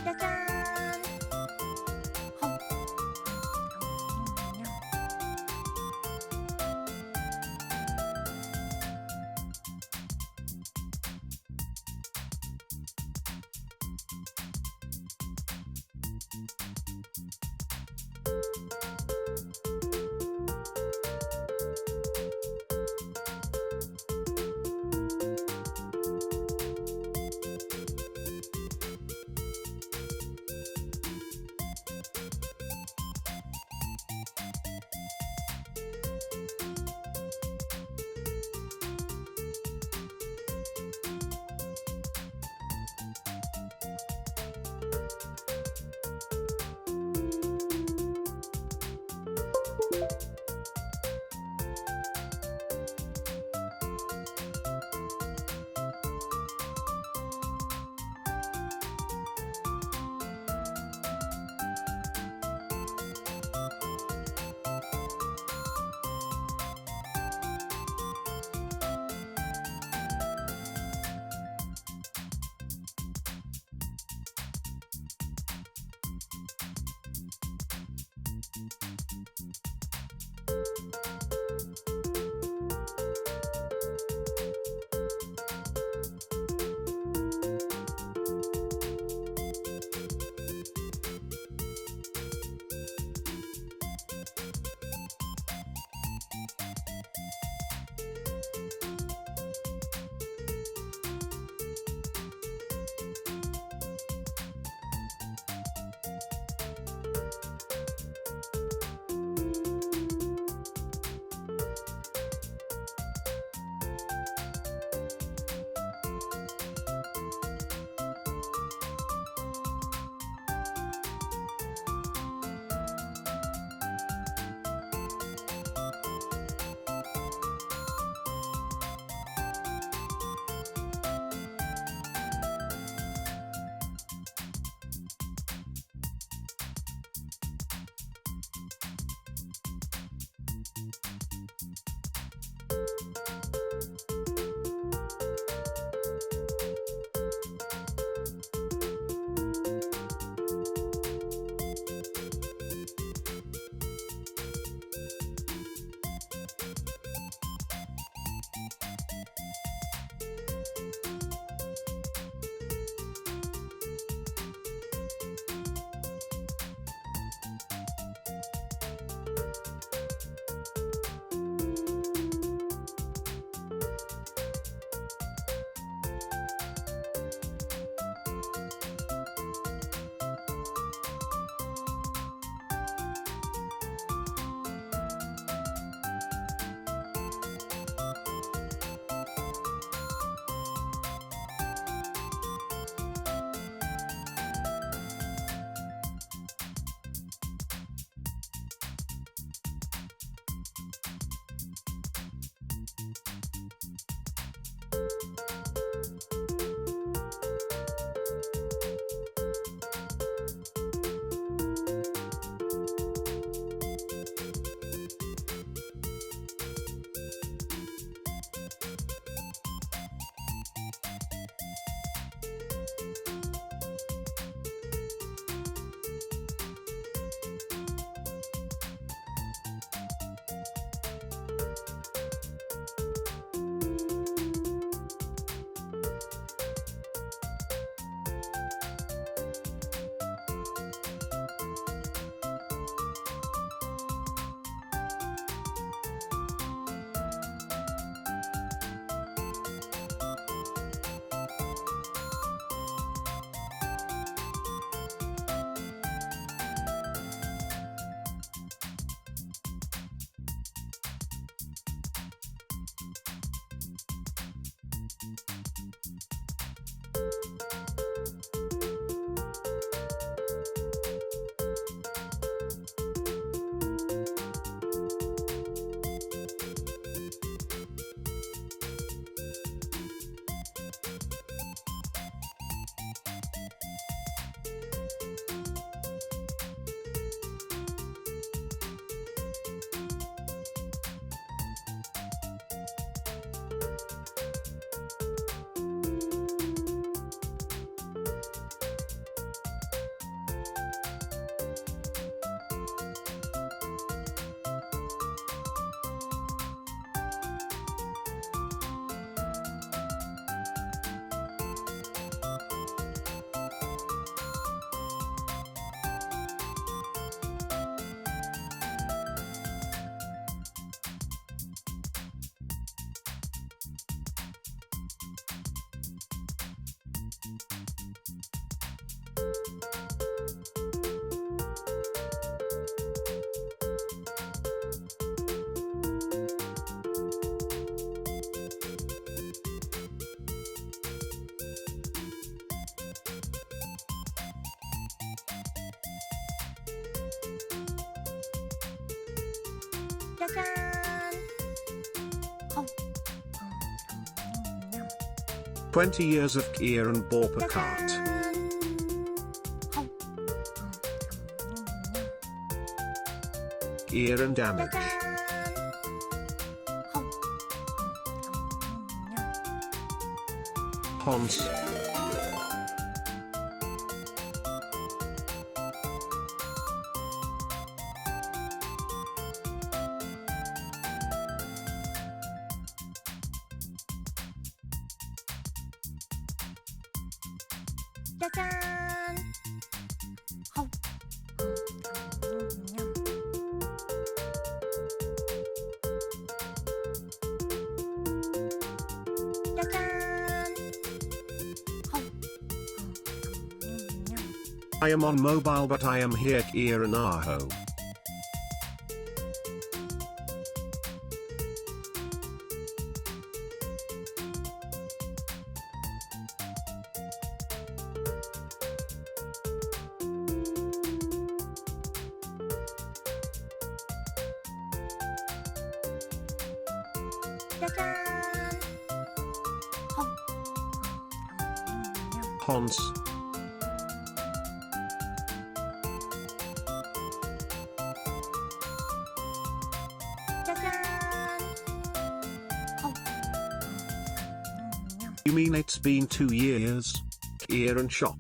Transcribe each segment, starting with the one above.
짜잔! 헉. 짜잔! 20 years of Khiren bought a cart. Khiren damage. Hans. 짜잔! 짜잔! I am on mobile but I am here Khiren Aho. 짜잔! Hans. 짜잔! You mean it's been 2 years? Khiren shock.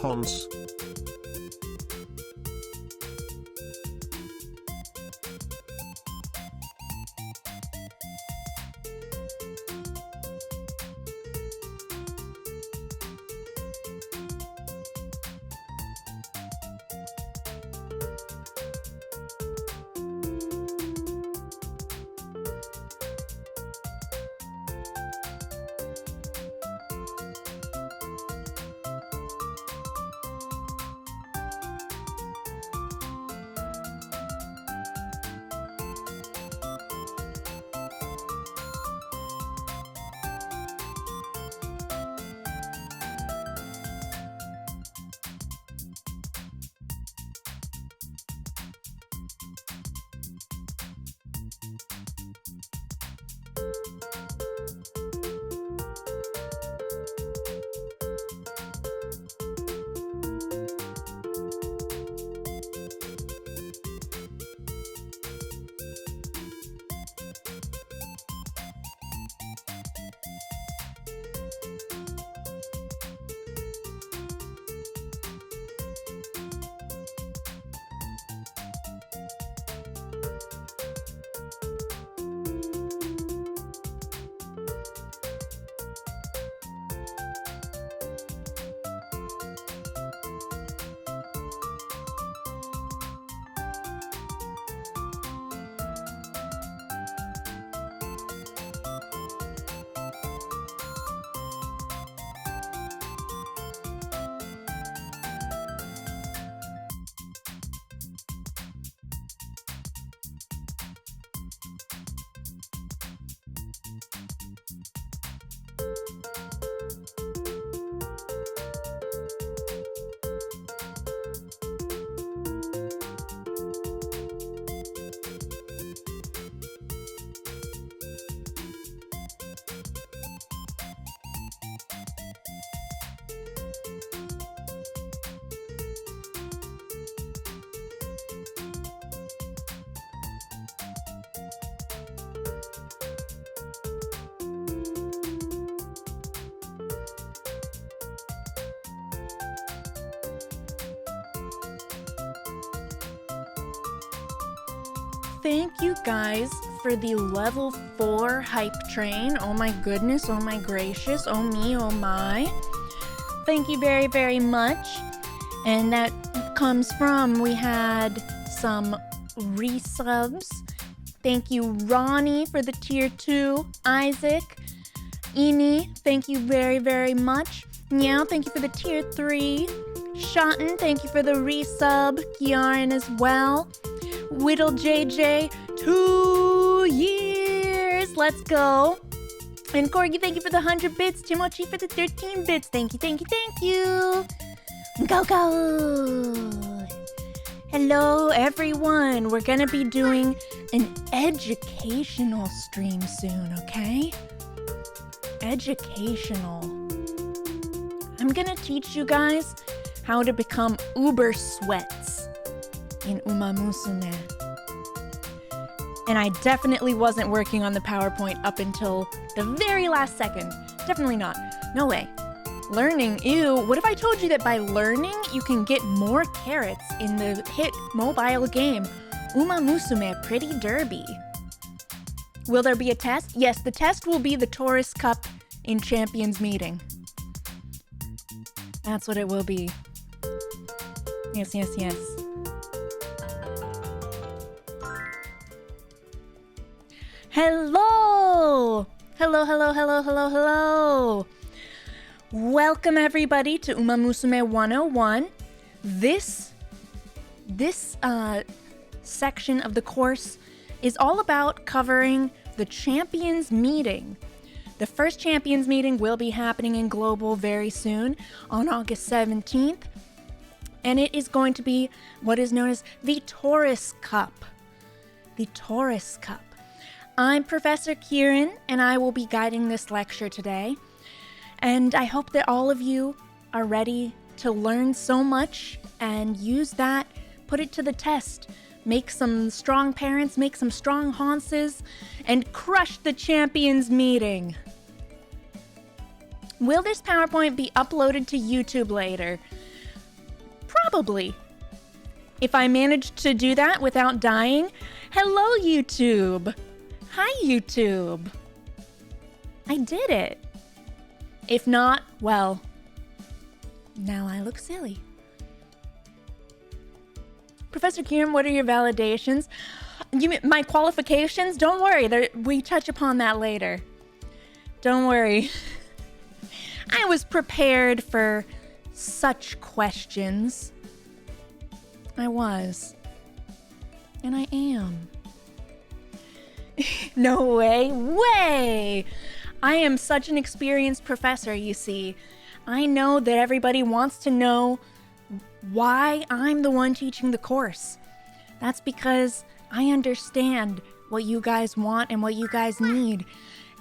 Hans. thank you guys for the level 4 hype train. Oh my goodness, oh my gracious, oh me, oh my. Thank you very, very much. And that comes from, we had some resubs. Thank you, Ronnie, for the tier 2. Isaac, Eni, thank you very, very much. Meow, thank you for the tier 3. Shotten, thank you for the resub. Khiren as well. Whittle JJ, 2 years. Let's go. And Corgi, thank you for the 100 bits. Timochi for the 13 bits. Thank you, thank you, thank you. Go, go. Hello, everyone. We're going to be doing an educational stream soon, okay? Educational. I'm going to teach you guys how to become uber sweats in Umamusume. And I definitely wasn't working on the PowerPoint up until the very last second. Definitely not. No way. Learning, ew. What if I told you that by learning, you can get more carrots in the hit mobile game, Umamusume Pretty Derby? Will there be a test? Yes, the test will be the Taurus Cup in Champions Meeting. That's what it will be. Yes, yes, yes. Hello! Hello, hello, hello, hello, hello! Welcome everybody to Umamusume 101. This section of the course is all about covering the Champions Meeting. The first Champions Meeting will be happening in Global very soon on August 17th. And it is going to be what is known as the Taurus Cup. The Taurus Cup. I'm Professor Khiren, and I will be guiding this lecture today. And I hope that all of you are ready to learn so much and use that, put it to the test. Make some strong parents, make some strong haunces, and crush the Champions Meeting. Will this PowerPoint be uploaded to YouTube later? Probably. If I managed to do that without dying, hello YouTube! Hi YouTube! I did it. If not, well, now I look silly. Professor Khiren, what are your validations? You mean my qualifications? Don't worry, we touch upon that later. Don't worry. I was prepared for such questions. I was. And I am. No way. Way! I am such an experienced professor, you see. I know that everybody wants to know why I'm the one teaching the course. That's because I understand what you guys want and what you guys need.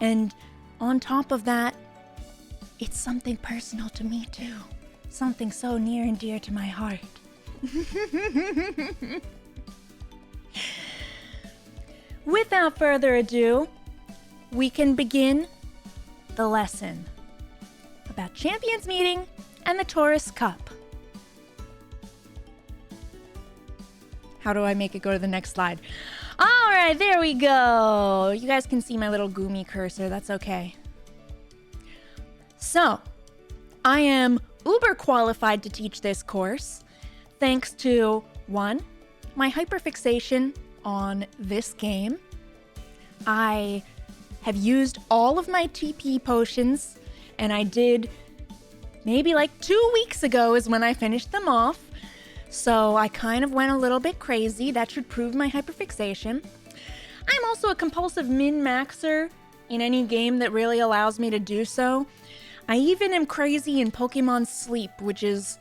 And on top of that, it's something personal to me too. Something so near and dear to my heart. Without further ado, we can begin the lesson about Champions Meeting and the Taurus Cup. How do I make it go to the next slide? All right, there we go. You guys can see my little Gumi cursor. That's okay. So, I am uber qualified to teach this course thanks to, 1, my hyperfixation on this game. I have used all of my TP potions, and I did maybe like 2 weeks ago is when I finished them off. So I kind of went a little bit crazy. That should prove my hyperfixation. I'm also a compulsive min-maxer in any game that really allows me to do so. I even am crazy in Pokemon Sleep, which is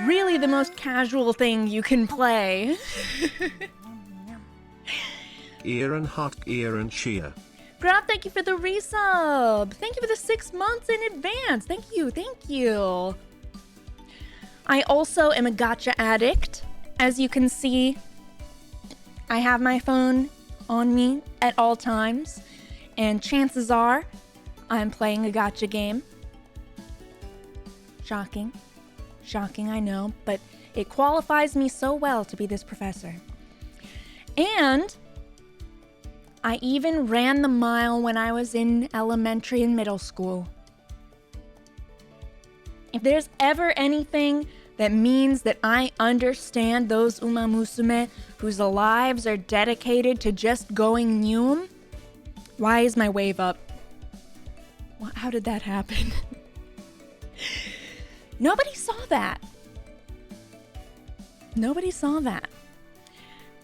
really the most casual thing you can play. Ear and heart, ear and cheer. Graf, thank you for the resub. Thank you for the 6 months in advance. Thank you, thank you. I also am a gacha addict. As you can see, I have my phone on me at all times, and chances are I'm playing a gacha game. Shocking. Shocking, I know, but it qualifies me so well to be this professor. And I even ran the mile when I was in elementary and middle school. If there's ever anything that means that I understand those Umamusume whose lives are dedicated to just going Nyum, why is my wave up? How did that happen? Nobody saw that. Nobody saw that.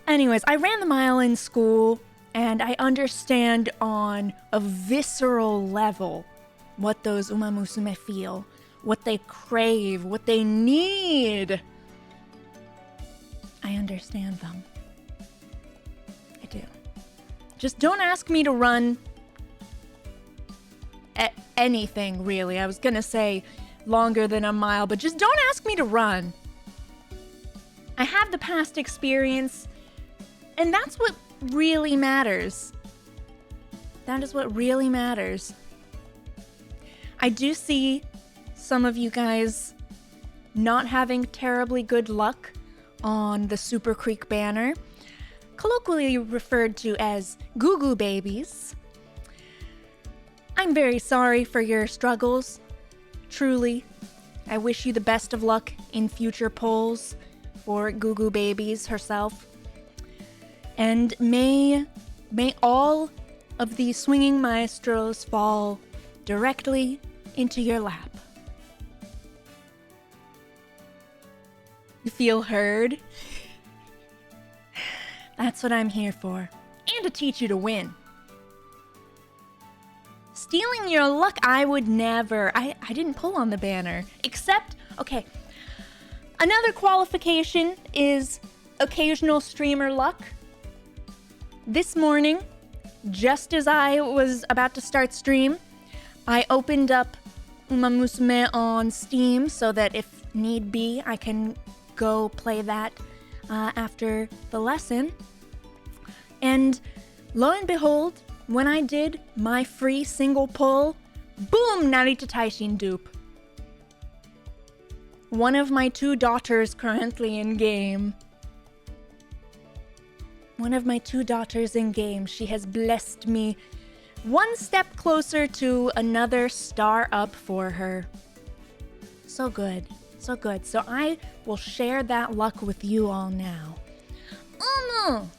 Anyways, I ran the mile in school, and I understand on a visceral level what those Umamusume feel, what they crave, what they need. I understand them. I do. Just don't ask me to run anything, really. I was gonna say longer than a mile, but just don't ask me to run. I have the past experience, and that's what really matters. That is what really matters. I do see some of you guys not having terribly good luck on the Super Creek banner, colloquially referred to as Goo babies. I'm very sorry for your struggles. Truly, I wish you the best of luck in future polls for Goo babies herself. And may all of the swinging maestros fall directly into your lap. You feel heard? That's what I'm here for. And to teach you to win. Stealing your luck, I would never. I didn't pull on the banner. Except, okay, another qualification is occasional streamer luck. This morning, just as I was about to start stream, I opened up Umamusume on Steam so that if need be, I can go play that after the lesson. And lo and behold, when I did my free single pull, boom, Narita Taishin dupe. One of my 2 daughters currently in game. One of my 2 daughters in game. She has blessed me one step closer to another star up for her. So good. So good. So I will share that luck with you all now. Oh no!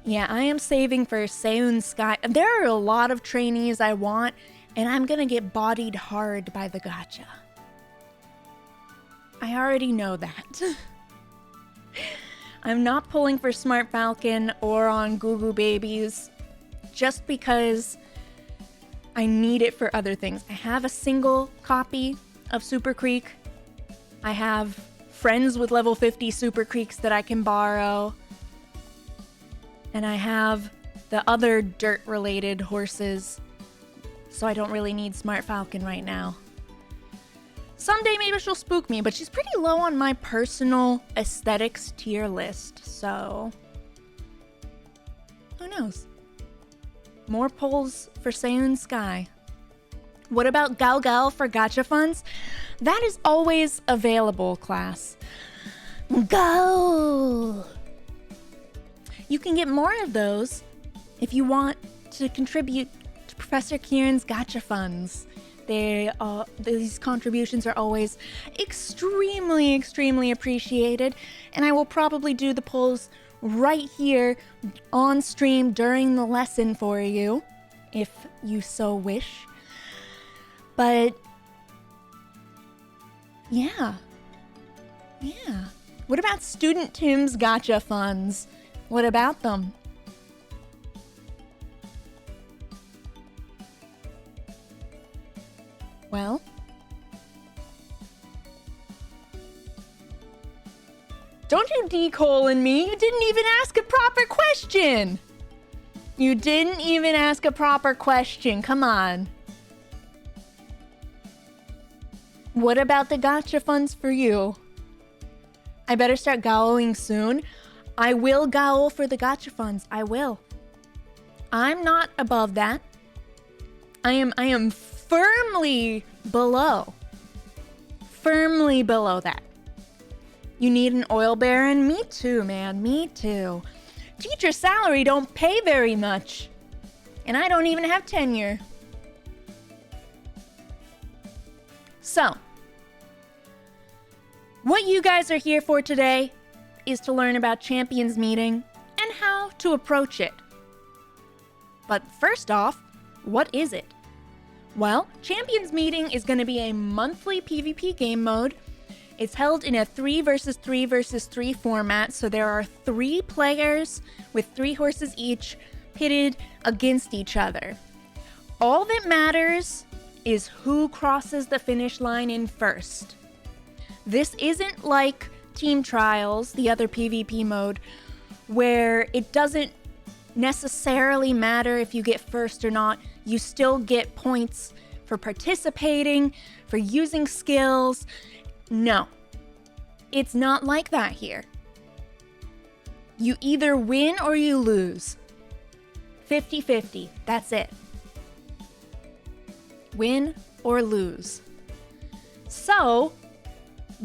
Yeah, I am saving for Seun Sky. There are a lot of trainees I want, and I'm gonna get bodied hard by the gacha. I already know that. I'm not pulling for Smart Falcon or on Goo Babies just because I need it for other things. I have a single copy of Super Creek. I have friends with level 50 Super Creeks that I can borrow. And I have the other dirt-related horses, so I don't really need Smart Falcon right now. Someday maybe she'll spook me, but she's pretty low on my personal aesthetics tier list, so who knows? More polls for Seun Sky. What about Gal Gal for gacha funds? That is always available, class. Go! You can get more of those if you want to contribute to Professor Khiren's gacha funds. These contributions are always extremely, extremely appreciated, and I will probably do the polls right here on stream during the lesson for you, if you so wish. But yeah. What about Student Tim's gacha funds? What about them? Well, don't you decolon me. You didn't even ask a proper question. You didn't even ask a proper question. Come on. What about the gacha funds for you? I better start gaoing soon. I will gao for the gacha funds. I will. I'm not above that. I am firmly below. Firmly below that. You need an oil baron? Me too, man, me too. Teacher salary don't pay very much. And I don't even have tenure. So, what you guys are here for today is to learn about Champions Meeting and how to approach it. But first off, what is it? Well, Champions Meeting is going to be a monthly PvP game mode. It's held in a 3 versus 3 versus 3 format, so there are 3 players with 3 horses each pitted against each other. All that matters is who crosses the finish line in first. This isn't like Team Trials, the other PvP mode, where it doesn't necessarily matter if you get first or not. You still get points for participating, for using skills. No, it's not like that here. You either win or you lose. 50-50, that's it. Win or lose. So,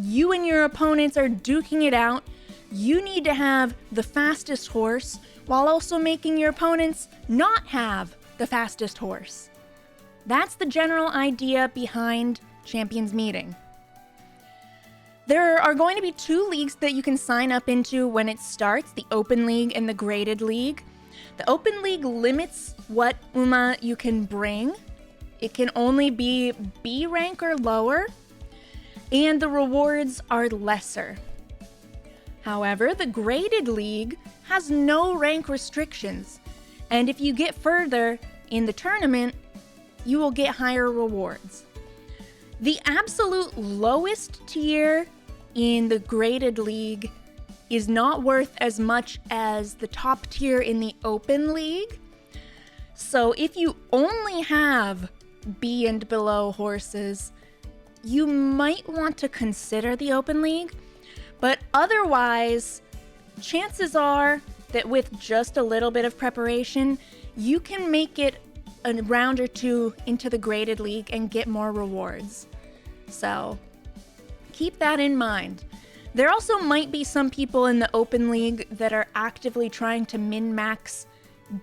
you and your opponents are duking it out. You need to have the fastest horse while also making your opponents not have the fastest horse. That's the general idea behind Champions Meeting. There are going to be 2 leagues that you can sign up into when it starts, the Open League and the Graded League. The Open League limits what Uma you can bring. It can only be B rank or lower, and the rewards are lesser. However, the Graded League has no rank restrictions, and if you get further in the tournament, you will get higher rewards. The absolute lowest tier in the Graded League is not worth as much as the top tier in the Open League. So if you only have B and below horses, you might want to consider the Open League, but otherwise, chances are that with just a little bit of preparation, you can make it a round or 2 into the Graded League and get more rewards. So keep that in mind. There also might be some people in the Open League that are actively trying to min-max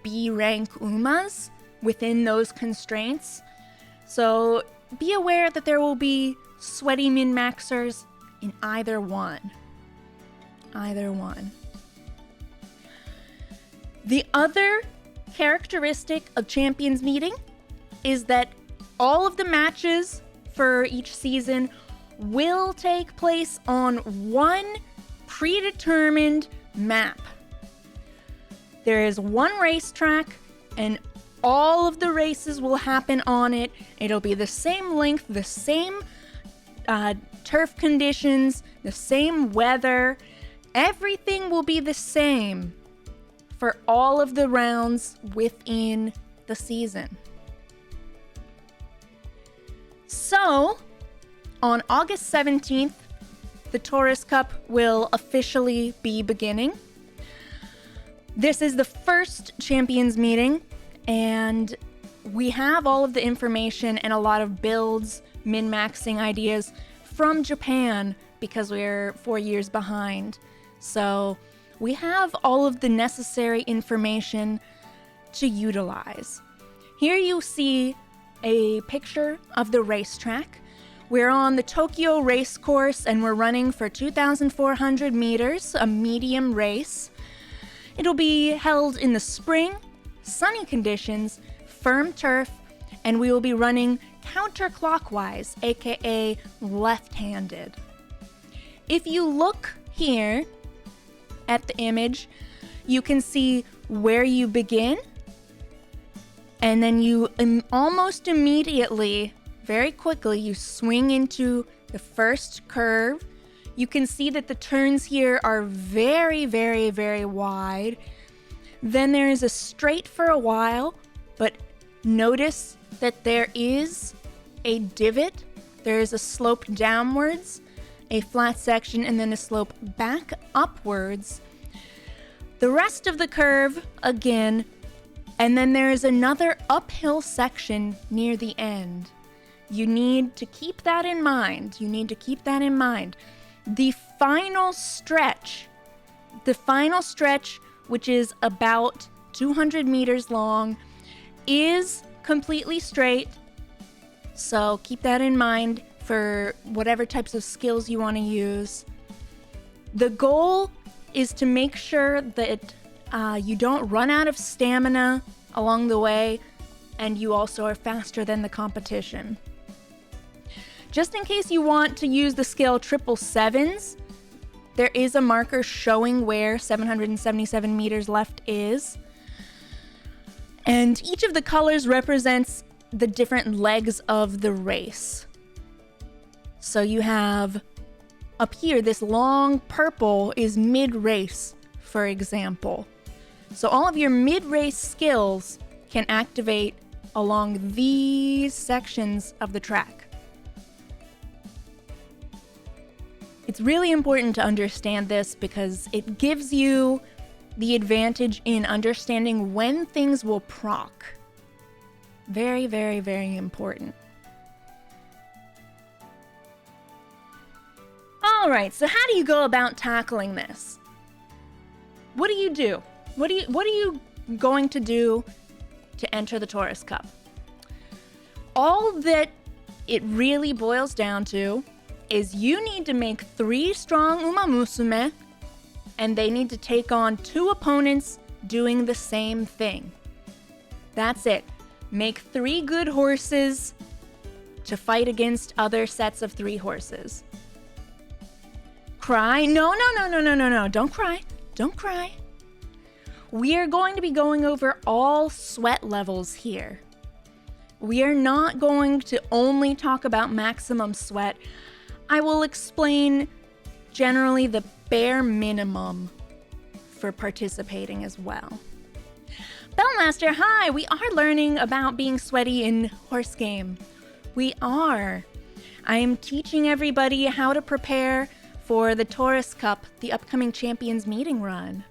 B rank Umas within those constraints. So be aware that there will be sweaty min-maxers in either one. Either one. The other characteristic of Champions Meeting is that all of the matches for each season will take place on one predetermined map. There is one racetrack, and all of the races will happen on it. It'll be the same length, the same turf conditions, the same weather. Everything will be the same for all of the rounds within the season. So, on August 17th, the Taurus Cup will officially be beginning. This is the first Champions Meeting, and we have all of the information and a lot of builds, min-maxing ideas from Japan because we're 4 years behind. So we have all of the necessary information to utilize. Here you see a picture of the racetrack. We're on the Tokyo race course and we're running for 2,400 meters, a medium race. It'll be held in the spring, sunny conditions, firm turf, and we will be running counterclockwise, aka left-handed. If you look here at the image, you can see where you begin, and then you almost immediately, very quickly, you swing into the first curve. You can see that the turns here are very, very, very wide. Then there is a straight for a while, but notice that there is a divot. There is a slope downwards, a flat section, and then a slope back upwards. The rest of the curve, again, and then there is another uphill section near the end. You need to keep that in mind. The final stretch, which is about 200 meters long, is completely straight. So keep that in mind for whatever types of skills you want to use. The goal is to make sure that you don't run out of stamina along the way, and you also are faster than the competition. Just in case you want to use the skill 777s, there is a marker showing where 777 meters left is. And each of the colors represents the different legs of the race. So you have up here, this long purple is mid-race, for example. So all of your mid-race skills can activate along these sections of the track. It's really important to understand this because it gives you the advantage in understanding when things will proc. Very, very, very important. All right, so how do you go about tackling this? What do you do? What are you going to do to enter the Taurus Cup? All that it really boils down to is you need to make 3 strong Umamusume, and they need to take on 2 opponents doing the same thing. That's it. Make 3 good horses to fight against other sets of 3 horses. Cry? No. Don't cry. Don't cry. We are going to be going over all sweat levels here. We are not going to only talk about maximum sweat. I will explain generally the bare minimum for participating as well. Bellmaster, hi! We are learning about being sweaty in horse game. We are. I am teaching everybody how to prepare for the Taurus Cup, the upcoming Champions Meeting run.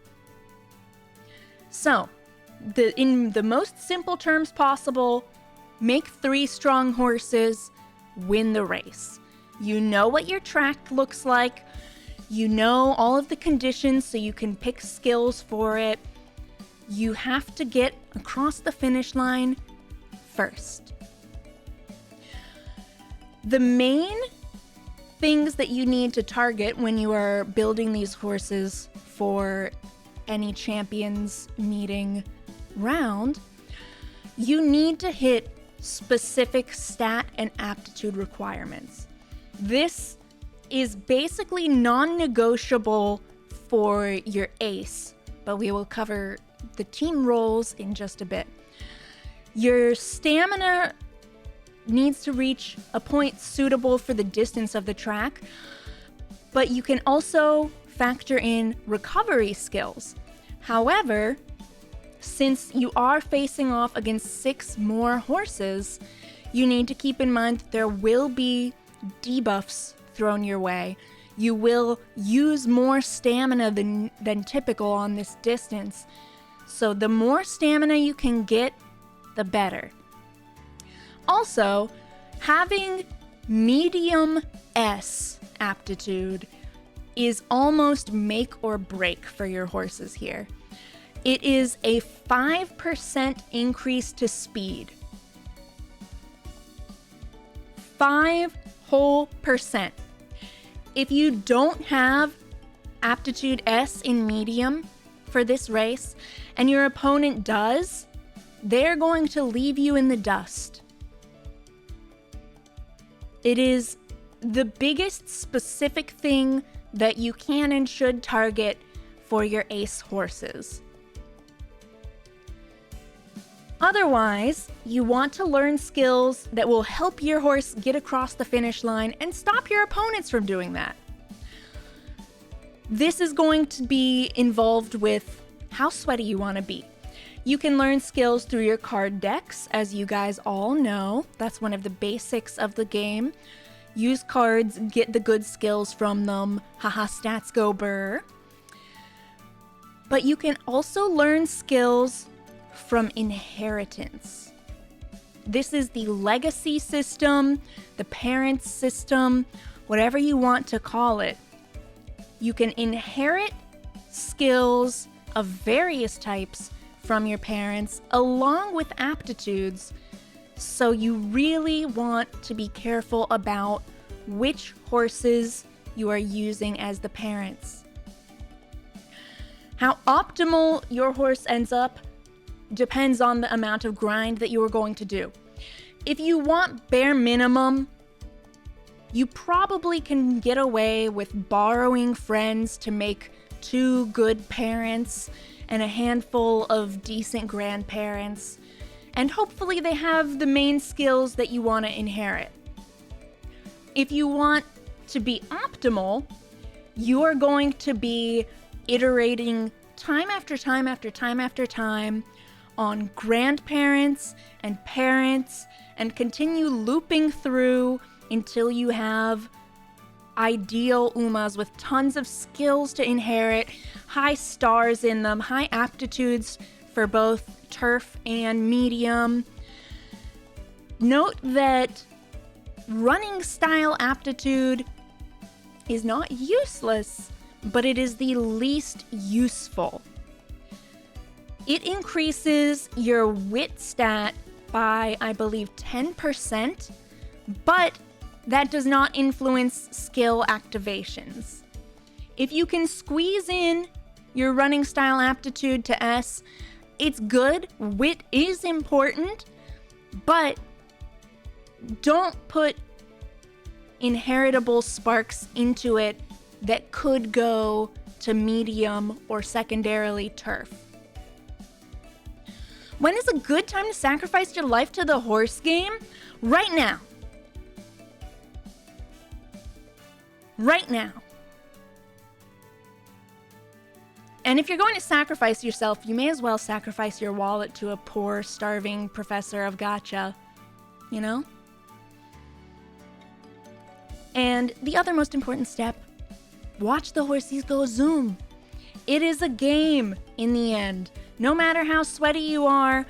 So, in the most simple terms possible, make 3 strong horses, win the race. You know what your track looks like. You know all of the conditions so you can pick skills for it. You have to get across the finish line first. The main things that you need to target when you are building these horses for any Champions Meeting round, you need to hit specific stat and aptitude requirements. This is basically non-negotiable for your ace, but we will cover the team roles in just a bit. Your stamina needs to reach a point suitable for the distance of the track, but you can also factor in recovery skills. However, since you are facing off against 6 more horses, you need to keep in mind that there will be debuffs thrown your way. You will use more stamina than typical on this distance. So the more stamina you can get, the better. Also, having medium S aptitude is almost make or break for your horses here. It is a 5% increase to speed. 5 whole percent. If you don't have aptitude S in medium for this race, and your opponent does, they're going to leave you in the dust. It is the biggest specific thing that you can and should target for your ace horses. Otherwise, you want to learn skills that will help your horse get across the finish line and stop your opponents from doing that. This is going to be involved with how sweaty you want to be. You can learn skills through your card decks, as you guys all know. That's one of the basics of the game. Use cards, get the good skills from them. Haha, stats go burr. But you can also learn skills from inheritance. This is the legacy system, the parent system, whatever you want to call it. You can inherit skills of various types from your parents along with aptitudes. So you really want to be careful about which horses you are using as the parents. How optimal your horse ends up depends on the amount of grind that you are going to do. If you want bare minimum, you probably can get away with borrowing friends to make 2 good parents and a handful of decent grandparents, and hopefully they have the main skills that you want to inherit. If you want to be optimal, you are going to be iterating time after time after time after time on grandparents and parents and continue looping through until you have ideal Umas with tons of skills to inherit, high stars in them, high aptitudes for both turf and medium. Note that running style aptitude is not useless, but it is the least useful. It increases your wit stat by, I believe, 10%, but that does not influence skill activations. If you can squeeze in your running style aptitude to S, it's good. Wit is important, but don't put inheritable sparks into it that could go to medium or secondarily turf. When is a good time to sacrifice your life to the horse game? Right now. Right now. And if you're going to sacrifice yourself, you may as well sacrifice your wallet to a poor, starving professor of gacha, you know? And the other most important step, watch the horses go zoom. It is a game in the end. No matter how sweaty you are,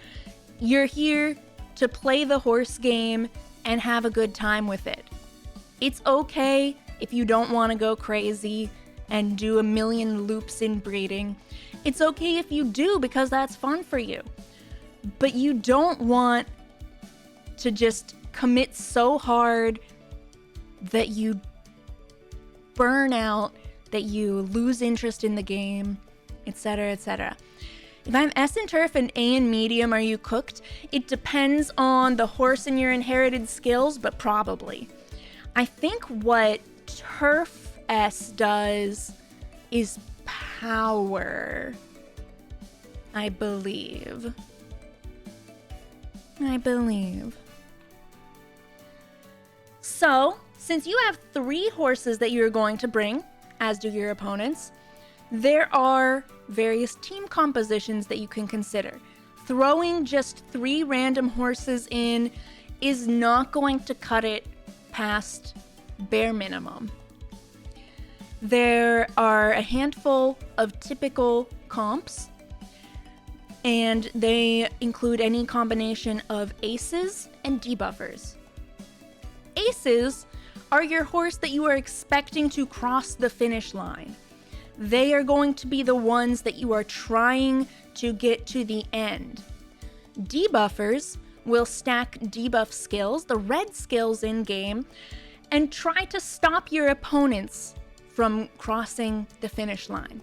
you're here to play the horse game and have a good time with it. It's okay if you don't want to go crazy and do a million loops in breeding. It's okay if you do, because that's fun for you. But you don't want to just commit so hard that you burn out, that you lose interest in the game, etc., etc. If I'm S in turf and A in medium, are you cooked? It depends on the horse and your inherited skills, but probably. I think what turf S does is power. I believe. So, since you have 3 horses that you're going to bring, as do your opponents, there are various team compositions that you can consider. Throwing just 3 random horses in is not going to cut it past bare minimum. There are a handful of typical comps, and they include any combination of aces and debuffers. Aces are your horse that you are expecting to cross the finish line. They are going to be the ones that you are trying to get to the end. Debuffers will stack debuff skills, the red skills in game, and try to stop your opponents from crossing the finish line.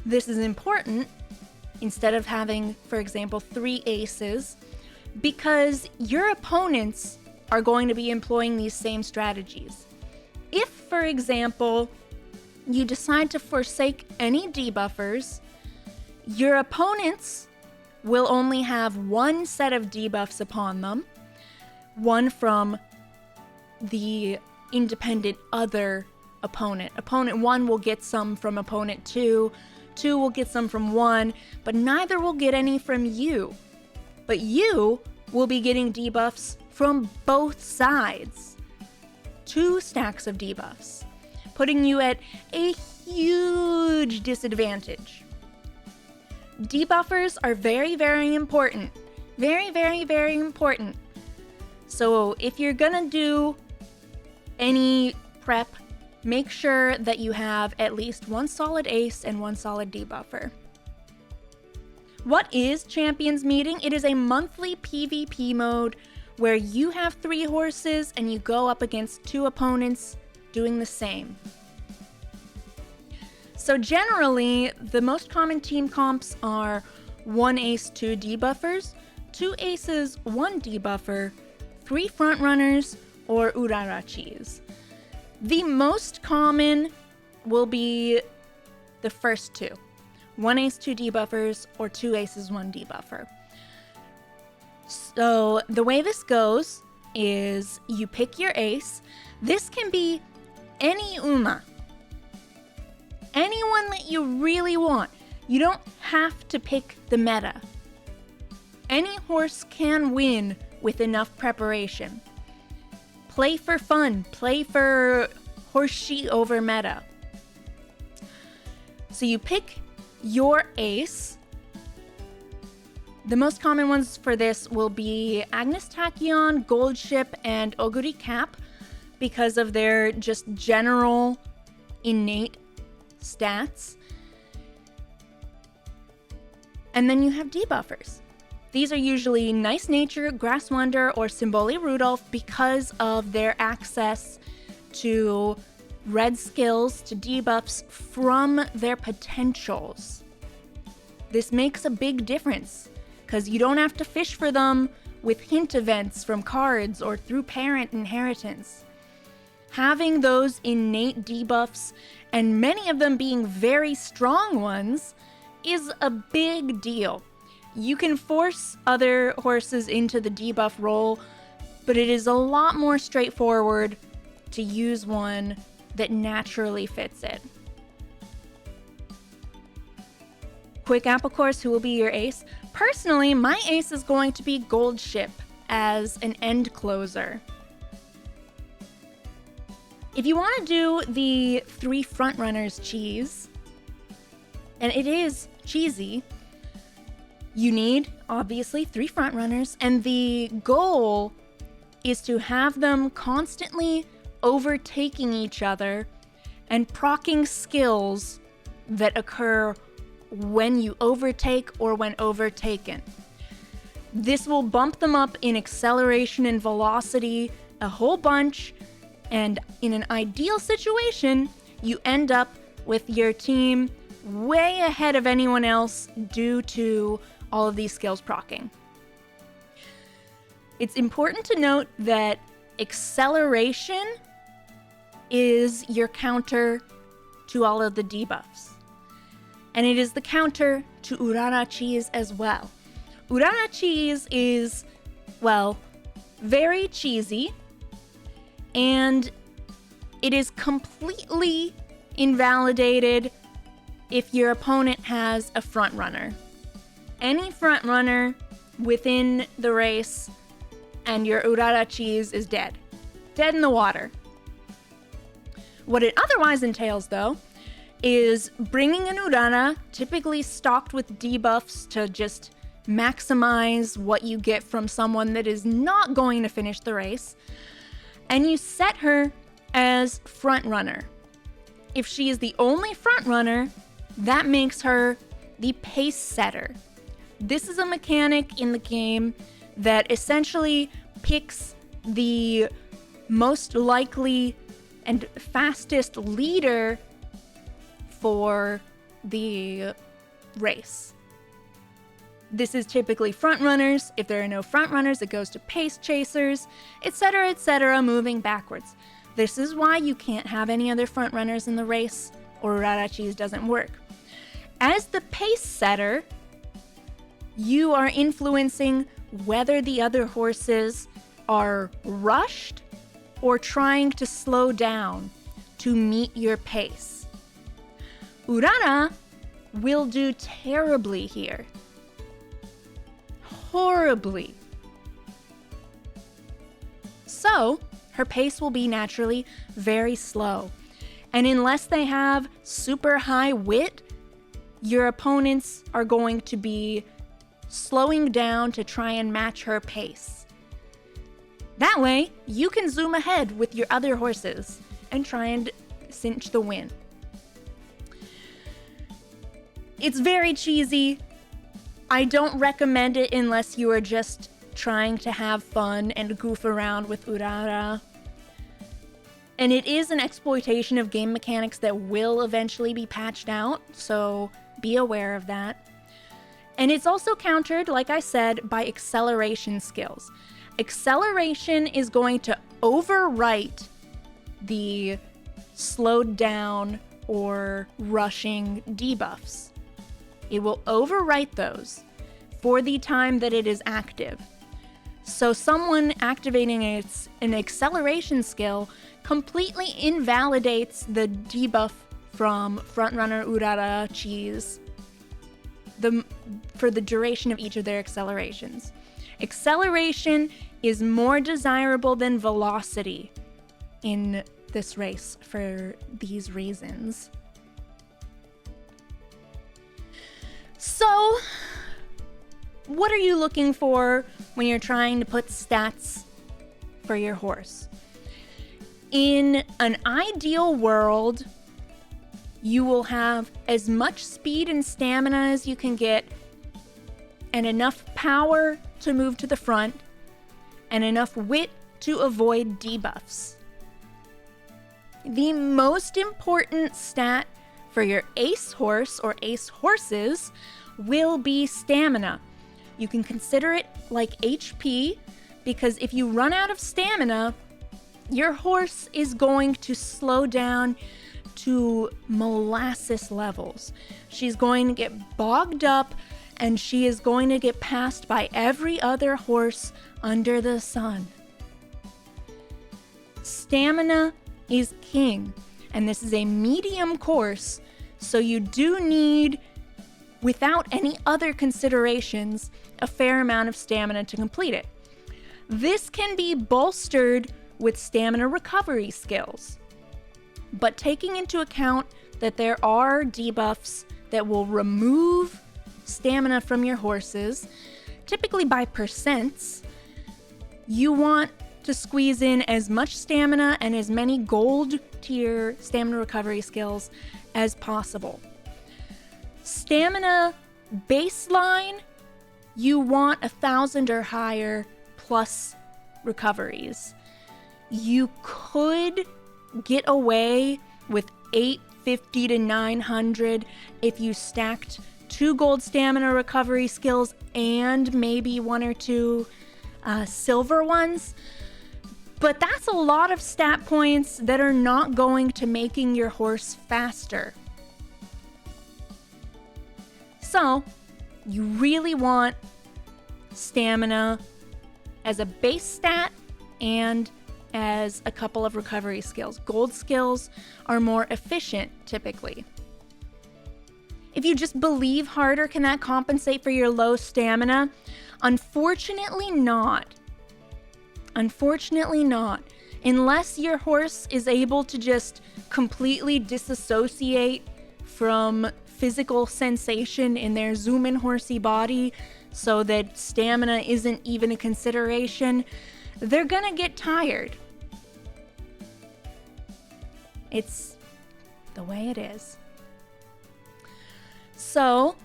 This is important instead of having, for example, 3 aces, because your opponents are going to be employing these same strategies. If, for example, you decide to forsake any debuffers, your opponents will only have 1 set of debuffs upon them, one from the independent other opponent. Opponent 1 will get some from opponent 2, 2 will get some from 1, but neither will get any from you. But you will be getting debuffs from both sides. 2 stacks of debuffs, putting you at a huge disadvantage. Debuffers are very, very important. Very, very, very important. So if you're gonna do any prep, make sure that you have at least one solid ace and one solid debuffer. What is Champions Meeting? It is a monthly PvP mode where you have 3 horses and you go up against 2 opponents doing the same. So generally, the most common team comps are 1 ace, 2 debuffers, 2 aces, 1 debuffer, 3 frontrunners, or urarachis. The most common will be the first 2. 1 ace, 2 debuffers, or 2 aces, 1 debuffer. So the way this goes is you pick your ace. This can be any Uma. Anyone that you really want. You don't have to pick the meta. Any horse can win with enough preparation. Play for fun. Play for horsey over meta. So you pick your ace. The most common ones for this will be Agnes Tachyon, Gold Ship, and Oguri Cap because of their just general innate stats. And then you have debuffers. These are usually Nice Nature, Grass Wonder, or Symboli Rudolph because of their access to red skills, to debuffs from their potentials. This makes a big difference because you don't have to fish for them with hint events from cards or through parent inheritance. Having those innate debuffs, and many of them being very strong ones, is a big deal. You can force other horses into the debuff role, but it is a lot more straightforward to use one that naturally fits it. Quick apple course, who will be your ace? Personally, my ace is going to be Gold Ship as an end closer. If you want to do the 3 frontrunners cheese, and it is cheesy, you need, obviously, 3 frontrunners, and the goal is to have them constantly overtaking each other and proccing skills that occur when you overtake or when overtaken. This will bump them up in acceleration and velocity a whole bunch, and in an ideal situation, you end up with your team way ahead of anyone else due to all of these skills proccing. It's important to note that acceleration is your counter to all of the debuffs. And it is the counter to urarachis as well. Urarachis is, well, very cheesy, and it is completely invalidated if your opponent has a front runner. Any front runner within the race and your urarachis is dead. Dead in the water. What it otherwise entails, though, is bringing an urara, typically stocked with debuffs to just maximize what you get from someone that is not going to finish the race, and you set her as front runner. If she is the only front runner, that makes her the pace setter. This is a mechanic in the game that essentially picks the most likely and fastest leader for the race. This is typically front runners. If there are no front runners, it goes to pace chasers, etc., moving backwards. This is why you can't have any other front runners in the race, or urarachis doesn't work. As the pace setter, you are influencing whether the other horses are rushed or trying to slow down to meet your pace. Urara will do terribly here. Horribly. So, her pace will be naturally very slow. And unless they have super high wit, your opponents are going to be slowing down to try and match her pace. That way, you can zoom ahead with your other horses and try and cinch the win. It's very cheesy. I don't recommend it unless you are just trying to have fun and goof around with Urara. And it is an exploitation of game mechanics that will eventually be patched out, so be aware of that. And it's also countered, like I said, by acceleration skills. Acceleration is going to overwrite the slowed down or rushing debuffs. It will overwrite those for the time that it is active. So someone activating an acceleration skill completely invalidates the debuff from Frontrunner Urara Cheese for the duration of each of their accelerations. Acceleration is more desirable than velocity in this race for these reasons. So, what are you looking for when you're trying to put stats for your horse? In an ideal world, you will have as much speed and stamina as you can get, and enough power to move to the front, and enough wit to avoid debuffs. The most important stat for your ace horse or ace horses will be stamina. You can consider it like HP, because if you run out of stamina, your horse is going to slow down to molasses levels. She's going to get bogged up, and she is going to get passed by every other horse under the sun. Stamina is king, and this is a medium course, so you do need, without any other considerations, a fair amount of stamina to complete it. This can be bolstered with stamina recovery skills, but taking into account that there are debuffs that will remove stamina from your horses, typically by percents, you want to squeeze in as much stamina and as many gold tier stamina recovery skills as possible. Stamina baseline, you want 1,000 or higher plus recoveries. You could get away with 850 to 900 if you stacked 2 gold stamina recovery skills and maybe 1 or 2 silver ones. But that's a lot of stat points that are not going to making your horse faster. So, you really want stamina as a base stat and as a couple of recovery skills. Gold skills are more efficient, typically. If you just believe harder, can that compensate for your low stamina? Unfortunately not. Unfortunately not. Unless your horse is able to just completely disassociate from physical sensation in their zoom-in horsey body so that stamina isn't even a consideration, they're gonna get tired. It's the way it is. So,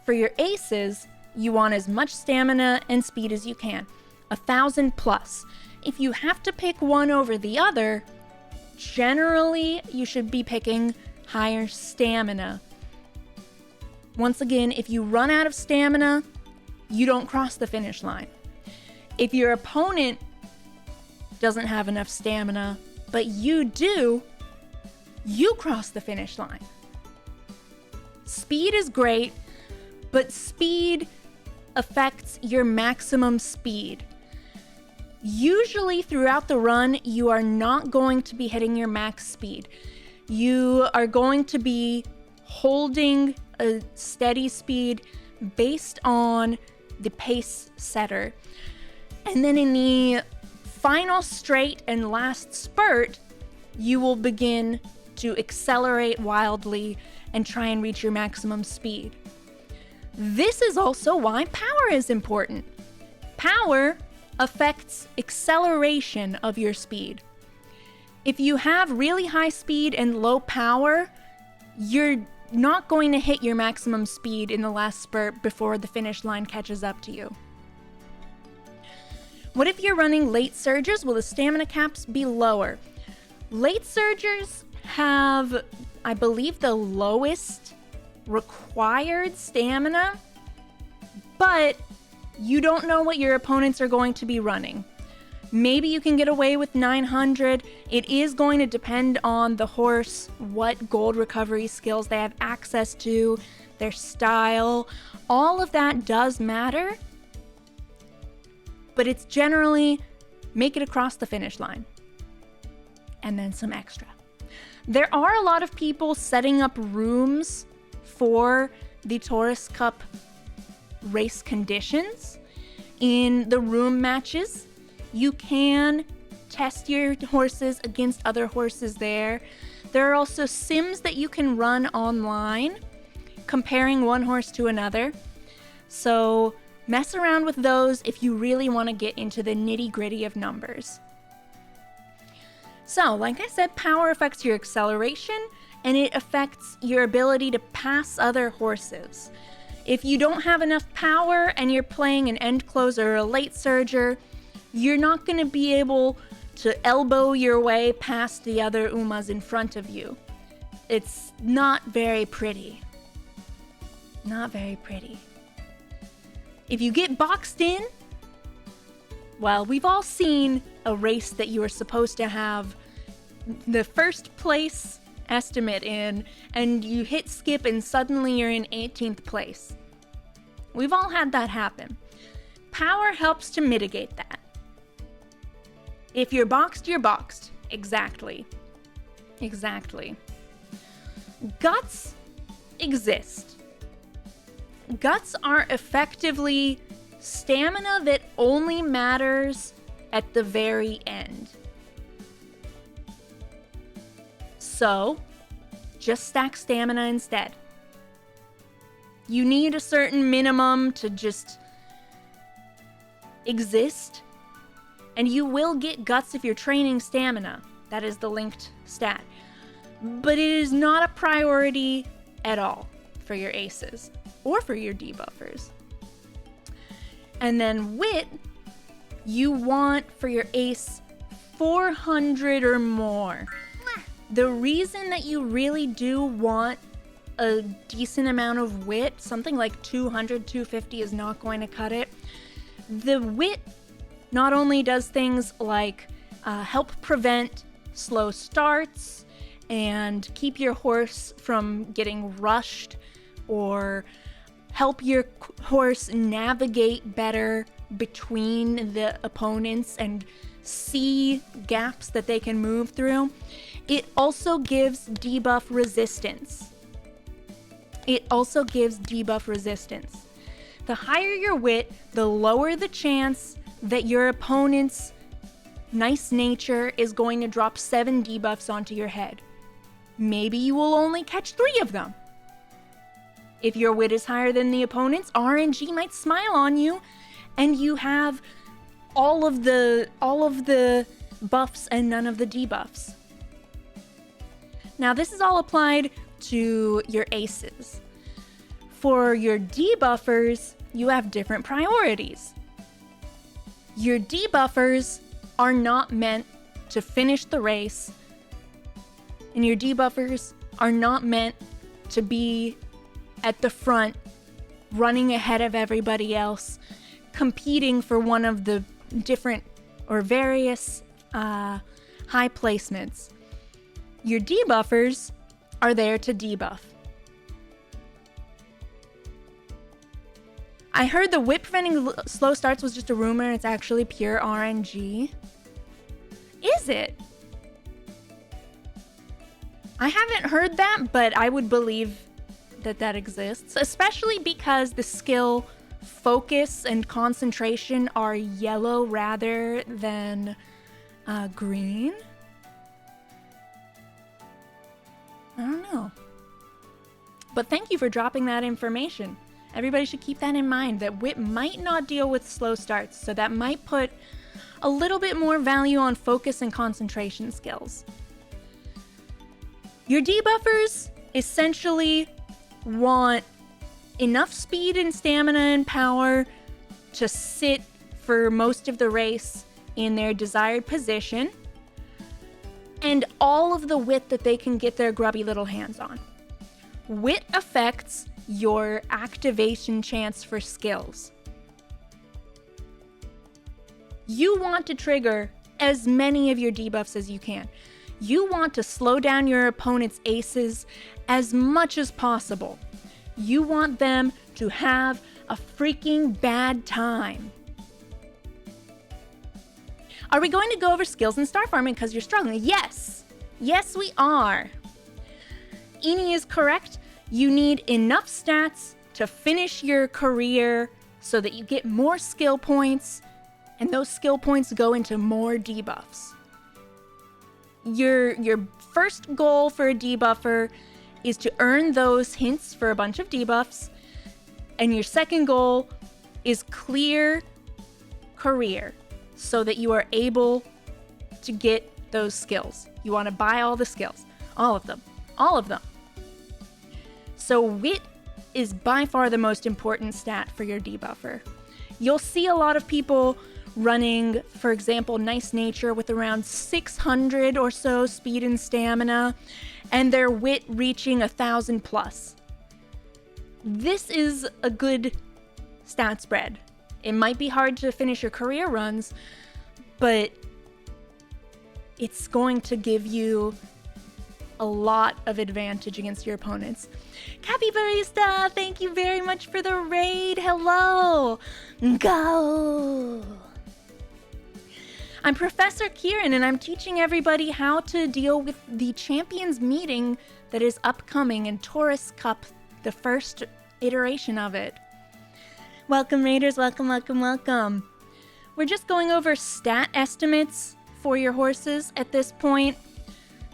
for your aces, you want as much stamina and speed as you can. 1,000 plus. If you have to pick one over the other, generally you should be picking higher stamina. Once again, if you run out of stamina, you don't cross the finish line. If your opponent doesn't have enough stamina, but you do, you cross the finish line. Speed is great, but speed affects your maximum speed. Usually throughout the run, you are not going to be hitting your max speed. You are going to be holding a steady speed based on the pace setter. And then in the final straight and last spurt, you will begin to accelerate wildly and try and reach your maximum speed. This is also why power is important. Power affects acceleration of your speed. If you have really high speed and low power, you're not going to hit your maximum speed in the last spurt before the finish line catches up to you. What if you're running late surges? Will the stamina caps be lower? Late surgers have, I believe, the lowest required stamina, but you don't know what your opponents are going to be running. Maybe you can get away with 900. It is going to depend on the horse, what gold recovery skills they have access to, their style. All of that does matter, but it's generally make it across the finish line and then some extra. There are a lot of people setting up rooms for the Taurus Cup race conditions. In the room matches, you can test your horses against other horses there. There are also sims that you can run online, comparing one horse to another. So mess around with those if you really want to get into the nitty-gritty of numbers. So, like I said, power affects your acceleration, and it affects your ability to pass other horses. If you don't have enough power and you're playing an end closer or a late surger, you're not going to be able to elbow your way past the other Umas in front of you. It's not very pretty. Not very pretty. If you get boxed in, well, we've all seen a race that you were supposed to have the first place estimate in, and you hit skip and suddenly you're in 18th place. We've all had that happen. Power helps to mitigate that. If you're boxed, you're boxed. Exactly. Exactly. Guts exist. Guts are effectively stamina that only matters at the very end. So, just stack stamina instead. You need a certain minimum to just exist, and you will get guts if you're training stamina. That is the linked stat. But it is not a priority at all for your aces or for your debuffers. And then wit, you want for your ace 400 or more. The reason that you really do want a decent amount of wit, something like 200, 250 is not going to cut it. The wit not only does things like help prevent slow starts and keep your horse from getting rushed, or help your horse navigate better between the opponents and see gaps that they can move through. It also gives debuff resistance. It also gives debuff resistance. The higher your wit, the lower the chance that your opponent's nice nature is going to drop 7 debuffs onto your head. Maybe you will only catch 3 of them. If your wit is higher than the opponent's, RNG might smile on you, and you have all of the buffs and none of the debuffs. Now, this is all applied to your aces. For your debuffers, you have different priorities. Your debuffers are not meant to finish the race, and your debuffers are not meant to be at the front, running ahead of everybody else, competing for one of the different or various high placements. Your debuffers are there to debuff. I heard the whip preventing slow starts was just a rumor and it's actually pure RNG. Is it? I haven't heard that, but I would believe that that exists, especially because the skill focus and concentration are yellow rather than green. I don't know. But thank you for dropping that information. Everybody should keep that in mind, that whip might not deal with slow starts, so that might put a little bit more value on focus and concentration skills. Your debuffers essentially want enough speed and stamina and power to sit for most of the race in their desired position, and all of the wit that they can get their grubby little hands on. Wit affects your activation chance for skills. You want to trigger as many of your debuffs as you can. You want to slow down your opponent's aces as much as possible. You want them to have a freaking bad time. Are we going to go over skills and star farming because you're struggling? Yes! Yes, we are. Eni is correct. You need enough stats to finish your career so that you get more skill points, and those skill points go into more debuffs. Your first goal for a debuffer is to earn those hints for a bunch of debuffs, and your second goal is clear career so that you are able to get those skills. You want to buy all the skills, all of them. So wit is by far the most important stat for your debuffer. You'll see a lot of people running, for example, Nice Nature with around 600 or so speed and stamina, and their wit reaching 1,000 plus. This is a good stat spread. It might be hard to finish your career runs, but it's going to give you a lot of advantage against your opponents. Capybarista, thank you very much for the raid. Hello. Go. I'm Professor Khiren, and I'm teaching everybody how to deal with the Champions meeting that is upcoming in Taurus Cup, the first iteration of it. Welcome, Raiders. Welcome. We're just going over stat estimates for your horses at this point.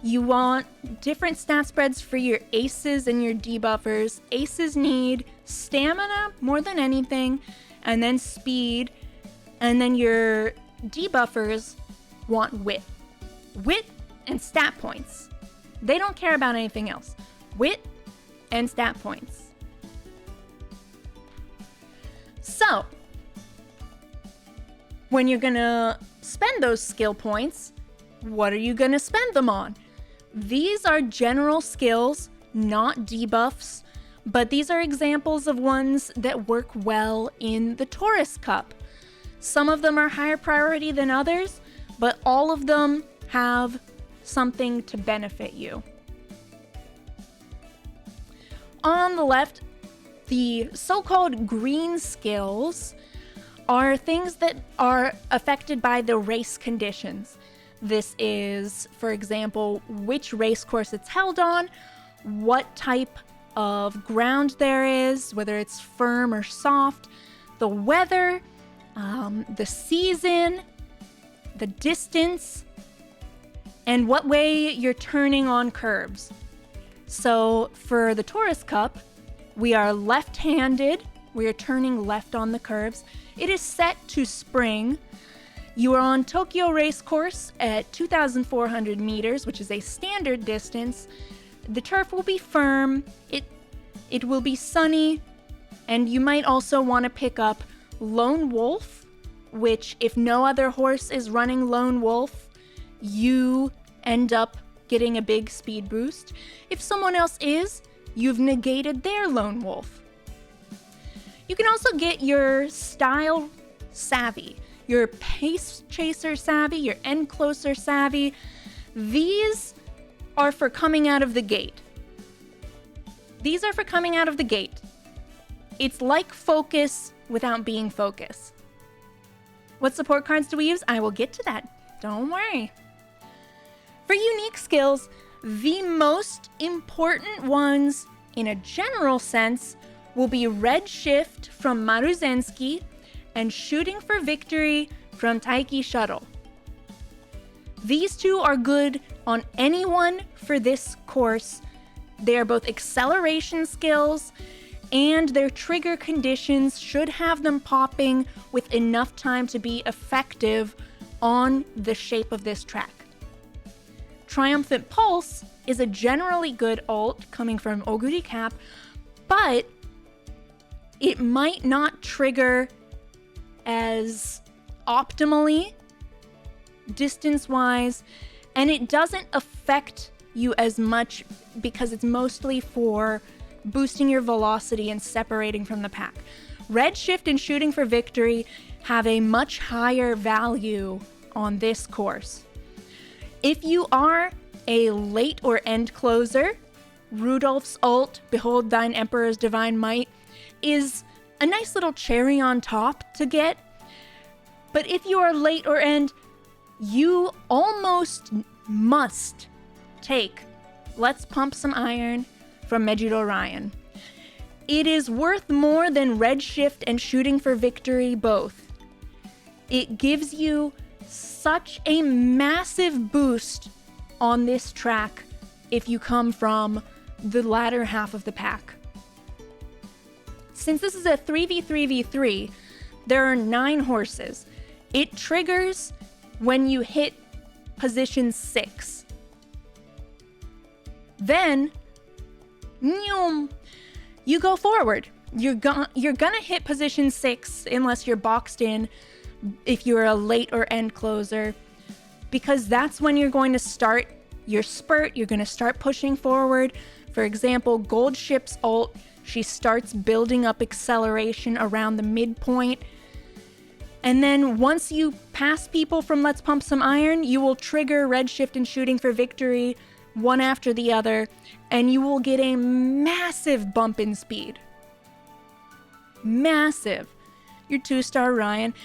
You want different stat spreads for your aces and your debuffers. Aces need stamina more than anything, and then speed, and then your debuffers want wit. Wit and stat points. They don't care about anything else. Wit and stat points. So, when you're gonna spend those skill points, what are you gonna spend them on? These are general skills, not debuffs, but these are examples of ones that work well in the Taurus Cup. Some of them are higher priority than others, but all of them have something to benefit you. On the left, the so-called green skills are things that are affected by the race conditions. This is, for example, which race course it's held on, what type of ground there is, whether it's firm or soft, the weather, the season, the distance, and what way you're turning on curves. So for the Taurus Cup, we are left-handed. We are turning left on the curves. It is set to spring. You are on Tokyo Race Course at 2,400 meters, which is a standard distance. The turf will be firm, it will be sunny, and you might also want to pick up Lone Wolf, which if no other horse is running Lone Wolf, you end up getting a big speed boost. If someone else is, you've negated their Lone Wolf. You can also get your style savvy, your pace chaser savvy, your end closer savvy. These are for coming out of the gate. It's like focus without being focus. What support cards do we use? I will get to that. Don't worry. For unique skills, the most important ones in a general sense will be Red Shift from Maruzensky and Shooting for Victory from Taiki Shuttle. These two are good on anyone for this course. They are both acceleration skills, and their trigger conditions should have them popping with enough time to be effective on the shape of this track. Triumphant Pulse is a generally good ult coming from Oguri Cap, but it might not trigger as optimally distance-wise, and it doesn't affect you as much because it's mostly for boosting your velocity and separating from the pack. Redshift and Shooting for Victory have a much higher value on this course. If you are a late or end closer, Rudolph's ult, Behold Thine Emperor's Divine Might, is a nice little cherry on top to get. But if you are late or end, you almost must take Let's Pump Some Iron from Megid Orion. It is worth more than Redshift and Shooting for Victory both. It gives you such a massive boost on this track if you come from the latter half of the pack. Since this is a 3v3v3, there are 9 horses. It triggers when you hit position 6. Then, you go forward. You're gonna hit position 6 unless you're boxed in if you're a late or end closer, because that's when you're going to start your spurt. You're going to start pushing forward. For example, Gold Ship's ult, she starts building up acceleration around the midpoint. And then once you pass people from Let's Pump Some Iron, you will trigger Redshift and Shooting for Victory one after the other, and you will get a massive bump in speed. Massive. Your 2-star Orion.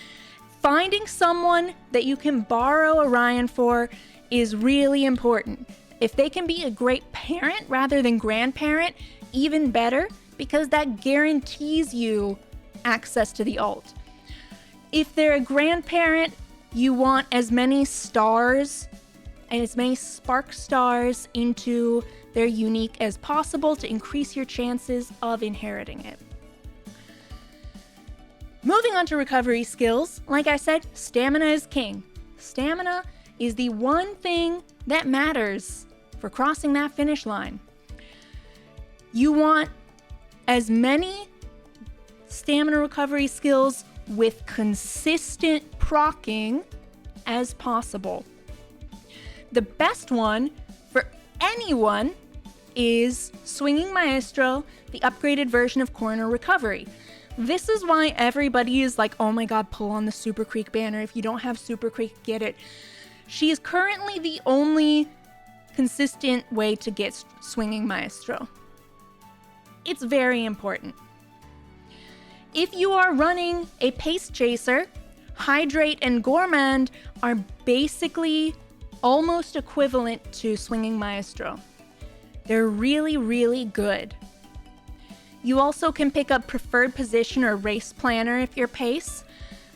Finding someone that you can borrow Orion for is really important. If they can be a great parent rather than grandparent, even better, because that guarantees you access to the ult. If they're a grandparent, you want as many stars and as many spark stars into their unique as possible to increase your chances of inheriting it. Moving on to recovery skills, like I said, stamina is king. Stamina is the one thing that matters for crossing that finish line. You want as many stamina recovery skills with consistent proccing as possible. The best one for anyone is Swinging Maestro, the upgraded version of Corner Recovery. This is why everybody is like, oh my god, pull on the Super Creek banner. If you don't have Super Creek, get it. She is currently the only consistent way to get Swinging Maestro. It's very important. If you are running a Pace Chaser, Hydrate and Gourmand are basically almost equivalent to Swinging Maestro. They're really, really good. You also can pick up Preferred Position or Race Planner if you're Pace.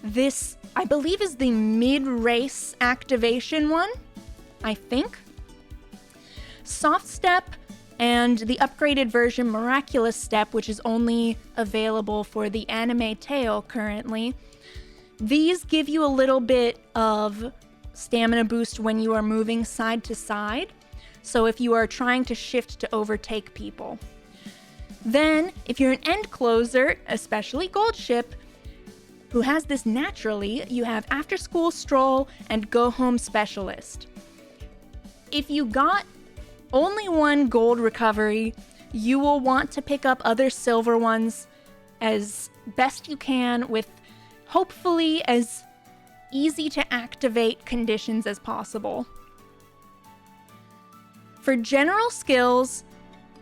This, I believe, is the mid-race activation one, I think. Soft Step and the upgraded version Miraculous Step, which is only available for the anime tail currently. These give you a little bit of stamina boost when you are moving side to side. So if you are trying to shift to overtake people. Then, if you're an end closer, especially Gold Ship, who has this naturally, you have After School Stroll and Go Home Specialist. If you got only one gold recovery, you will want to pick up other silver ones as best you can with hopefully as easy to activate conditions as possible. For general skills,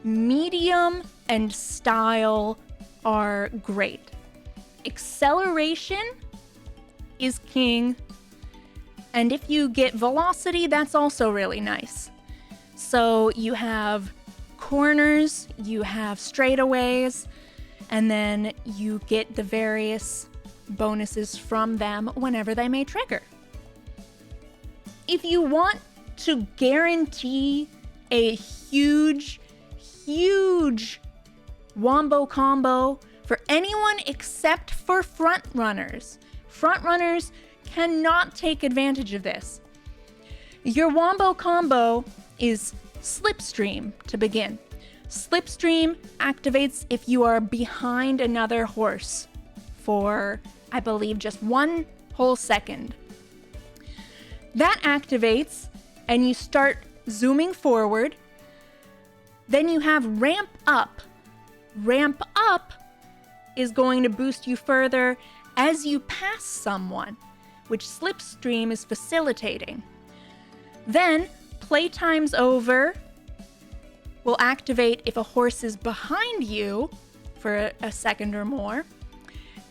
medium and style are great. Acceleration is king, and if you get velocity, that's also really nice. So you have corners, you have straightaways, and then you get the various bonuses from them whenever they may trigger. If you want to guarantee a huge wombo combo for anyone except for front runners. Front runners cannot take advantage of this. Your wombo combo is Slipstream to begin. Slipstream activates if you are behind another horse for, I believe, just 1 whole second. That activates and you start zooming forward. Then you have Ramp Up. Ramp Up is going to boost you further as you pass someone, which Slipstream is facilitating. Then Playtime's Over will activate if a horse is behind you for a second or more.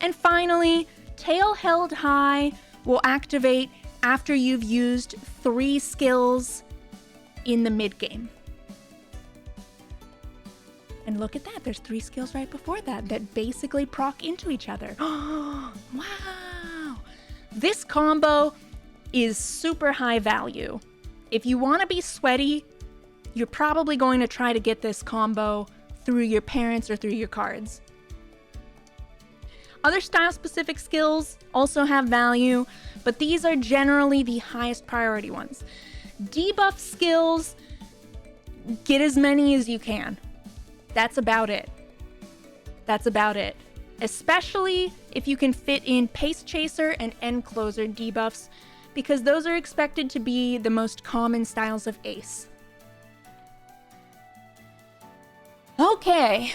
And finally, Tail Held High will activate after you've used 3 skills in the mid-game. And look at that, there's 3 skills right before that basically proc into each other. Wow! This combo is super high value. If you want to be sweaty, you're probably going to try to get this combo through your parents or through your cards. Other style-specific skills also have value, but these are generally the highest priority ones. Debuff skills, get as many as you can. That's about it. That's about it. Especially if you can fit in Pace Chaser and End Closer debuffs, because those are expected to be the most common styles of Ace. Okay.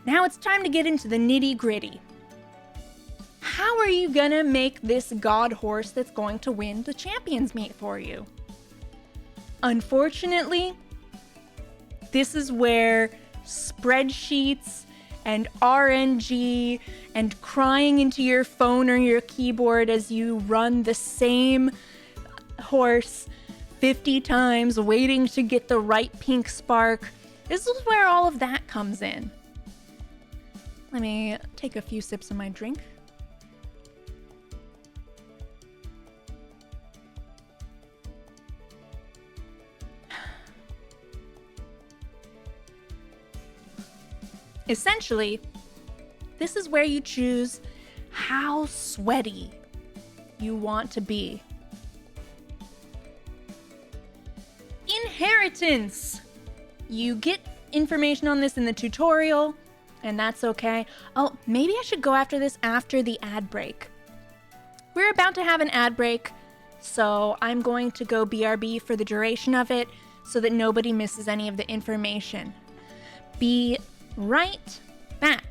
Now it's time to get into the nitty-gritty. How are you gonna make this god horse that's going to win the champions meet for you? Unfortunately, this is where spreadsheets and RNG and crying into your phone or your keyboard as you run the same horse 50 times waiting to get the right pink spark. This is where all of that comes in. Let me take a few sips of my drink. Essentially, this is where you choose how sweaty you want to be. Inheritance! You get information on this in the tutorial, and that's okay. Oh, maybe I should go after this after the ad break. We're about to have an ad break, so I'm going to go BRB for the duration of it so that nobody misses any of the information. Be right back.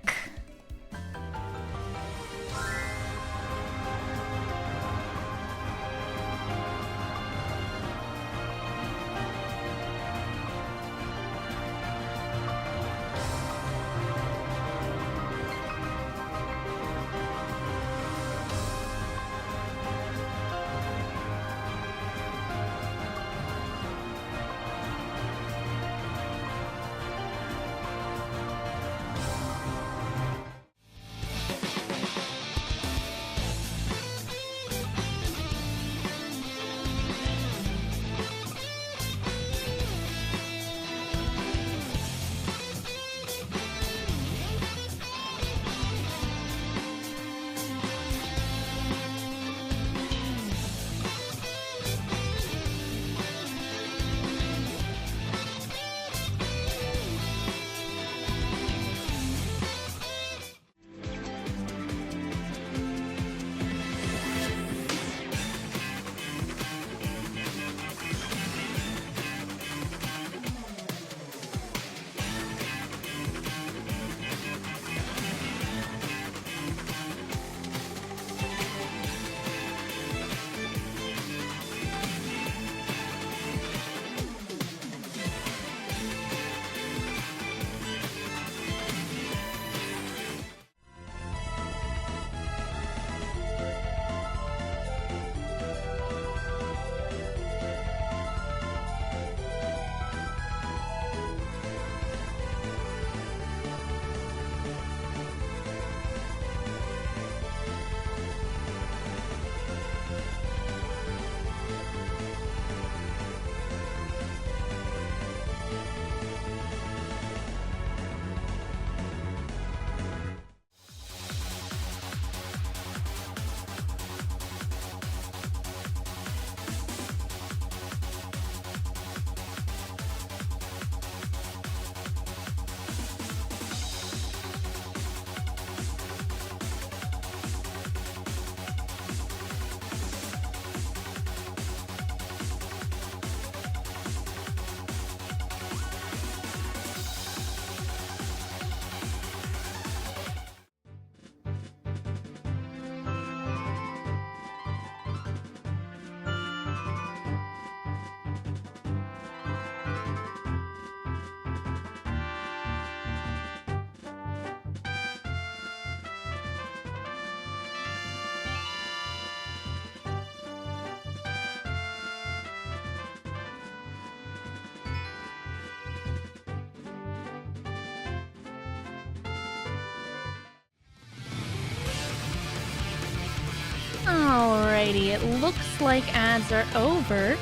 Alrighty, it looks like ads are over.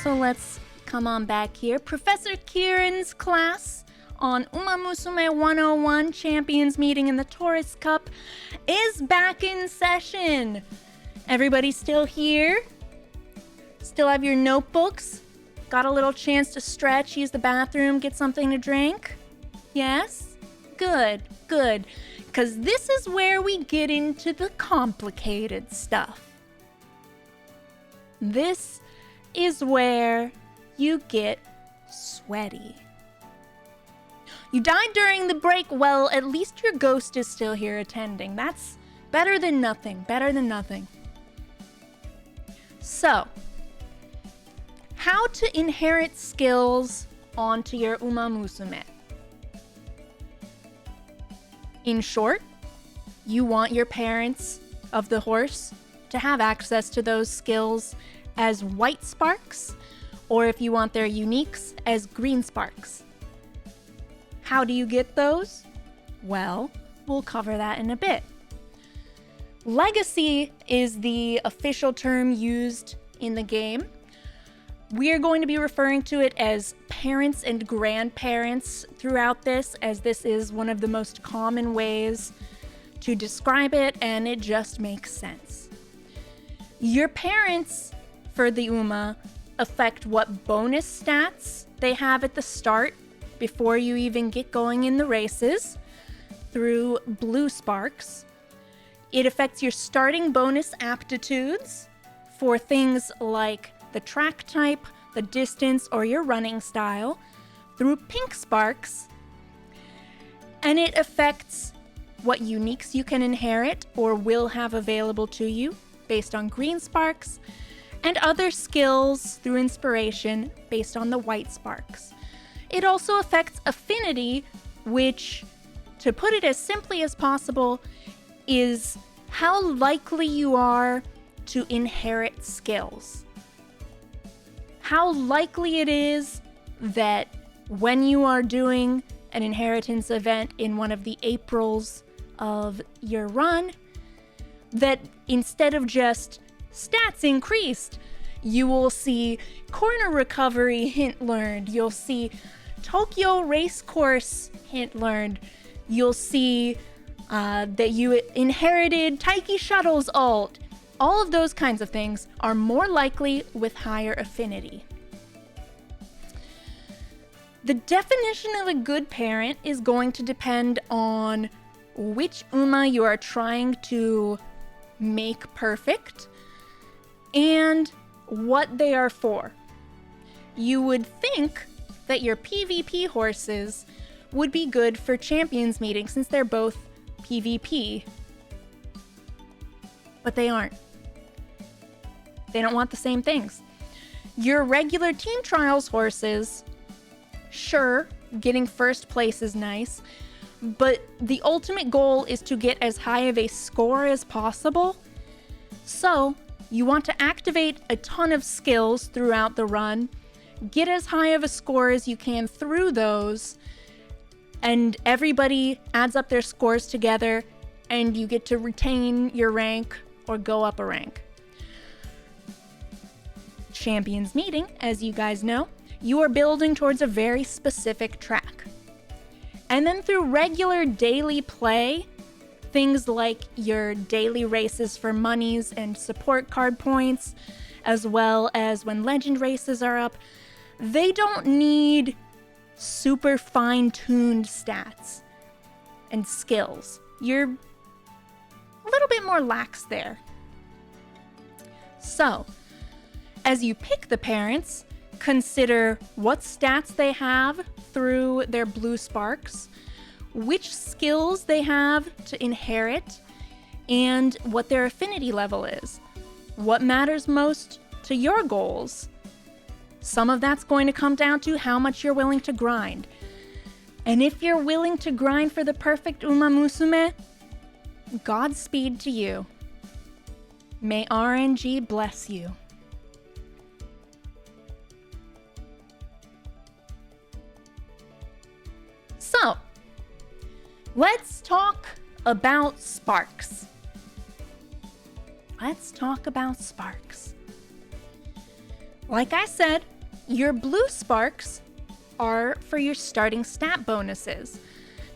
So let's come on back here. Professor Khiren's class on Umamusume 101 Champions Meeting in the Taurus Cup is back in session. Everybody still here? Still have your notebooks? Got a little chance to stretch, use the bathroom, get something to drink? Yes? Good, good. Because this is where we get into the complicated stuff. This is where you get sweaty. You died during the break. Well, at least your ghost is still here attending. That's better than nothing. Better than nothing. So, how to inherit skills onto your Umamusume. In short, you want your parents of the horse to have access to those skills as white sparks, or if you want their uniques, as green sparks. How do you get those? Well, we'll cover that in a bit. Legacy is the official term used in the game. We are going to be referring to it as parents and grandparents throughout this, as this is one of the most common ways to describe it, and it just makes sense. Your parents for the Uma affect what bonus stats they have at the start before you even get going in the races through blue sparks. It affects your starting bonus aptitudes for things like the track type, the distance, or your running style through pink sparks. And it affects what uniques you can inherit or will have available to you based on green sparks, and other skills through inspiration based on the white sparks. It also affects affinity, which, to put it as simply as possible, is how likely you are to inherit skills. How likely it is that when you are doing an inheritance event in one of the Aprils of your run, that instead of just stats increased, you will see corner recovery hint learned, you'll see Tokyo racecourse hint learned, you'll see that you inherited Taiki Shuttle's ult. All of those kinds of things are more likely with higher affinity. The definition of a good parent is going to depend on which Uma you are trying to make perfect and what they are for. You would think that your PvP horses would be good for champions meetings since they're both PvP, but they aren't. They don't want the same things. Your regular team trials horses, sure, getting first place is nice, but the ultimate goal is to get as high of a score as possible. So, you want to activate a ton of skills throughout the run, get as high of a score as you can through those, and everybody adds up their scores together, and you get to retain your rank or go up a rank. Champions Meeting, as you guys know, you are building towards a very specific track. And then through regular daily play, things like your daily races for monies and support card points, as well as when legend races are up, they don't need super fine-tuned stats and skills. You're a little bit more lax there. So, as you pick the parents, consider what stats they have through their blue sparks, which skills they have to inherit, and what their affinity level is. What matters most to your goals? Some of that's going to come down to how much you're willing to grind. And if you're willing to grind for the perfect Umamusume, Godspeed to you. May RNG bless you. So, let's talk about sparks. let's talk about sparks. Like I said, your blue sparks are for your starting stat bonuses.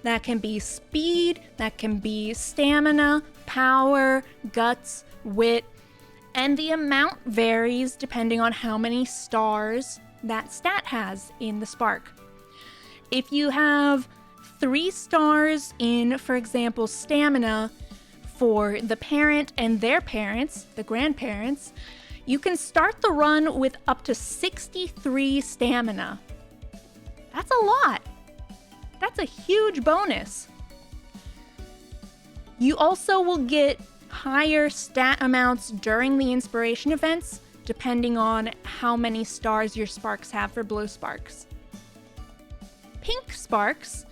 That can be speed, that can be stamina, power, guts, wit, and the amount varies depending on how many stars that stat has in the spark. If you have 3 stars in, for example, stamina for the parent and their parents, the grandparents, you can start the run with up to 63 stamina. That's a lot. That's a huge bonus. You also will get higher stat amounts during the inspiration events, depending on how many stars your sparks have for blue sparks. Pink sparks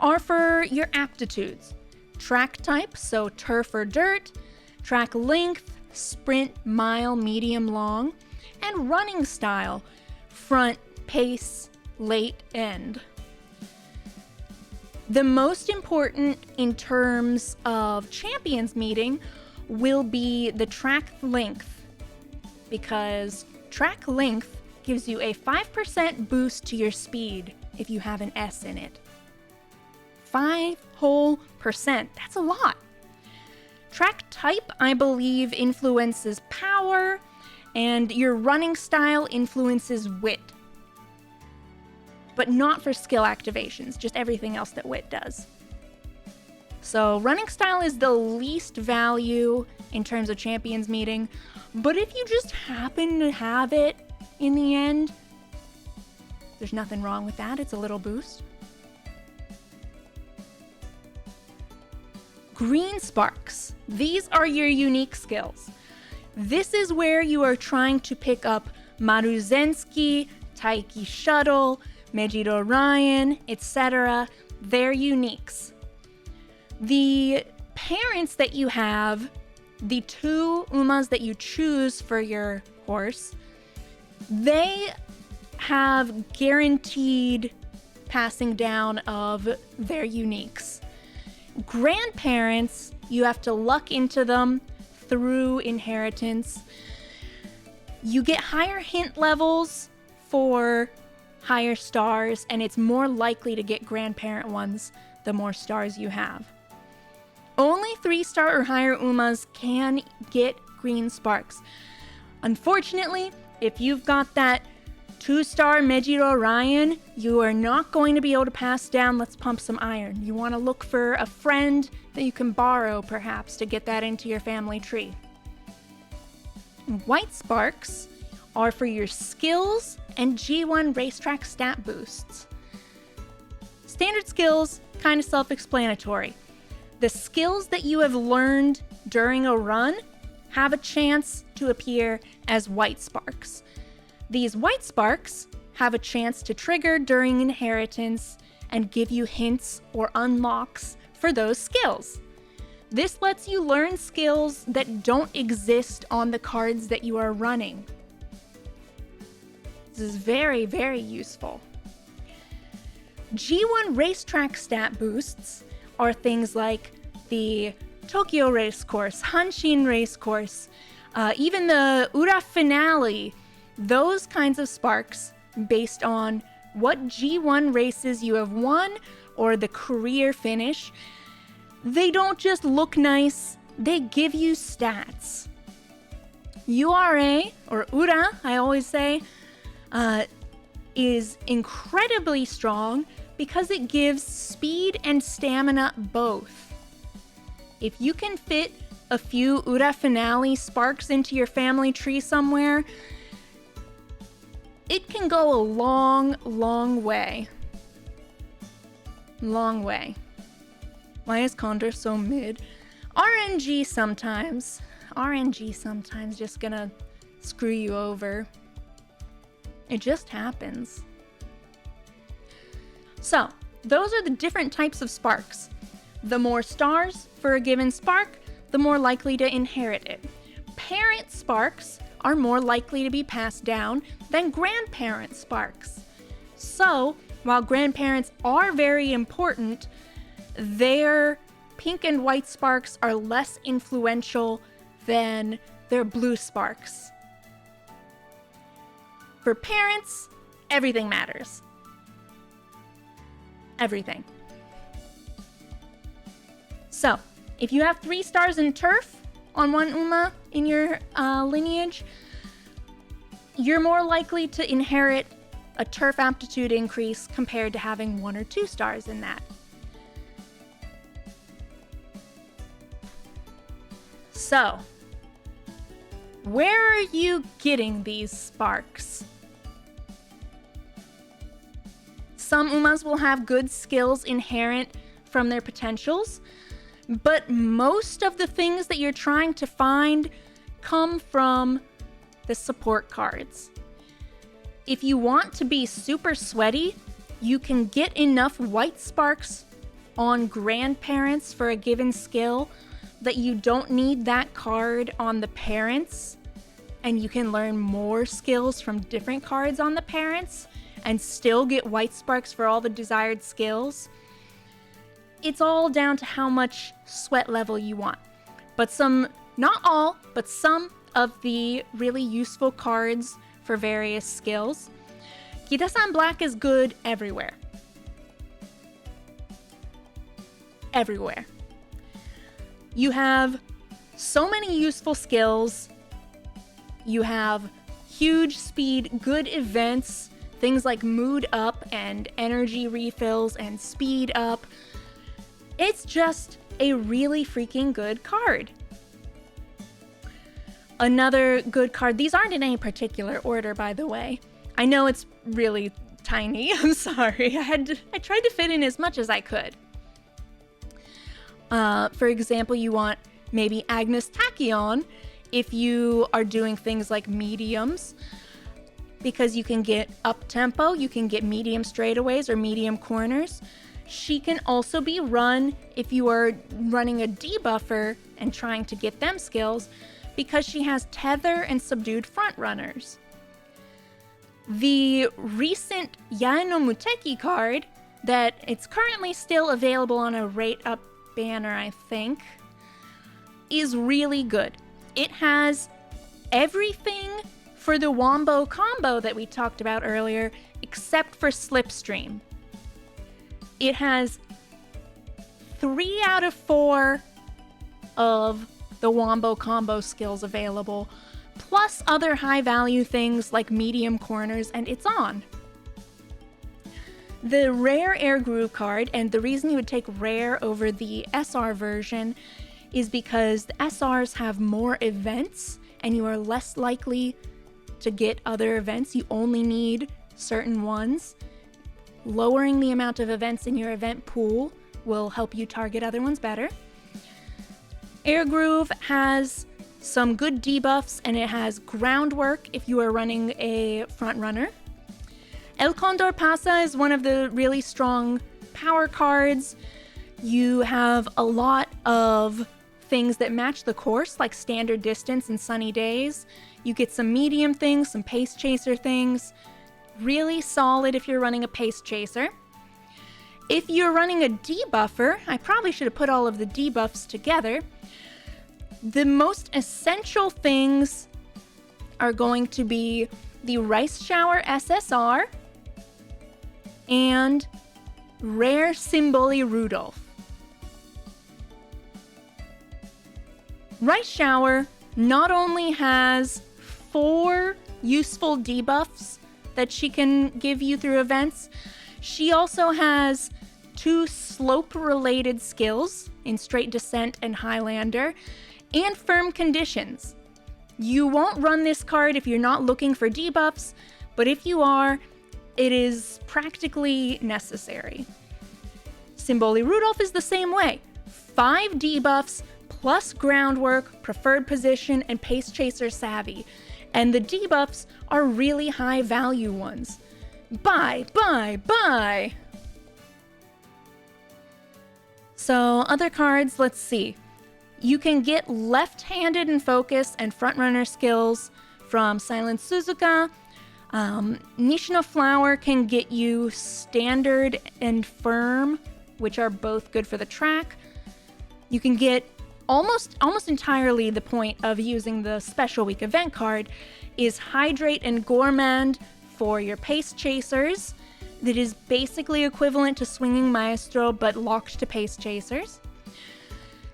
are for your aptitudes. Track type, so turf or dirt, track length, sprint, mile, medium, long, and running style, front, pace, late, end. The most important in terms of champions meeting will be the track length, because track length gives you a 5% boost to your speed if you have an S in it. 5 whole %, that's a lot. Track type, I believe, influences power, and your running style influences wit. But not for skill activations, just everything else that wit does. So running style is the least value in terms of champions meeting, but if you just happen to have it in the end, there's nothing wrong with that. It's a little boost. Green sparks. These are your unique skills. This is where you are trying to pick up Maruzenski, Taiki Shuttle, Mejiro Ryan, etc. They're uniques. The parents that you have, the 2 Umas that you choose for your horse, they have guaranteed passing down of their uniques. Grandparents, you have to luck into them through inheritance. You get higher hint levels for higher stars, and it's more likely to get grandparent ones the more stars you have. Only 3-star or higher Umas can get green sparks. Unfortunately, if you've got that 2-star Mejiro Ryan, you are not going to be able to pass down Let's Pump Some Iron. You want to look for a friend that you can borrow, perhaps, to get that into your family tree. White sparks are for your skills and G1 racetrack stat boosts. Standard skills, kind of self-explanatory. The skills that you have learned during a run have a chance to appear as white sparks. These white sparks have a chance to trigger during inheritance and give you hints or unlocks for those skills. This lets you learn skills that don't exist on the cards that you are running. This is very, very useful. G1 racetrack stat boosts are things like the Tokyo Racecourse, Hanshin Racecourse, even the Ura Finale. Those kinds of sparks based on what G1 races you have won or the career finish. They don't just look nice, they give you stats. URA, or Ura, I always say, is incredibly strong because it gives speed and stamina both. If you can fit a few Ura Finale sparks into your family tree somewhere, it can go a long, long way. Long way. Why is Condor so mid? RNG sometimes. RNG sometimes just gonna screw you over. It just happens. So, those are the different types of sparks. The more stars for a given spark, the more likely to inherit it. Parent sparks are more likely to be passed down than grandparent sparks. So, while grandparents are very important, their pink and white sparks are less influential than their blue sparks. For parents, everything matters. Everything. So, if you have 3 stars in turf on one Uma in your lineage, you're more likely to inherit a turf aptitude increase compared to having 1 or 2 stars in that. So, where are you getting these sparks? Some Umas will have good skills inherent from their potentials, but most of the things that you're trying to find come from the support cards. If you want to be super sweaty, you can get enough white sparks on grandparents for a given skill that you don't need that card on the parents, and you can learn more skills from different cards on the parents and still get white sparks for all the desired skills. It's all down to how much sweat level you want. But not all, but some of the really useful cards for various skills. Kitasan Black is good everywhere. Everywhere. You have so many useful skills. You have huge speed, good events, things like mood up and energy refills and speed up. It's just a really freaking good card. Another good card, these aren't in any particular order, by the way. I know it's really tiny, I'm sorry. I tried to fit in as much as I could. For example, you want maybe Agnes Tachyon if you are doing things like mediums, because you can get up tempo, you can get medium straightaways or medium corners. She can also be run if you are running a debuffer and trying to get them skills, because she has tether and subdued front runners. The recent Yae no Muteki card, that it's currently still available on a rate up banner, I think, is really good. It has everything for the Wombo combo that we talked about earlier, except for Slipstream. It has 3 out of 4 of the Wombo combo skills available, plus other high value things like medium corners, and it's on. The rare Air Groove card, and the reason you would take rare over the SR version is because the SRs have more events and you are less likely to get other events. You only need certain ones. Lowering the amount of events in your event pool will help you target other ones better. Air Groove has some good debuffs, and it has groundwork if you are running a front runner. El Condor Pasa is one of the really strong power cards. You have a lot of things that match the course, like standard distance and sunny days. You get some medium things, some pace chaser things. Really solid if you're running a pace chaser. If you're running a debuffer, I probably should have put all of the debuffs together. The most essential things are going to be the Rice Shower SSR and Rare Symboli Rudolph. Rice Shower not only has 4 useful debuffs that she can give you through events, she also has 2 slope-related skills in Straight Descent and Highlander, and Firm Conditions. You won't run this card if you're not looking for debuffs, but if you are, it is practically necessary. Symboli Rudolph is the same way. 5 debuffs plus groundwork, preferred position, and pace chaser savvy. And the debuffs are really high value ones. Buy. So other cards, let's see. You can get left-handed and focus and frontrunner skills from Silent Suzuka. Nishino Flower can get you standard and firm, which are both good for the track. You can get almost entirely the point of using the special week event card is Hydrate and Gourmand for your pace chasers. That is basically equivalent to Swinging Maestro, but locked to pace chasers.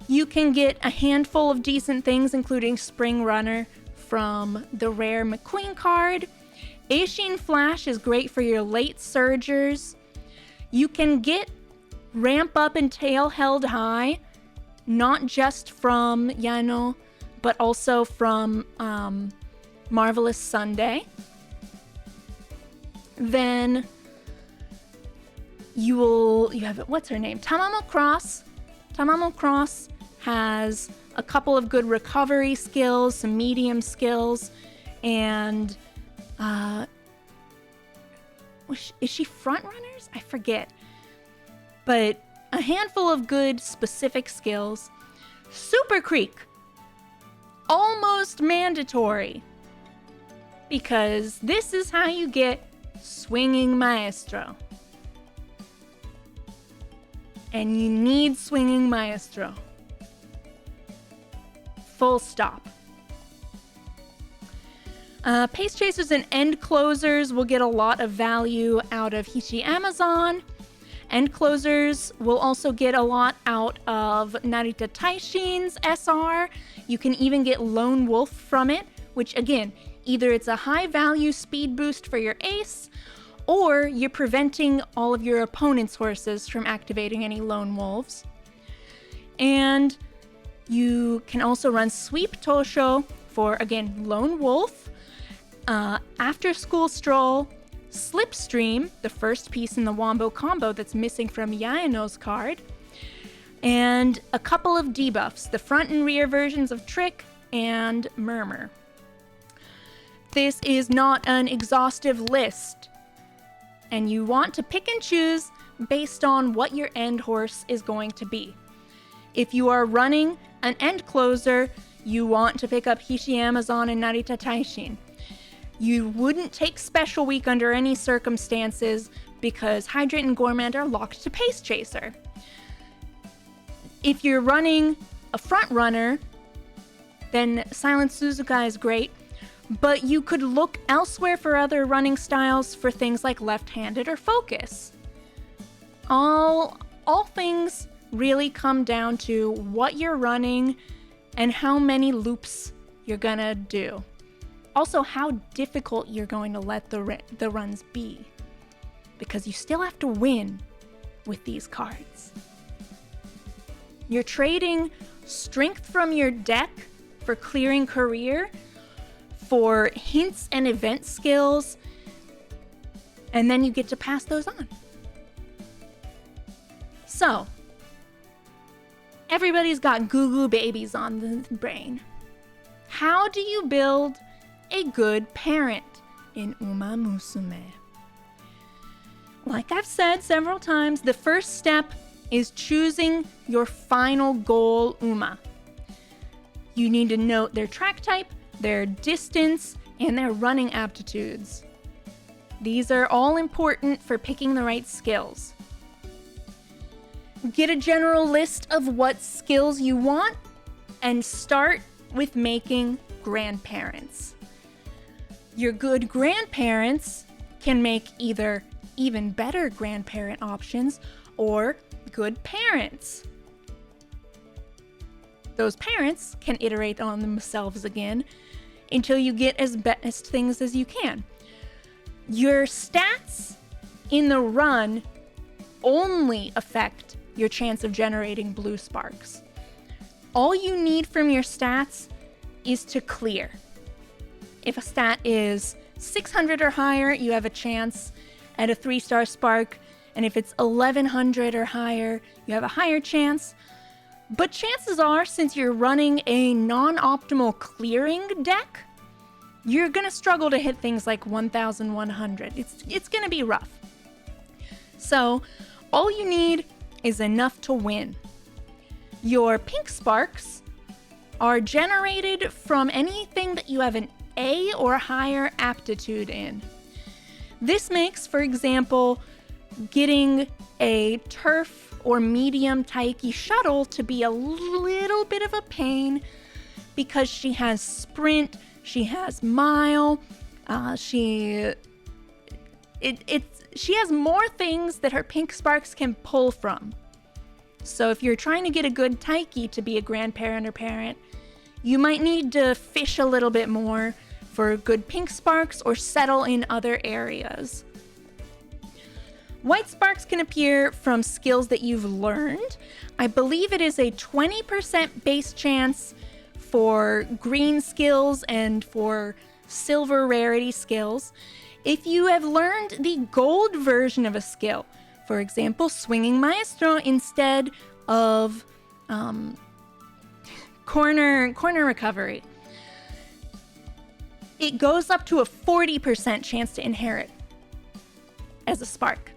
You can get a handful of decent things, including Spring Runner from the rare McQueen card. Eishin Flash is great for your late surgers. You can get Ramp Up and Tail Held High, not just from Yano, but also from Marvelous Sunday. Then you have, what's her name? Tamamo Cross. Tamamo Cross has a couple of good recovery skills, some medium skills, and is she front runners? I forget. But a handful of good specific skills. Super Creek, almost mandatory, because this is how you get Swinging Maestro. And you need Swinging Maestro. Full stop. Pace Chasers and End Closers will get a lot of value out of Hishi Amazon. End Closers will also get a lot out of Narita Taishin's SR. You can even get Lone Wolf from it, which again, either it's a high value speed boost for your ace, or you're preventing all of your opponent's horses from activating any Lone Wolves. And you can also run Sweep Tosho for, again, Lone Wolf, After School Stroll, Slipstream, the first piece in the Wombo combo that's missing from Yaeno's card, and a couple of debuffs, the front and rear versions of Trick and Murmur. This is not an exhaustive list, and you want to pick and choose based on what your end horse is going to be. If you are running an end closer, you want to pick up Hishi Amazon and Narita Taishin. You wouldn't take Special Week under any circumstances because Hydrate and Gourmand are locked to Pace Chaser. If you're running a front runner, then Silent Suzuka is great, but you could look elsewhere for other running styles for things like left-handed or focus. All things really come down to what you're running and how many loops you're gonna do. Also, how difficult you're going to let the runs be, because you still have to win with these cards. You're trading strength from your deck for clearing career, for hints and event skills, and then you get to pass those on. So, everybody's got goo-goo babies on the brain. How do you build a good parent in Umamusume? Like I've said several times, the first step is choosing your final goal Uma. You need to note their track type, their distance, and their running aptitudes. These are all important for picking the right skills. Get a general list of what skills you want and start with making grandparents. Your good grandparents can make either even better grandparent options or good parents. Those parents can iterate on themselves again until you get as best things as you can. Your stats in the run only affect your chance of generating blue sparks. All you need from your stats is to clear. If a stat is 600 or higher, you have a chance at a 3-star spark, and if it's 1100 or higher, you have a higher chance. But chances are, since you're running a non-optimal clearing deck, you're gonna struggle to hit things like 1100. It's gonna be rough. So, all you need is enough to win. Your pink sparks are generated from anything that you have an A or higher aptitude in. This makes, for example, getting a turf or medium Taiki shuttle to be a little bit of a pain because she has sprint, she has mile, she has more things that her pink sparks can pull from. So if you're trying to get a good Taiki to be a grandparent or parent, you might need to fish a little bit more for good pink sparks or settle in other areas. White sparks can appear from skills that you've learned. I believe it is a 20% base chance for green skills and for silver rarity skills. If you have learned the gold version of a skill, for example, swinging maestro instead of corner recovery, it goes up to a 40% chance to inherit as a spark.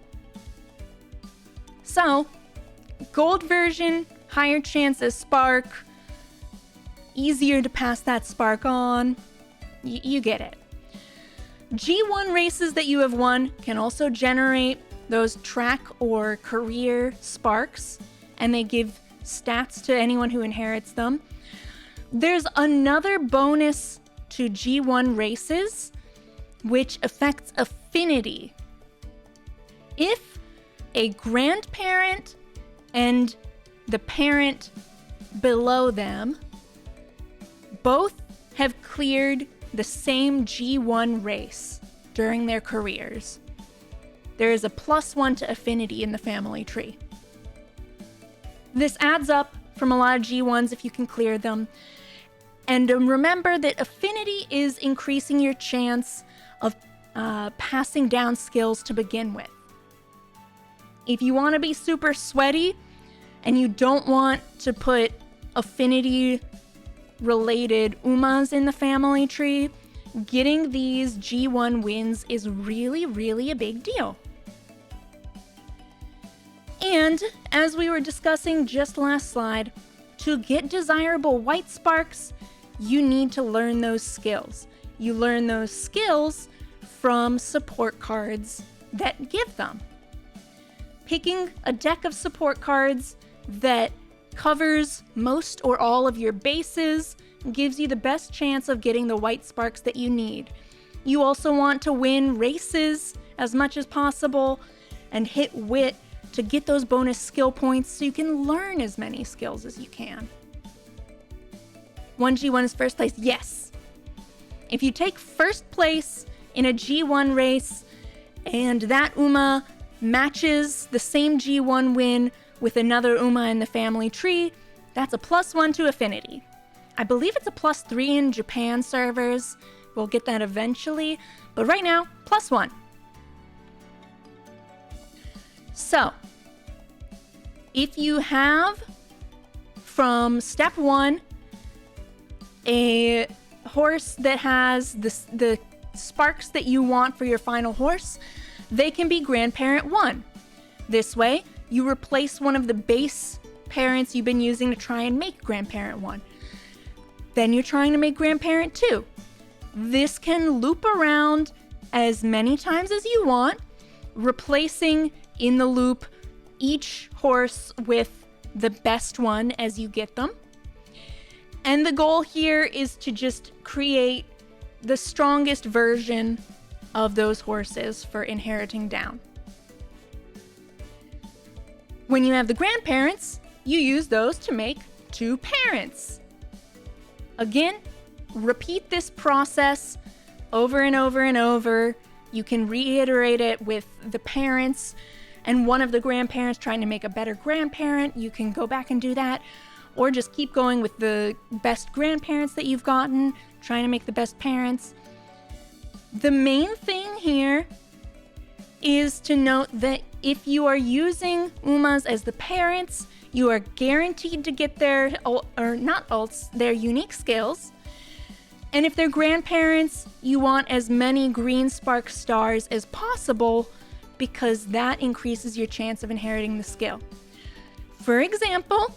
So, gold version, higher chance as spark, easier to pass that spark on. You get it. G1 races that you have won can also generate those track or career sparks, and they give stats to anyone who inherits them. There's another bonus to G1 races, which affects affinity. If a grandparent and the parent below them both have cleared the same G1 race during their careers, there is a +1 to affinity in the family tree. This adds up from a lot of G1s if you can clear them. And remember that affinity is increasing your chance of passing down skills to begin with. If you want to be super sweaty and you don't want to put affinity related Umas in the family tree, getting these G1 wins is really, really a big deal. And as we were discussing just last slide, to get desirable white sparks, you need to learn those skills. You learn those skills from support cards that give them. Picking a deck of support cards that covers most or all of your bases gives you the best chance of getting the white sparks that you need. You also want to win races as much as possible and hit wit to get those bonus skill points so you can learn as many skills as you can. 1G1 is first place, yes. If you take first place in a G1 race and that Uma matches the same G1 win with another Uma in the family tree, that's a +1 to affinity. I believe it's a +3 in Japan servers. We'll get that eventually, but right now, +1. So, if you have from step 1 a horse that has the sparks that you want for your final horse, they can be grandparent 1. This way, you replace one of the base parents you've been using to try and make grandparent 1. Then you're trying to make grandparent 2. This can loop around as many times as you want, replacing in the loop each horse with the best one as you get them. And the goal here is to just create the strongest version of those horses for inheriting down. When you have the grandparents, you use those to make 2 parents. Again, repeat this process over and over and over. You can reiterate it with the parents and one of the grandparents trying to make a better grandparent. You can go back and do that, or just keep going with the best grandparents that you've gotten, trying to make the best parents. The main thing here is to note that if you are using Umas as the parents, you are guaranteed to get their, or not ults, their unique skills. And if they're grandparents, you want as many green spark stars as possible because that increases your chance of inheriting the skill. For example,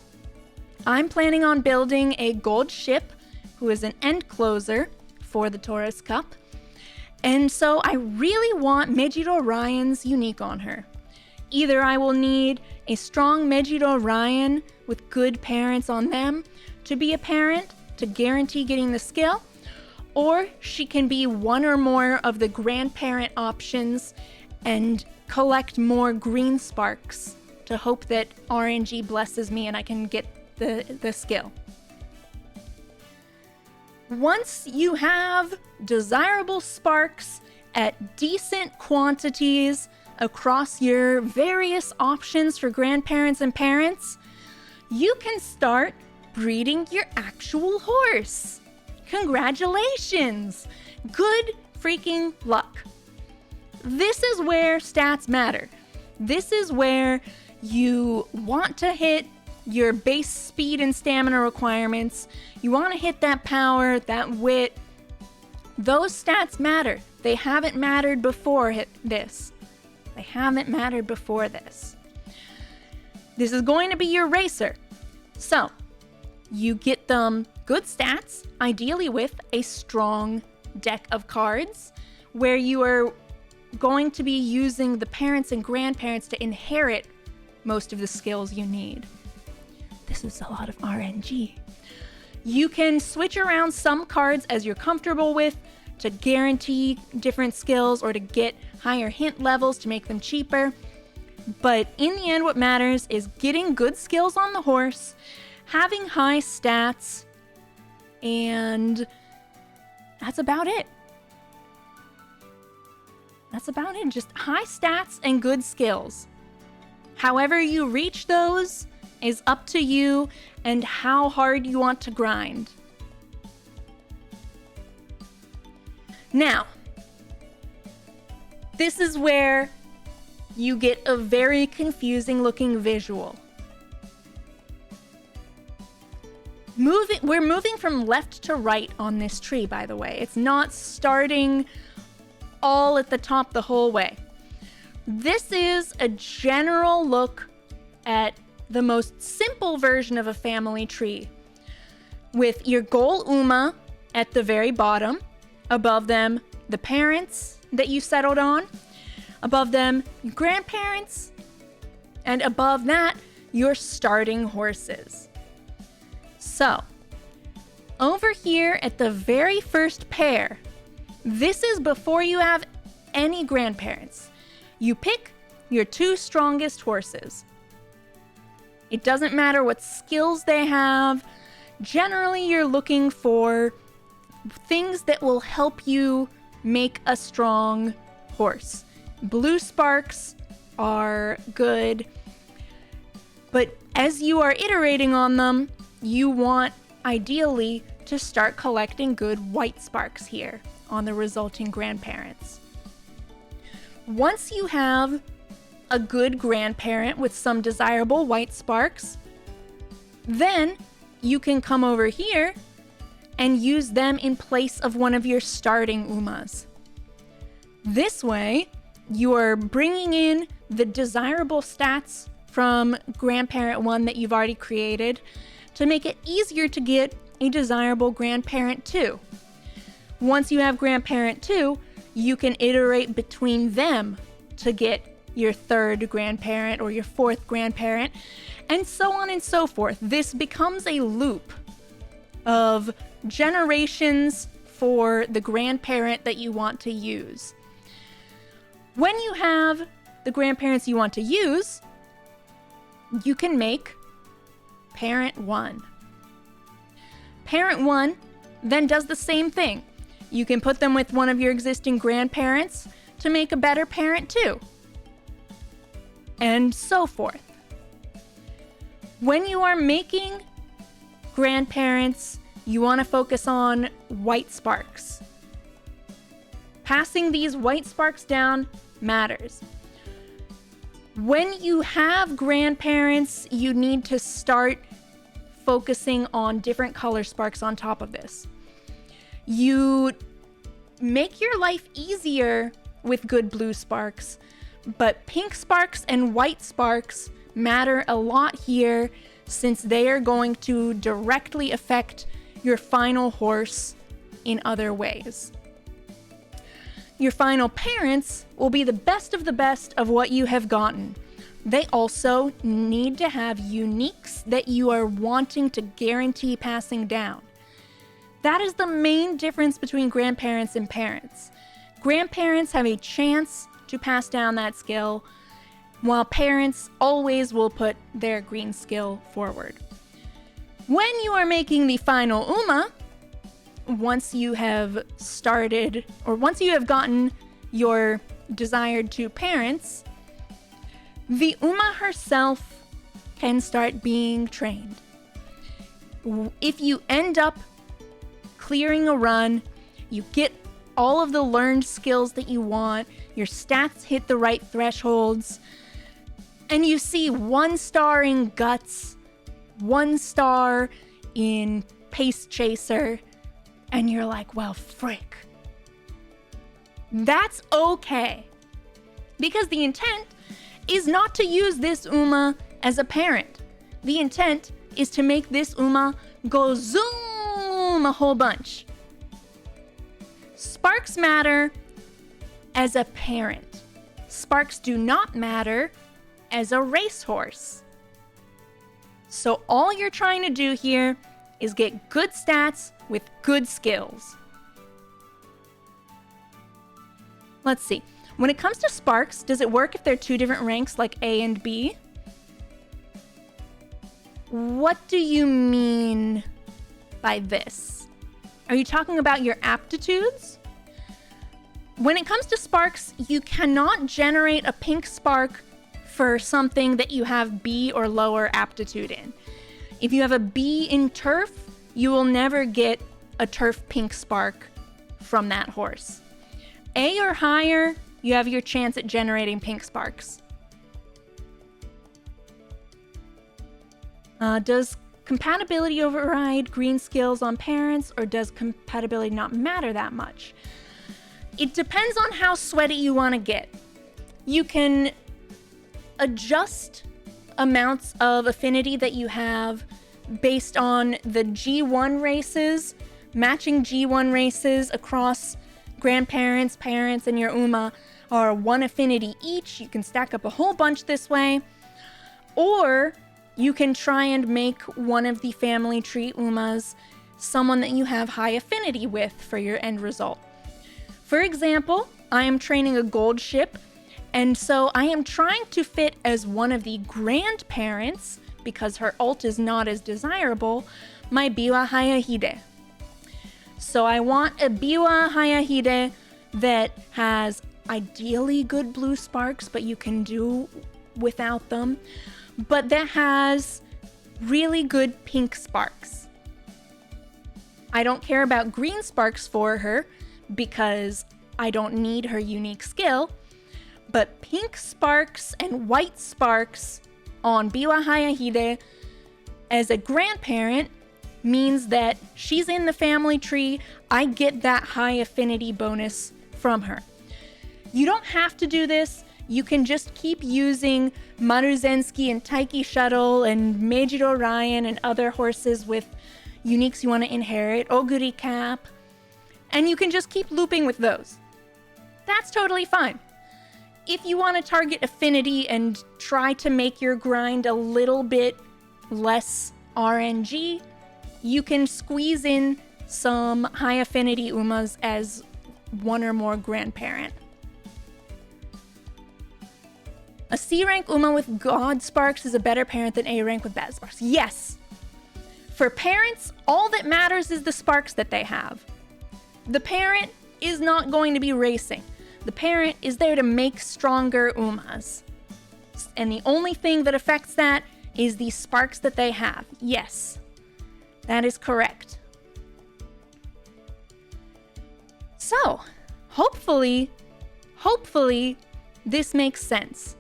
I'm planning on building a gold ship who is an end closer for the Taurus Cup. And so I really want Mejiro Ryan's unique on her. Either I will need a strong Megiddo Ryan with good parents on them to be a parent to guarantee getting the skill, or she can be one or more of the grandparent options and collect more green sparks to hope that RNG blesses me and I can get the skill. Once you have desirable sparks at decent quantities across your various options for grandparents and parents, you can start breeding your actual horse. Congratulations! Good freaking luck. This is where stats matter. This is where you want to hit your base speed and stamina requirements. You want to hit that power, that wit. Those stats matter. They haven't mattered before this. They haven't mattered before this. This is going to be your racer. So, you get them good stats, ideally with a strong deck of cards, where you are going to be using the parents and grandparents to inherit most of the skills you need. This is a lot of RNG. You can switch around some cards as you're comfortable with to guarantee different skills or to get higher hint levels to make them cheaper. But in the end, what matters is getting good skills on the horse, having high stats, and that's about it. That's about it. Just high stats and good skills. However you reach those is up to you and how hard you want to grind. Now, this is where you get a very confusing looking visual. We're moving from left to right on this tree, by the way. It's not starting all at the top the whole way. This is a general look at the most simple version of a family tree, with your goal Uma at the very bottom, above them the parents that you settled on, above them your grandparents, and above that your starting horses. So, over here at the very first pair, this is before you have any grandparents. You pick your two strongest horses. It doesn't matter what skills they have. Generally, you're looking for things that will help you make a strong horse. Blue sparks are good, but as you are iterating on them, you want ideally to start collecting good white sparks here on the resulting grandparents. Once you have a good grandparent with some desirable white sparks, then you can come over here and use them in place of one of your starting Umas. This way, you are bringing in the desirable stats from grandparent 1 that you've already created to make it easier to get a desirable grandparent 2. Once you have grandparent 2, you can iterate between them to get your third grandparent or your fourth grandparent, and so on and so forth. This becomes a loop of generations for the grandparent that you want to use. When you have the grandparents you want to use, you can make parent 1. Parent 1 then does the same thing. You can put them with one of your existing grandparents to make a better parent 2. And so forth. When you are making grandparents, you want to focus on white sparks. Passing these white sparks down matters. When you have grandparents, you need to start focusing on different color sparks on top of this. You make your life easier with good blue sparks, but pink sparks and white sparks matter a lot here since they are going to directly affect your final horse in other ways. Your final parents will be the best of what you have gotten. they also need to have uniques that you are wanting to guarantee passing down. That is the main difference between grandparents and parents. Grandparents have a chance to pass down that skill, while parents always will put their green skill forward. When you are making the final Uma, once you have started, or once you have gotten your desired two parents, the Uma herself can start being trained. If you end up clearing a run, you get all of the learned skills that you want, your stats hit the right thresholds, and you see 1 star in Guts, 1 star in Pace Chaser, and you're like, well, frick. That's okay. Because the intent is not to use this Uma as a parent. The intent is to make this Uma go zoom a whole bunch. Sparks matter as a parent. Sparks do not matter as a racehorse. So all you're trying to do here is get good stats with good skills. Let's see. When it comes to Sparks, does it work if they're 2 different ranks like A and B? What do you mean by this? Are you talking about your aptitudes? When it comes to Sparks, you cannot generate a pink spark for something that you have B or lower aptitude in. If you have a B in turf, you will never get a turf pink spark from that horse. A or higher, you have your chance at generating pink sparks. Does compatibility override green skills on parents, or does compatibility not matter that much? It depends on how sweaty you want to get. You can adjust amounts of affinity that you have based on the G1 races, matching G1 races across grandparents, parents, and your Uma are 1 affinity each. You can stack up a whole bunch this way. Or you can try and make one of the family tree Umas someone that you have high affinity with for your end result. For example, I am training a gold ship, and so I am trying to fit as one of the grandparents, because her ult is not as desirable, my Biwa Hayahide. So I want a Biwa Hayahide that has ideally good blue sparks, but you can do without them, but that has really good pink sparks. I don't care about green sparks for her because I don't need her unique skill, but pink sparks and white sparks on Biwa Hayahide as a grandparent means that she's in the family tree. I get that high affinity bonus from her. You don't have to do this. You can just keep using Maruzensky and Taiki Shuttle and Meijiro Ryan and other horses with uniques you want to inherit, Oguri Cap, and you can just keep looping with those. That's totally fine. If you want to target affinity and try to make your grind a little bit less RNG, you can squeeze in some high affinity Umas as 1 or more grandparent. A C rank Uma with God sparks is a better parent than A rank with bad sparks. Yes. For parents, all that matters is the sparks that they have. The parent is not going to be racing. The parent is there to make stronger Umas. And the only thing that affects that is the sparks that they have. Yes, that is correct. So, hopefully, this makes sense.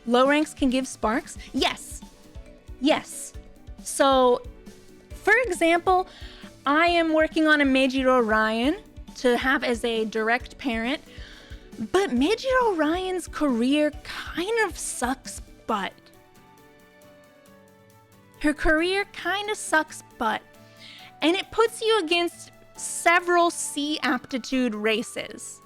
Low ranks can give sparks? Yes. So, for example, I am working on a Meijiro Ryan to have as a direct parent, but Meijiro Ryan's career kind of sucks butt. Her career kind of sucks butt, and it puts you against several C aptitude races.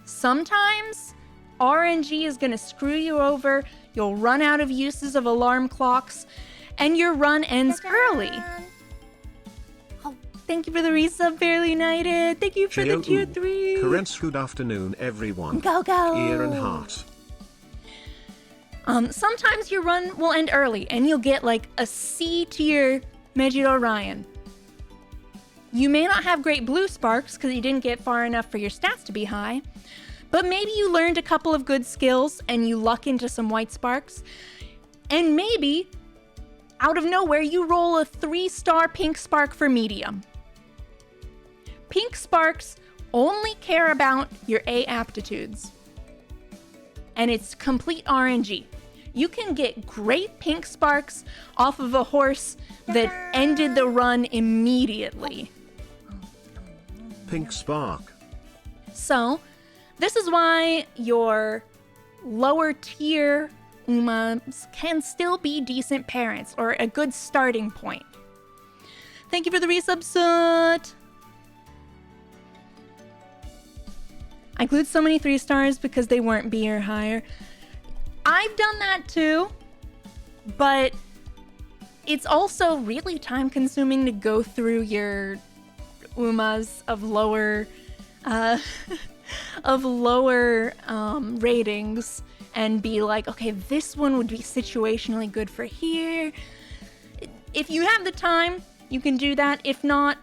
Sometimes RNG is going to screw you over, you'll run out of uses of alarm clocks, and your run ends early. Oh, thank you for the resub, Fairly United. Thank you for the tier 3. Khiren's good afternoon, everyone. Go, go. Ear and heart. Sometimes your run will end early, and you'll get like a C tier Megiddo Ryan. You may not have great blue sparks because you didn't get far enough for your stats to be high, but maybe you learned a couple of good skills and you luck into some white sparks, and maybe out of nowhere you roll a 3-star pink spark for medium. Pink sparks only care about your A aptitudes, and it's complete RNG. You can get great pink sparks off of a horse that ended the run immediately. Pink spark. So, this is why your lower tier Umas can still be decent parents or a good starting point. Thank you for the resub, Soot. I glued so many 3 stars because they weren't B or higher. I've done that too, but it's also really time consuming to go through your Umas of lower ratings and be like, okay, this one would be situationally good for here. If you have the time, you can do that. If not,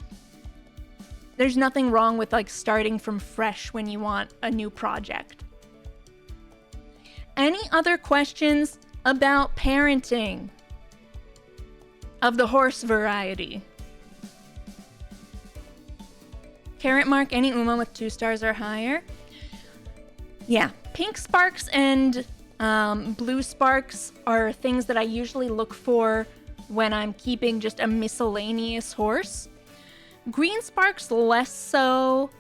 there's nothing wrong with like starting from fresh when you want a new project. Any other questions about parenting of the horse variety? Carrot mark, any Uma with 2 stars or higher? Yeah, pink sparks and blue sparks are things that I usually look for when I'm keeping just a miscellaneous horse. Green sparks less so,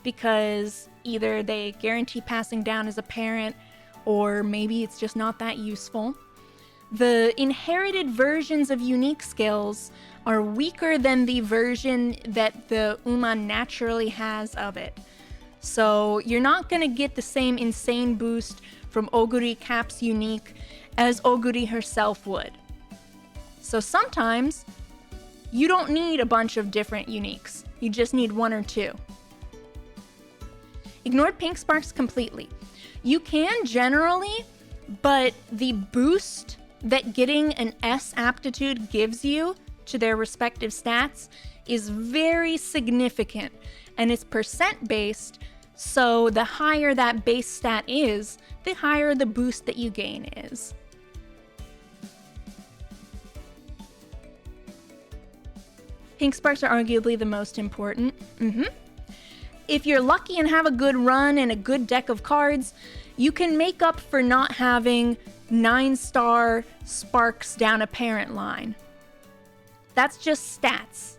because either they guarantee passing down as a parent, or maybe it's just not that useful. The inherited versions of unique skills are weaker than the version that the Uma naturally has of it. So you're not going to get the same insane boost from Oguri Cap's unique as Oguri herself would. So sometimes you don't need a bunch of different uniques. You just need 1 or 2. Ignored pink sparks completely. You can generally, but the boost that getting an S aptitude gives you to their respective stats is very significant, and it's percent based, so the higher that base stat is, the higher the boost that you gain is. Pink sparks are arguably the most important. If you're lucky and have a good run and a good deck of cards, you can make up for not having 9-star sparks down a parent line. That's just stats.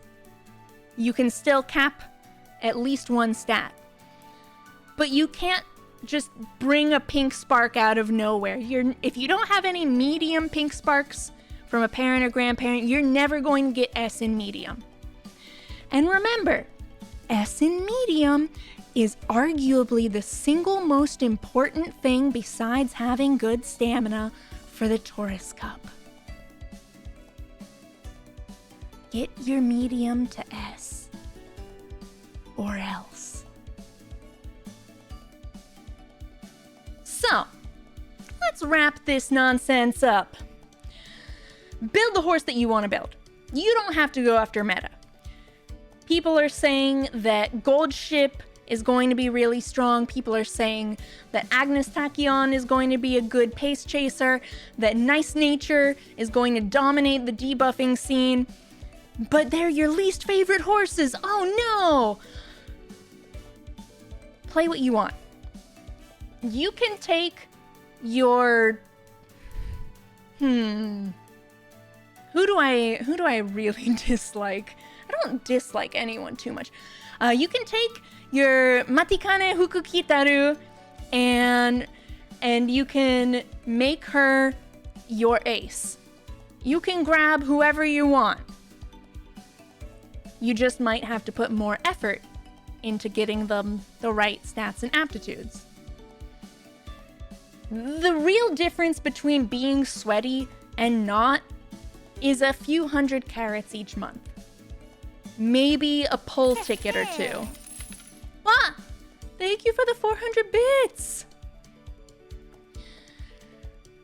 You can still cap at least 1 stat. But you can't just bring a pink spark out of nowhere. If you don't have any medium pink sparks from a parent or grandparent, you're never going to get S in medium. And remember, S in medium is arguably the single most important thing besides having good stamina for the Taurus Cup. Get your medium to S, or else. So, let's wrap this nonsense up. Build the horse that you want to build. You don't have to go after meta. People are saying that Gold Ship is going to be really strong. People are saying that Agnes Tachyon is going to be a good pace chaser, that Nice Nature is going to dominate the debuffing scene. But they're your least favorite horses. Oh no! Play what you want. You can take your... Who do I really dislike? I don't dislike anyone too much. You can take your Matikane Hukukitaru and you can make her your ace. You can grab whoever you want. You just might have to put more effort into getting them the right stats and aptitudes. The real difference between being sweaty and not is a few hundred carats each month. Maybe a pull ticket or two. Ah! Thank you for the 400 bits!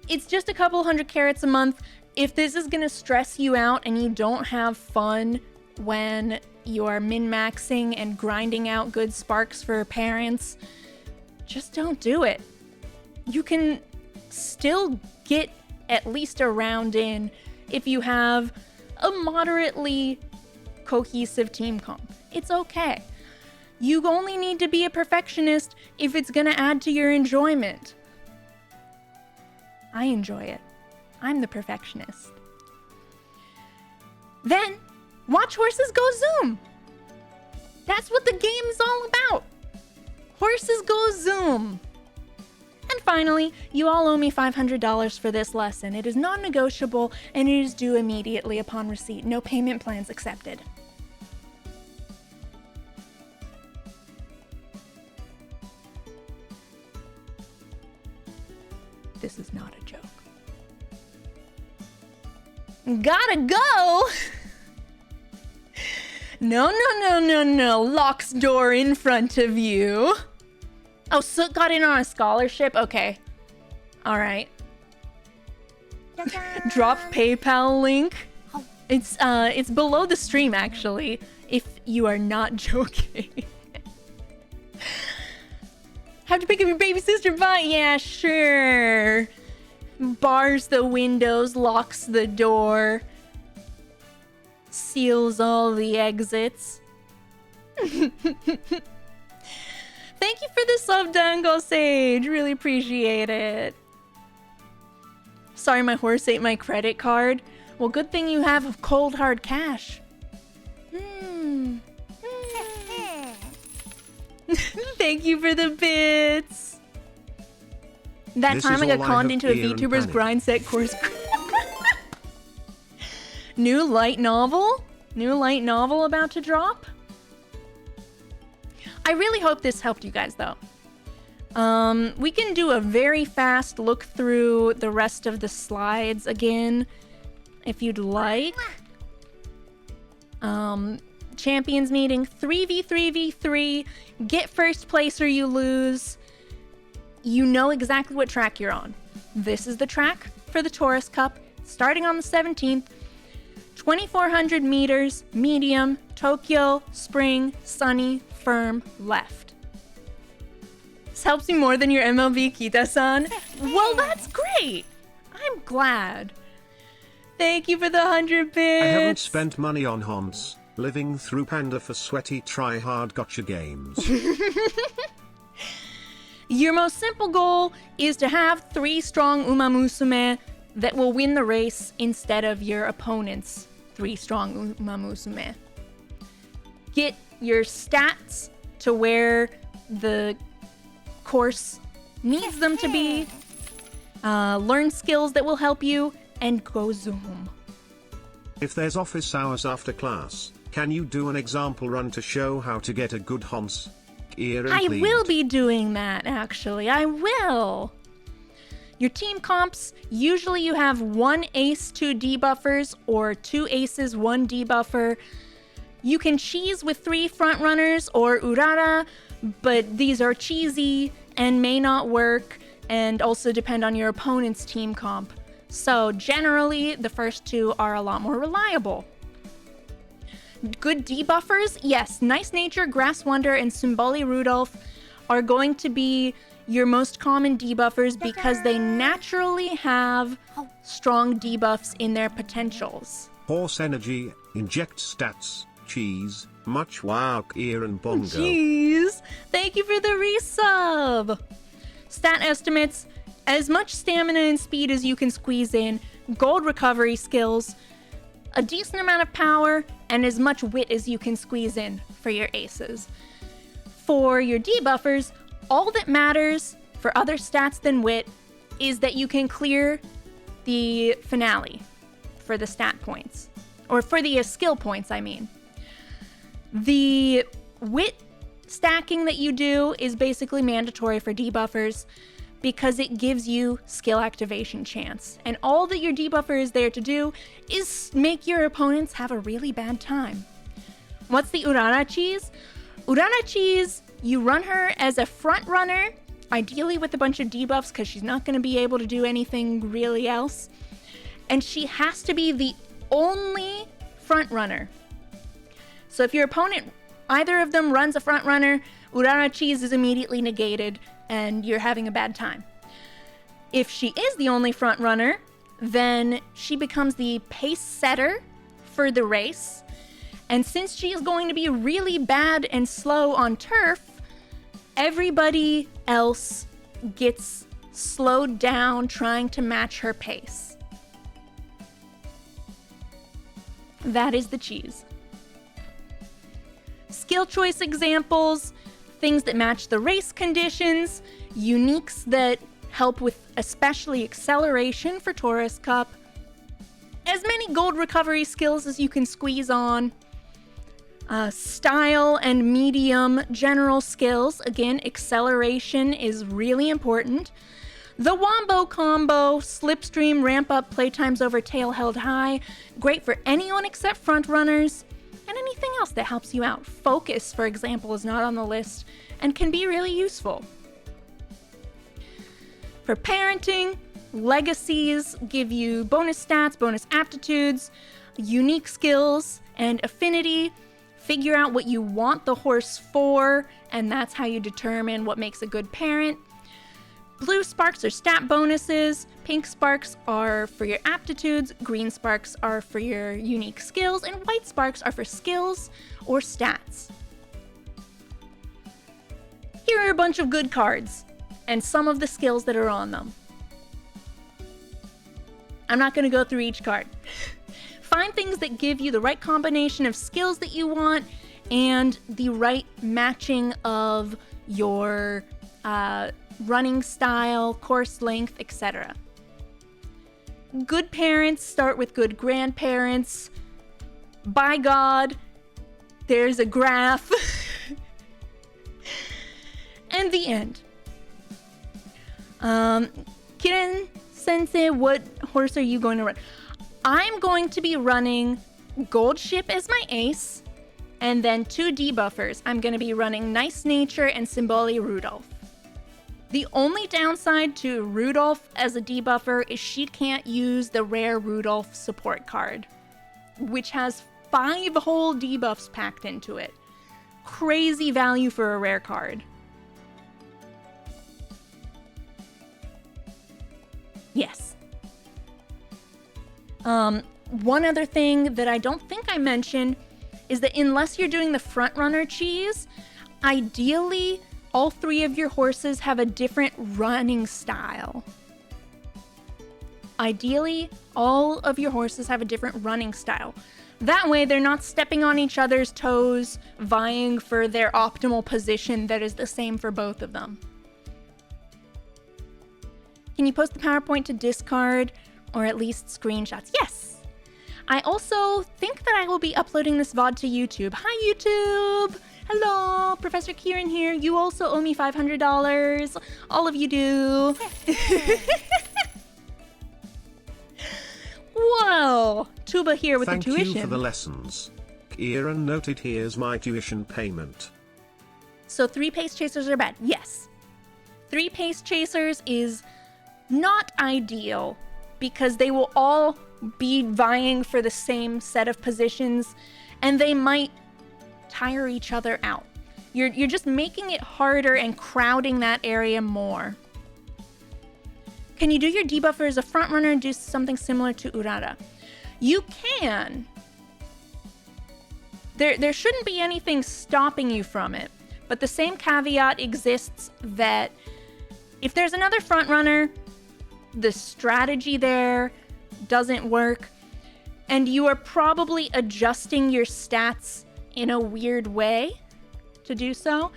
It's just a couple hundred carats a month. If this is gonna stress you out and you don't have fun when you're min-maxing and grinding out good sparks for parents, just don't do it. You can still get at least a round in if you have a moderately cohesive team comp. It's okay. You only need to be a perfectionist if it's gonna add to your enjoyment. I enjoy it. I'm the perfectionist. Then, watch horses go zoom. That's what the game's all about. Horses go zoom. And finally, you all owe me $500 for this lesson. It is non-negotiable and it is due immediately upon receipt. No payment plans accepted. This is not a joke. Gotta go! No. Locks door in front of you. Oh, Soot got in on a scholarship? Okay. Alright. Drop PayPal link. It's below the stream, actually, if you are not joking. Have to pick up your baby sister, but yeah, sure. Bars the windows, locks the door, seals all the exits. Thank you for the sub, Dango Sage. Really appreciate it. Sorry, my horse ate my credit card. Well, good thing you have cold hard cash. Thank you for the bits. That This time I is got all I conned have into a here and VTuber's panic. grind set course. New light novel? New light novel about to drop? I really hope this helped you guys, though. We can do a very fast look through the rest of the slides again, if you'd like. Champions meeting, 3v3v3, get first place or you lose. You know exactly what track you're on. This is the track for the Taurus Cup, starting on the 17th. 2,400 meters, medium, Tokyo, spring, sunny, firm, left. This helps you more than your MLB, Kita-san. Well, that's great. I'm glad. Thank you for the 100 bits. I haven't spent money on Hans, living through Panda for sweaty try-hard gotcha games. Your most simple goal is to have 3 strong Umamusume that will win the race instead of your opponent's 3 strong Umamusume. Get your stats to where the course needs them to be. Learn skills that will help you, and go zoom. If there's office hours after class, can you do an example run to show how to get a good Hans? I will be doing that, actually. I will. Your team comps, usually you have 1 ace, 2 debuffers, or 2 aces, 1 debuffer. You can cheese with 3 frontrunners or Urara, but these are cheesy and may not work, and also depend on your opponent's team comp. So generally, the first 2 are a lot more reliable. Good debuffers, yes, Nice Nature, Grass Wonder, and Symboli Rudolph are going to be your most common debuffers because they naturally have strong debuffs in their potentials. Horse energy, inject stats, cheese, much wow, ear and bongo. Jeez, thank you for the resub. Stat estimates, as much stamina and speed as you can squeeze in, gold recovery skills, a decent amount of power, and as much wit as you can squeeze in for your aces. For your debuffers, all that matters for other stats than wit is that you can clear the finale for the stat points. Or for the skill points, I mean. The wit stacking that you do is basically mandatory for debuffers, because it gives you skill activation chance. And all that your debuffer is there to do is make your opponents have a really bad time. What's the Urara cheese? Urara cheese, you run her as a front runner, ideally with a bunch of debuffs because she's not going to be able to do anything really else. And she has to be the only front runner. So if your opponent, either of them runs a front runner, Urara cheese is immediately negated and you're having a bad time. If she is the only front runner, then she becomes the pace setter for the race. And since she is going to be really bad and slow on turf, everybody else gets slowed down trying to match her pace. That is the cheese. Skill choice examples, things that match the race conditions, uniques that help with especially acceleration for Taurus Cup, as many gold recovery skills as you can squeeze on, style and medium general skills. Again, acceleration is really important. The Wombo combo, slipstream, ramp up, playtimes over tail held high, great for anyone except front runners, and anything else that helps you out. Focus, for example, is not on the list and can be really useful. For parenting, legacies give you bonus stats, bonus aptitudes, unique skills, and affinity. Figure out what you want the horse for, and that's how you determine what makes a good parent. Blue sparks are stat bonuses, pink sparks are for your aptitudes, green sparks are for your unique skills, and white sparks are for skills or stats. Here are a bunch of good cards, and some of the skills that are on them. I'm not going to go through each card. Find things that give you the right combination of skills that you want and the right matching of your running style, course length, etc. Good parents start with good grandparents. By God, there's a graph. And the end. Khiren Sensei, what horse are you going to run? I'm going to be running Gold Ship as my ace, and then 2 debuffers. I'm going to be running Nice Nature and Symboli Rudolph. The only downside to Rudolph as a debuffer is she can't use the rare Rudolph support card, which has 5 whole debuffs packed into it. Crazy value for a rare card. Yes. One other thing that I don't think I mentioned is that unless you're doing the front runner cheese, ideally all 3 of your horses have a different running style. Ideally, all of your horses have a different running style. That way, they're not stepping on each other's toes, vying for their optimal position that is the same for both of them. Can you post the PowerPoint to Discard, or at least screenshots? Yes! I also think that I will be uploading this VOD to YouTube. Hi, YouTube! Hello, Professor Khiren here. You also owe me $500. All of you do. Whoa! Tuba here with Thank the tuition. Thank you for the lessons. Khiren noted, here's my tuition payment. So 3 pace chasers are bad. Yes. 3 pace chasers is not ideal because they will all be vying for the same set of positions and they might tire each other out. You're just making it harder and crowding that area more. Can you do your debuffer as a front runner and do something similar to Urara? You can. There shouldn't be anything stopping you from it, but the same caveat exists that if there's another front runner, the strategy there doesn't work, and you are probably adjusting your stats in a weird way to do so,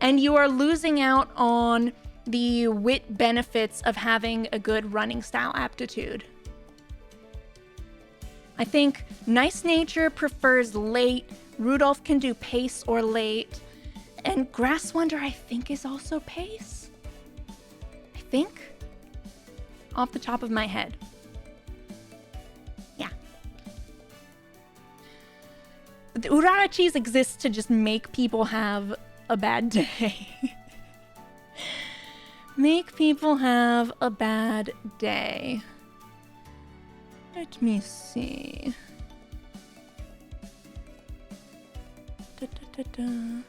and you are losing out on the wit benefits of having a good running style aptitude. I think Nice Nature prefers late, Rudolph can do pace or late, and Grass Wonder I think is also pace. I think. Off the top of my head. Yeah. But the Urarachis exist to just make people have a bad day. Make people have a bad day. Let me see. Da, da, da, da.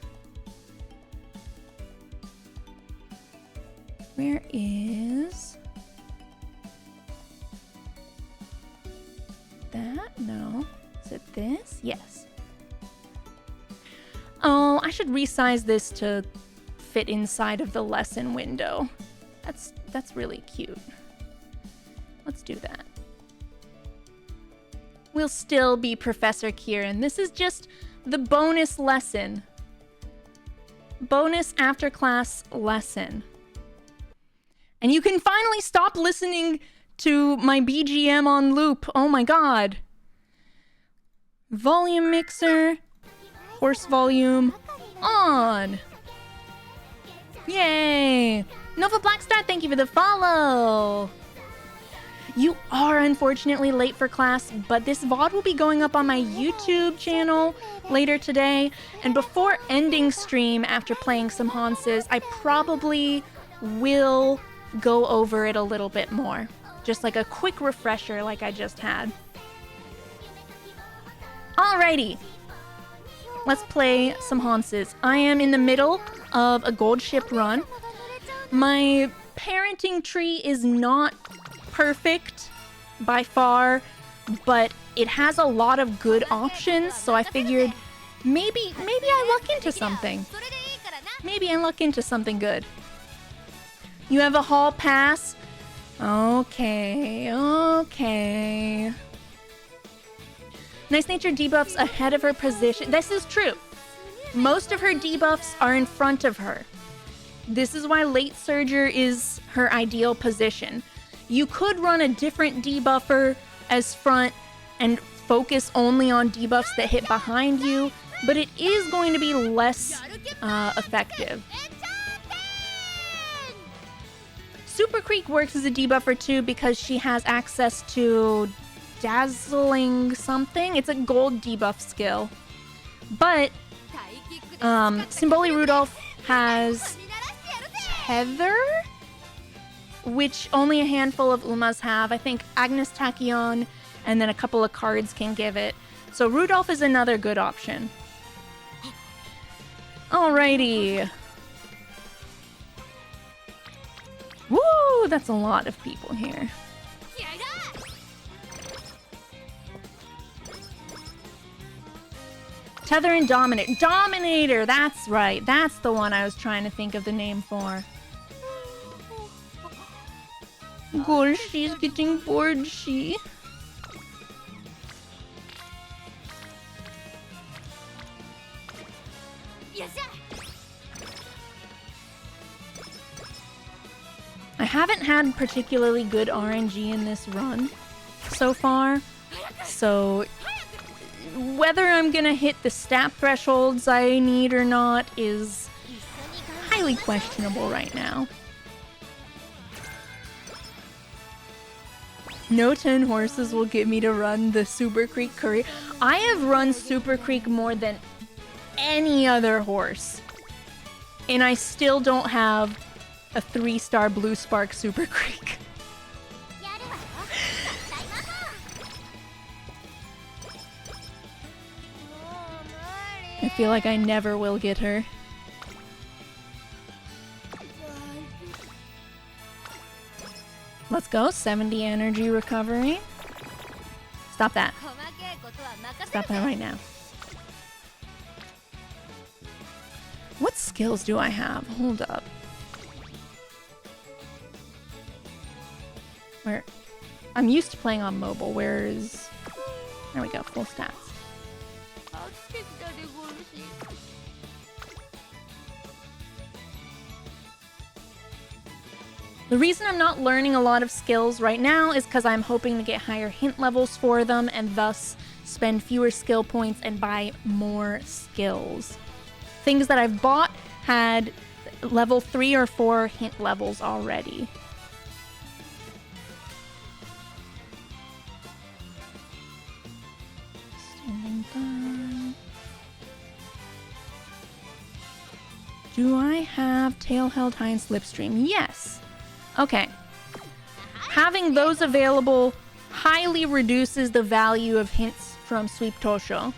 Where is that? No. Is it this? Yes. Oh, I should resize this to fit inside of the lesson window. That's really cute. Let's do that. We'll still be Professor Khiren. This is just the bonus lesson. Bonus after class lesson. And you can finally stop listening to my BGM on loop. Oh my god. Volume mixer. Horse volume on. Yay. Nova Blackstar, thank you for the follow. You are unfortunately late for class, but this VOD will be going up on my YouTube channel later today. And before ending stream after playing some Hanses, I probably will go over it a little bit more. Just like a quick refresher like I just had. Alrighty. Let's play some Hanses. I am in the middle of a gold ship run. My parenting tree is not perfect by far, but it has a lot of good options, so I figured maybe I luck into something. Maybe I luck into something good. You have a hall pass? Okay. Nice Nature debuffs ahead of her position. This is true. Most of her debuffs are in front of her. This is why Late Surger is her ideal position. You could run a different debuffer as front and focus only on debuffs that hit behind you, but it is going to be less effective. Super Creek works as a debuffer too because she has access to dazzling something. It's a gold debuff skill. But Symboli Rudolph has Tether, which only a handful of Umas have. I think Agnes Tachyon and then a couple of cards can give it. So Rudolph is another good option. Alrighty. Woo! That's a lot of people here. Tether and Dominator! That's right. That's the one I was trying to think of the name for. Gosh, she's getting bored, she. I haven't had particularly good RNG in this run so far, so whether I'm gonna hit the stat thresholds I need or not is highly questionable right now. No 10 horses will get me to run the Super Creek Courier. I have run Super Creek more than any other horse, and I still don't have a 3-star Blue Spark Super Creek. I feel like I never will get her. Let's go. 70 energy recovery. Stop that. Stop that right now. What skills do I have? Hold up. Where? I'm used to playing on mobile. Where is... There we go. Full stats. The reason I'm not learning a lot of skills right now is because I'm hoping to get higher hint levels for them and thus spend fewer skill points and buy more skills. Things that I've bought had level 3 or 4 hint levels already. Do I have tail held high and slipstream? Yes. Okay. Having those available highly reduces the value of hints from Sweep Tosho.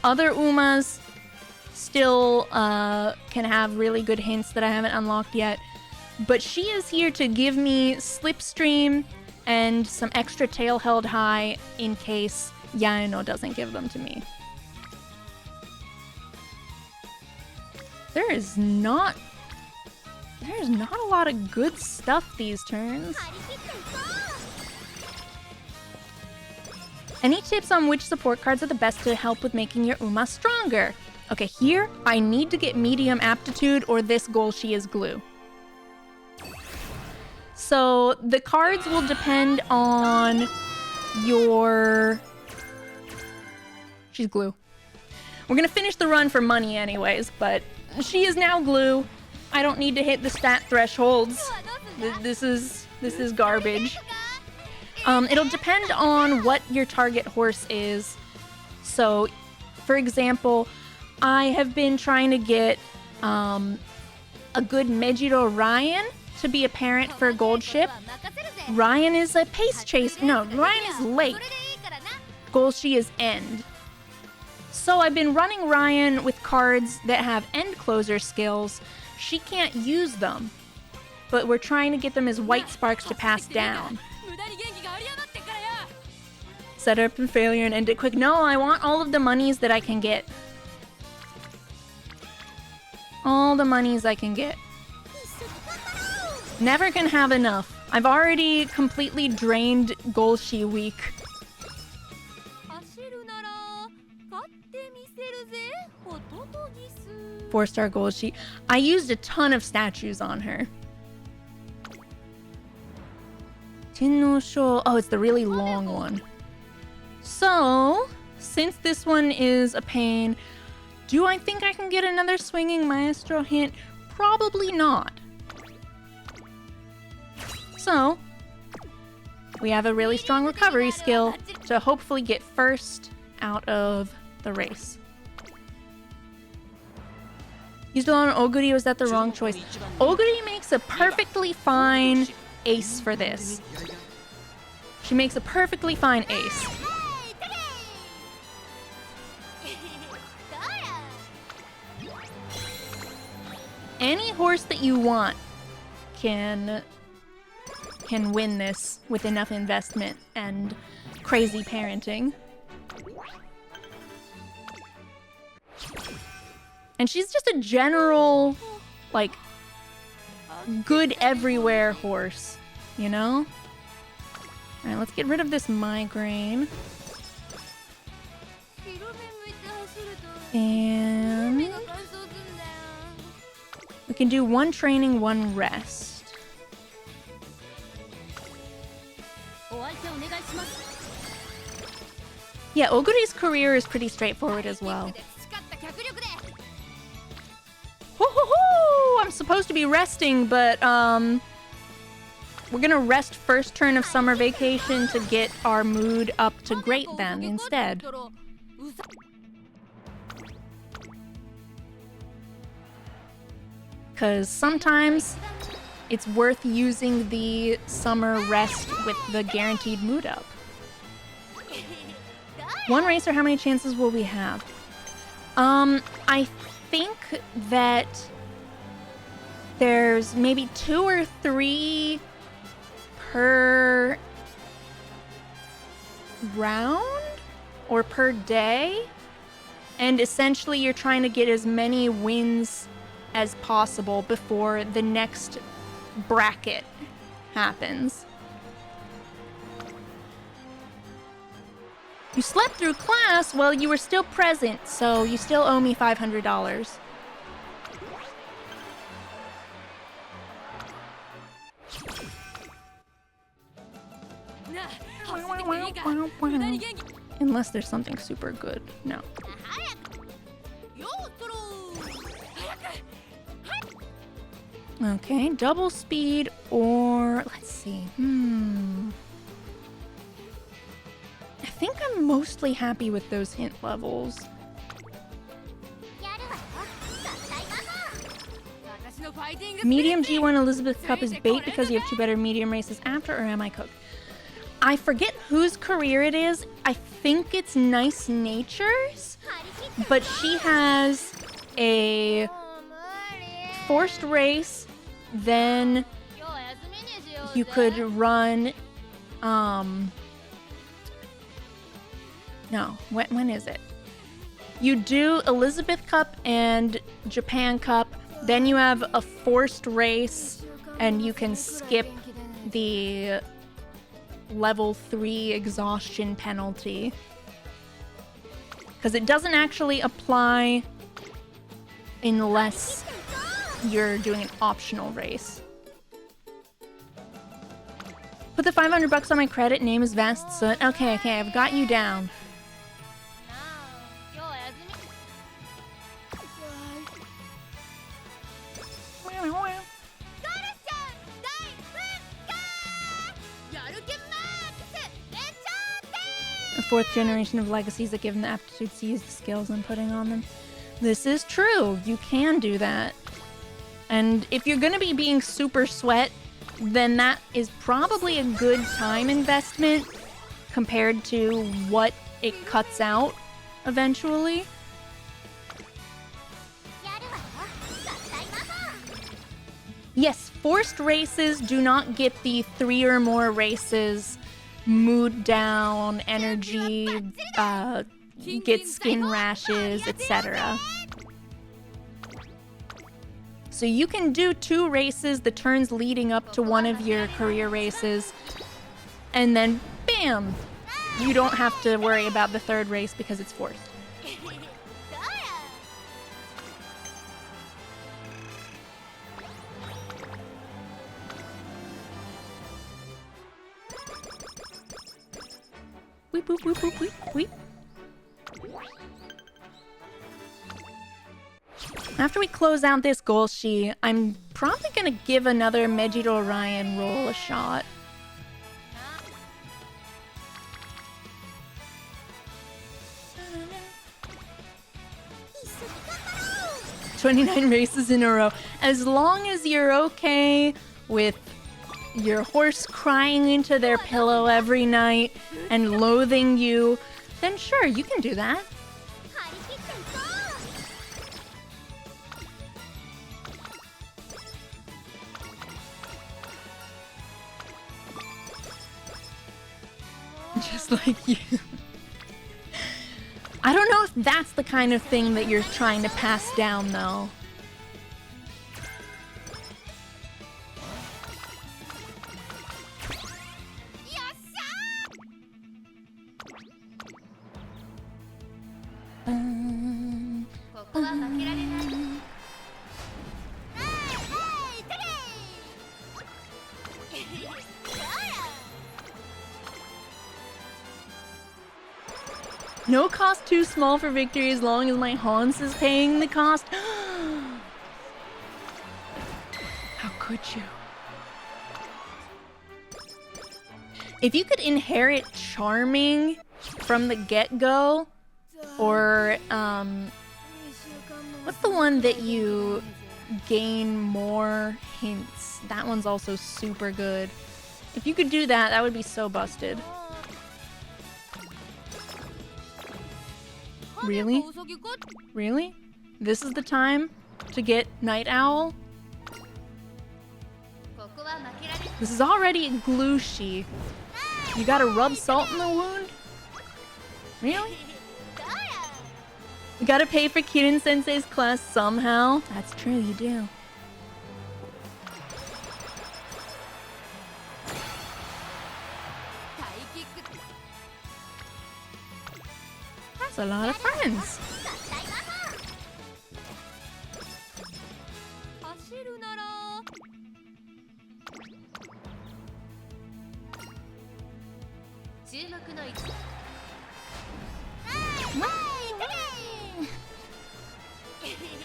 Other Umas still can have really good hints that I haven't unlocked yet, but she is here to give me slipstream and some extra tail held high in case Yaeno doesn't give them to me. There's not a lot of good stuff these turns. Any tips on which support cards are the best to help with making your Uma stronger? Okay, here, I need to get medium aptitude or this Golshi is glue. So, the cards will depend on your... She's glue. We're gonna finish the run for money anyways, but she is now glue. I don't need to hit the stat thresholds. This is garbage. It'll depend on what your target horse is. So, for example, I have been trying to get a good Mejiro Ryan to be a parent for Gold Ship. Ryan is a pace chase. No, Ryan is late. Golshi is end. So I've been running Ryan with cards that have end closer skills. She can't use them, but we're trying to get them as white sparks to pass down. Set up and failure and end it quick. No, I want all of the monies that I can get. All the monies I can get. Never can have enough. I've already completely drained Golshi week. 4-star Golshi. I used a ton of statues on her. Tenno-sho. Oh, it's the really long one. So, since this one is a pain, do I think I can get another swinging Maestro hint? Probably not. So, we have a really strong recovery skill to hopefully get first out of the race. Used a lot on Oguri, was that the wrong choice? Oguri makes a perfectly fine ace for this. She makes a perfectly fine ace. Any horse that you want can win this with enough investment and crazy parenting. And she's just a general, like, good everywhere horse, you know? Alright, let's get rid of this migraine. And we can do 1 training, 1 rest. Yeah, Oguri's career is pretty straightforward as well. Woo-hoo-hoo! I'm supposed to be resting, but we're gonna rest first turn of summer vacation to get our mood up to great then instead. Because sometimes it's worth using the summer rest with the guaranteed mood up. 1 racer, how many chances will we have? I think that there's maybe 2 or 3 per round or per day, and essentially you're trying to get as many wins as possible before the next bracket happens. You slept through class? Well, you were still present, so you still owe me $500. Unless there's something super good. No. Okay, double speed or... let's see. I think I'm mostly happy with those hint levels. Medium G1 Elizabeth Cup is bait because you have 2 better medium races after, or am I cooked? I forget whose career it is. I think it's Nice Natures, but she has a forced race, then you could run, no, when is it? You do Elizabeth Cup and Japan Cup, then you have a forced race, and you can skip the level 3 exhaustion penalty. Because it doesn't actually apply unless you're doing an optional race. Put the 500 bucks on my credit, name is Vast Soot. Okay, I've got you down. A 4th generation of legacies that give them the aptitude to use the skills I'm putting on them. This is true. You can do that. And if you're going to be being super sweat, then that is probably a good time investment compared to what it cuts out eventually. Yes, forced races do not get the 3 or more races, mood down, energy, get skin rashes, etc. So you can do 2 races the turns leading up to one of your career races, and then bam! You don't have to worry about the 3rd race because it's forced. Weep, weep, weep, weep, weep, weep. After we close out this goal sheet, I'm probably gonna give another Megiddo Ryan roll a shot. "29 races in a row." As long as you're okay with your horse crying into their pillow every night and loathing you, then sure, you can do that. Just like you. I don't know if that's the kind of thing that you're trying to pass down, though. No cost too small for victory as long as my Hans is paying the cost. How could you? If you could inherit Charming from the get-go, or what's the one that you gain more hints? That one's also super good. If you could do that, that would be so busted. Really? Really? This is the time to get Night Owl? This is already a glushi. You gotta rub salt in the wound? Really? You gotta pay for Khiren Sensei's class somehow? That's true, you do. That's a lot of friends.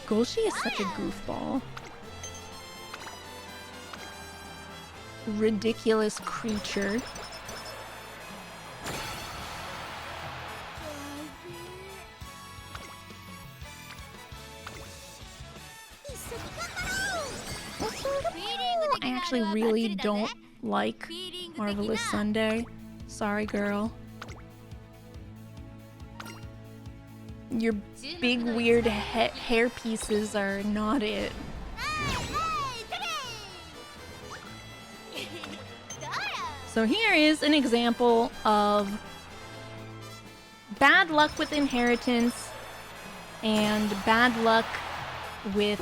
Golshi is such a goofball. Ridiculous creature. I actually really don't like Marvelous Sunday. Sorry, girl. Your big weird hair pieces are not it. So here is an example of bad luck with inheritance and bad luck with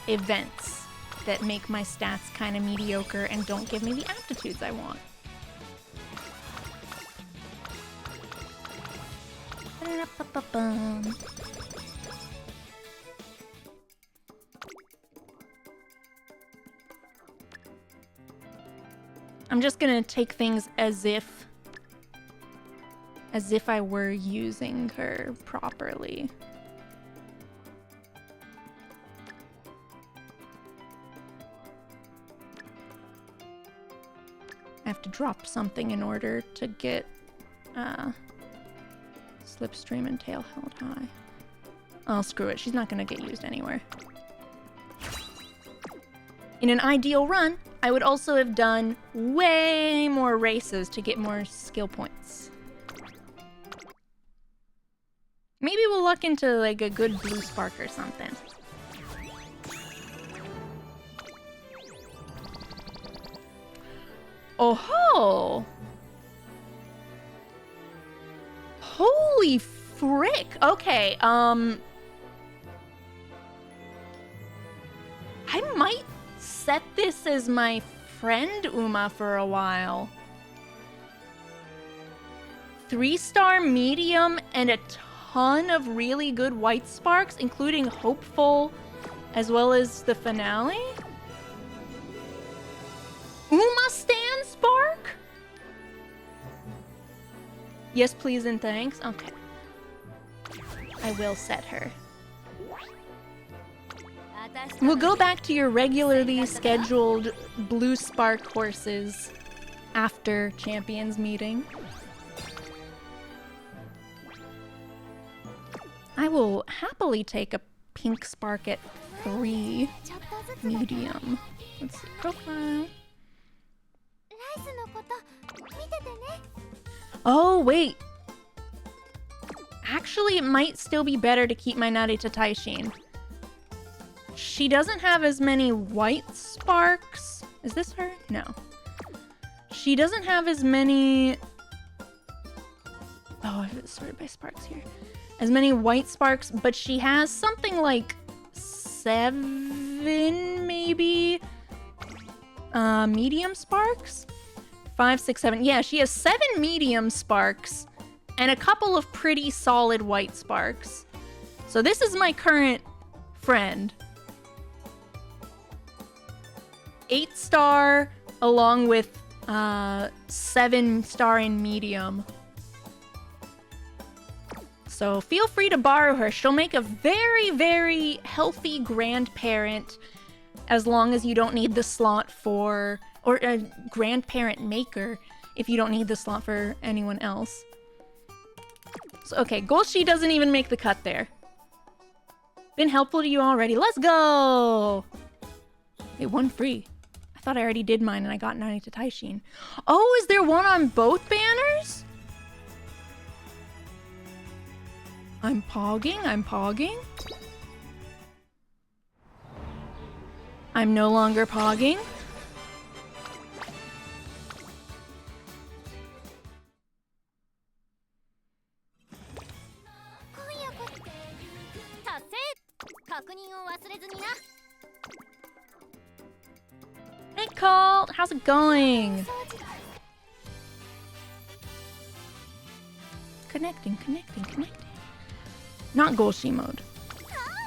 events that make my stats kind of mediocre and don't give me the aptitudes I want. I'm just gonna take things as if I were using her properly. I have to drop something in order to get Slipstream and Tail held high. Oh, screw it. She's not gonna get used anywhere. In an ideal run, I would also have done way more races to get more skill points. Maybe we'll luck into like a good blue spark or something. Oh ho! Holy frick! Okay, I might set this as my friend Uma for a while. 3-star medium and a ton of really good white sparks, including Hopeful, as well as the finale. Uma Stan Spark? Yes, please and thanks. Okay. I will set her. We'll go back to your regularly scheduled blue spark horses after champions meeting. I will happily take a pink spark at 3 medium. Let's see, profile. Oh, wait. Actually, it might still be better to keep my Narita Taishin. She doesn't have as many white sparks. Is this her? No. She doesn't have as many... Oh, I've sorted by sparks here. As many white sparks, but she has something like 7, maybe, medium sparks? 5, 6, 7. Yeah, she has 7 medium sparks and a couple of pretty solid white sparks. So this is my current friend. 8-star along with 7-star in medium. So feel free to borrow her. She'll make a very, very healthy grandparent as long as you don't need the slot for... Or a grandparent maker if you don't need the slot for anyone else. So, okay, Golshi doesn't even make the cut there. Been helpful to you already. Let's go! Wait, 1 free. I thought I already did mine and I got Narita Taishin. Oh, is there one on both banners? I'm pogging, I'm pogging. I'm no longer pogging. Hey Colt, how's it going? Connecting. Not Golshi mode.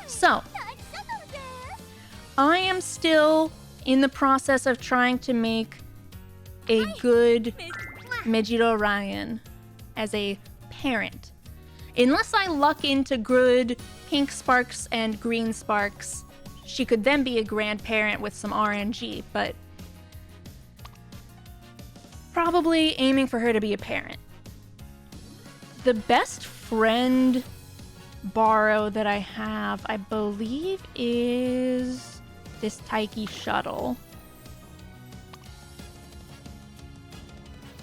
So, I am still in the process of trying to make a good Mejiro Ryan as a parent. Unless I luck into good pink sparks and green sparks, she could then be a grandparent with some RNG, but probably aiming for her to be a parent. The best friend borrow that I have, I believe, is this Taiki Shuttle.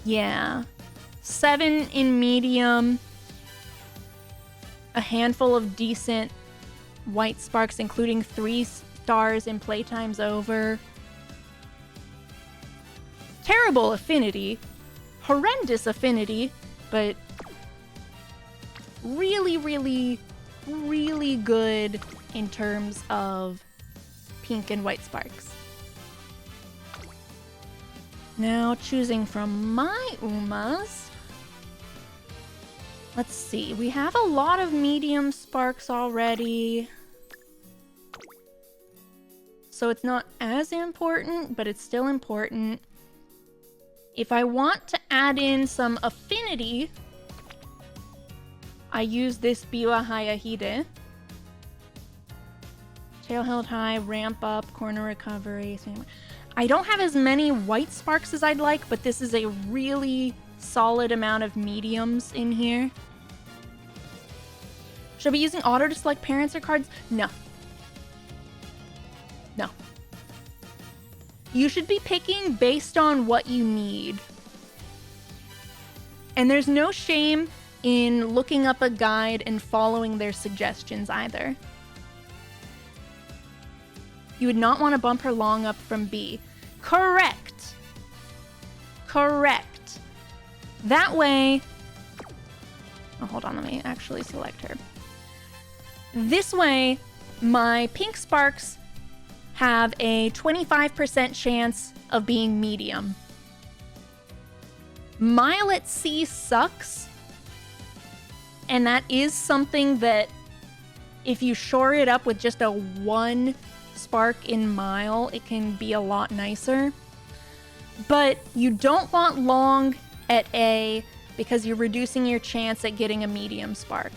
Yeah. 7 in medium. A handful of decent white sparks, including 3 stars in Playtime's Over. Terrible affinity. Horrendous affinity. But really, really, really good in terms of pink and white sparks. Now choosing from my Umas. Let's see, we have a lot of medium sparks already. So it's not as important, but it's still important. If I want to add in some affinity, I use this Biwa Hayahide. Tail held high, ramp up, corner recovery. I don't have as many white sparks as I'd like, but this is a really solid amount of mediums in here. Should I be using auto to select parents or cards? No. No. You should be picking based on what you need. And there's no shame in looking up a guide and following their suggestions either. You would not want to bump her long up from B. Correct. Correct. That way... Oh, hold on, let me actually select her. This way, my pink sparks have a 25% chance of being medium. Mile at sea sucks. And that is something that if you shore it up with just a 1 spark in mile, it can be a lot nicer. But you don't want long at A because you're reducing your chance at getting a medium spark.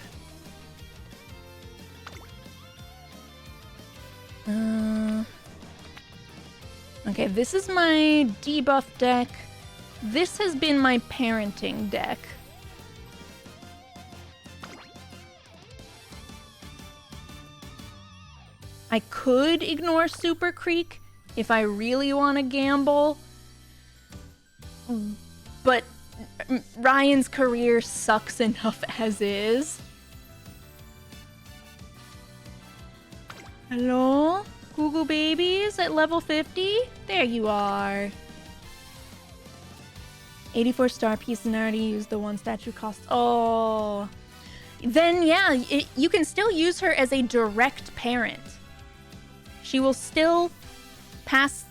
Okay, this is my debuff deck. This has been my parenting deck. I could ignore Super Creek if I really want to gamble. But Ryan's career sucks enough as is. Hello? Google babies at level 50? There you are. 84 star piece and I already used the 1 statue cost. Oh. Then yeah, you can still use her as a direct parent. She will still pass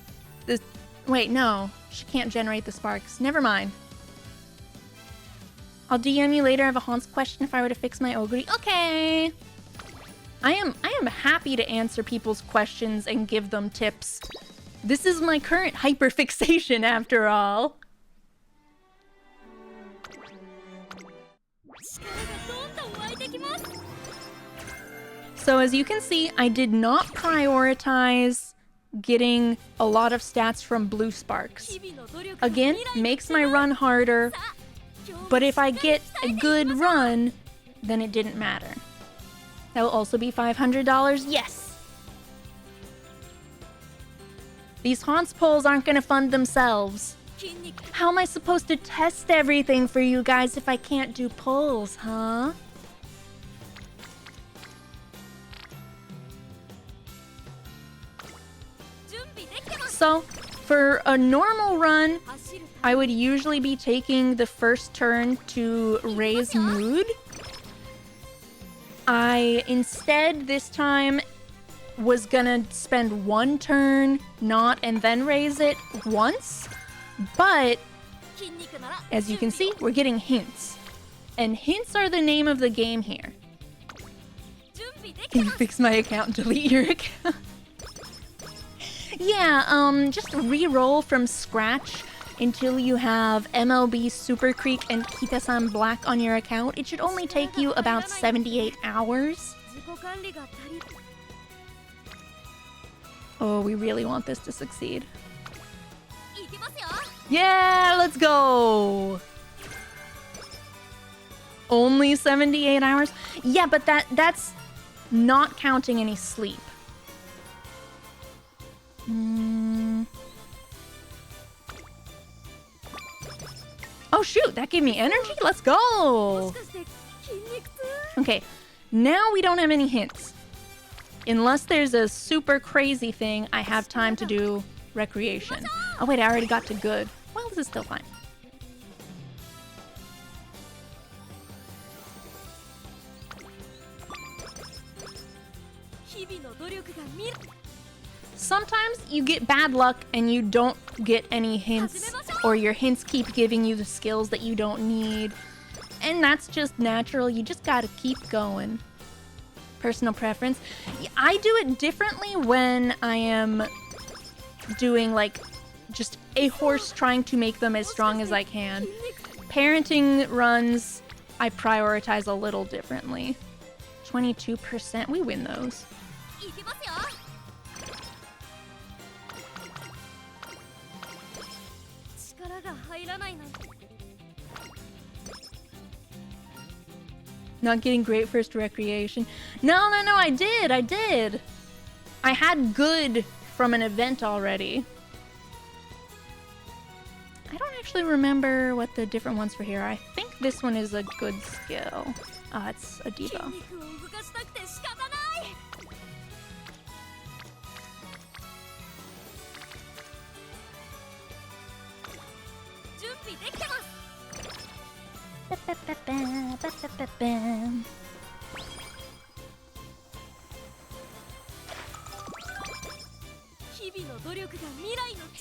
the... Wait, no. She can't generate the sparks. Never mind. I'll DM you later. I have a Haunts question if I were to fix my Oguri. Okay. I am happy to answer people's questions and give them tips. This is my current hyperfixation after all. So as you can see, I did not prioritize getting a lot of stats from blue sparks. Again, makes my run harder, but if I get a good run, then it didn't matter. That will also be $500, yes! These Haunts polls aren't gonna fund themselves. How am I supposed to test everything for you guys if I can't do polls, huh? So, for a normal run, I would usually be taking the first turn to raise mood. I instead this time was gonna spend 1 turn, not, and then raise it once. But, as you can see, we're getting hints. And hints are the name of the game here. Can you fix my account and delete your account? Yeah, just re-roll from scratch until you have MLB Super Creek and Kita-san Black on your account. It should only take you about 78 hours. Oh, we really want this to succeed. Yeah, let's go! Only 78 hours? Yeah, but that's not counting any sleep. Oh shoot, that gave me energy? Let's go! Okay, now we don't have any hints. Unless there's a super crazy thing, I have time to do recreation. Oh wait, I already got to good. Well, this is still fine. Sometimes you get bad luck and you don't get any hints, or your hints keep giving you the skills that you don't need. And that's just natural, you just gotta keep going. Personal preference. I do it differently when I am doing like just a horse, trying to make them as strong as I can. Parenting runs, I prioritize a little differently. 22%, we win those. Not getting great first recreation. No, I did. I had good from an event already. I don't actually remember what the different ones for here are. I think this one is a good skill. Ah, it's a debuff.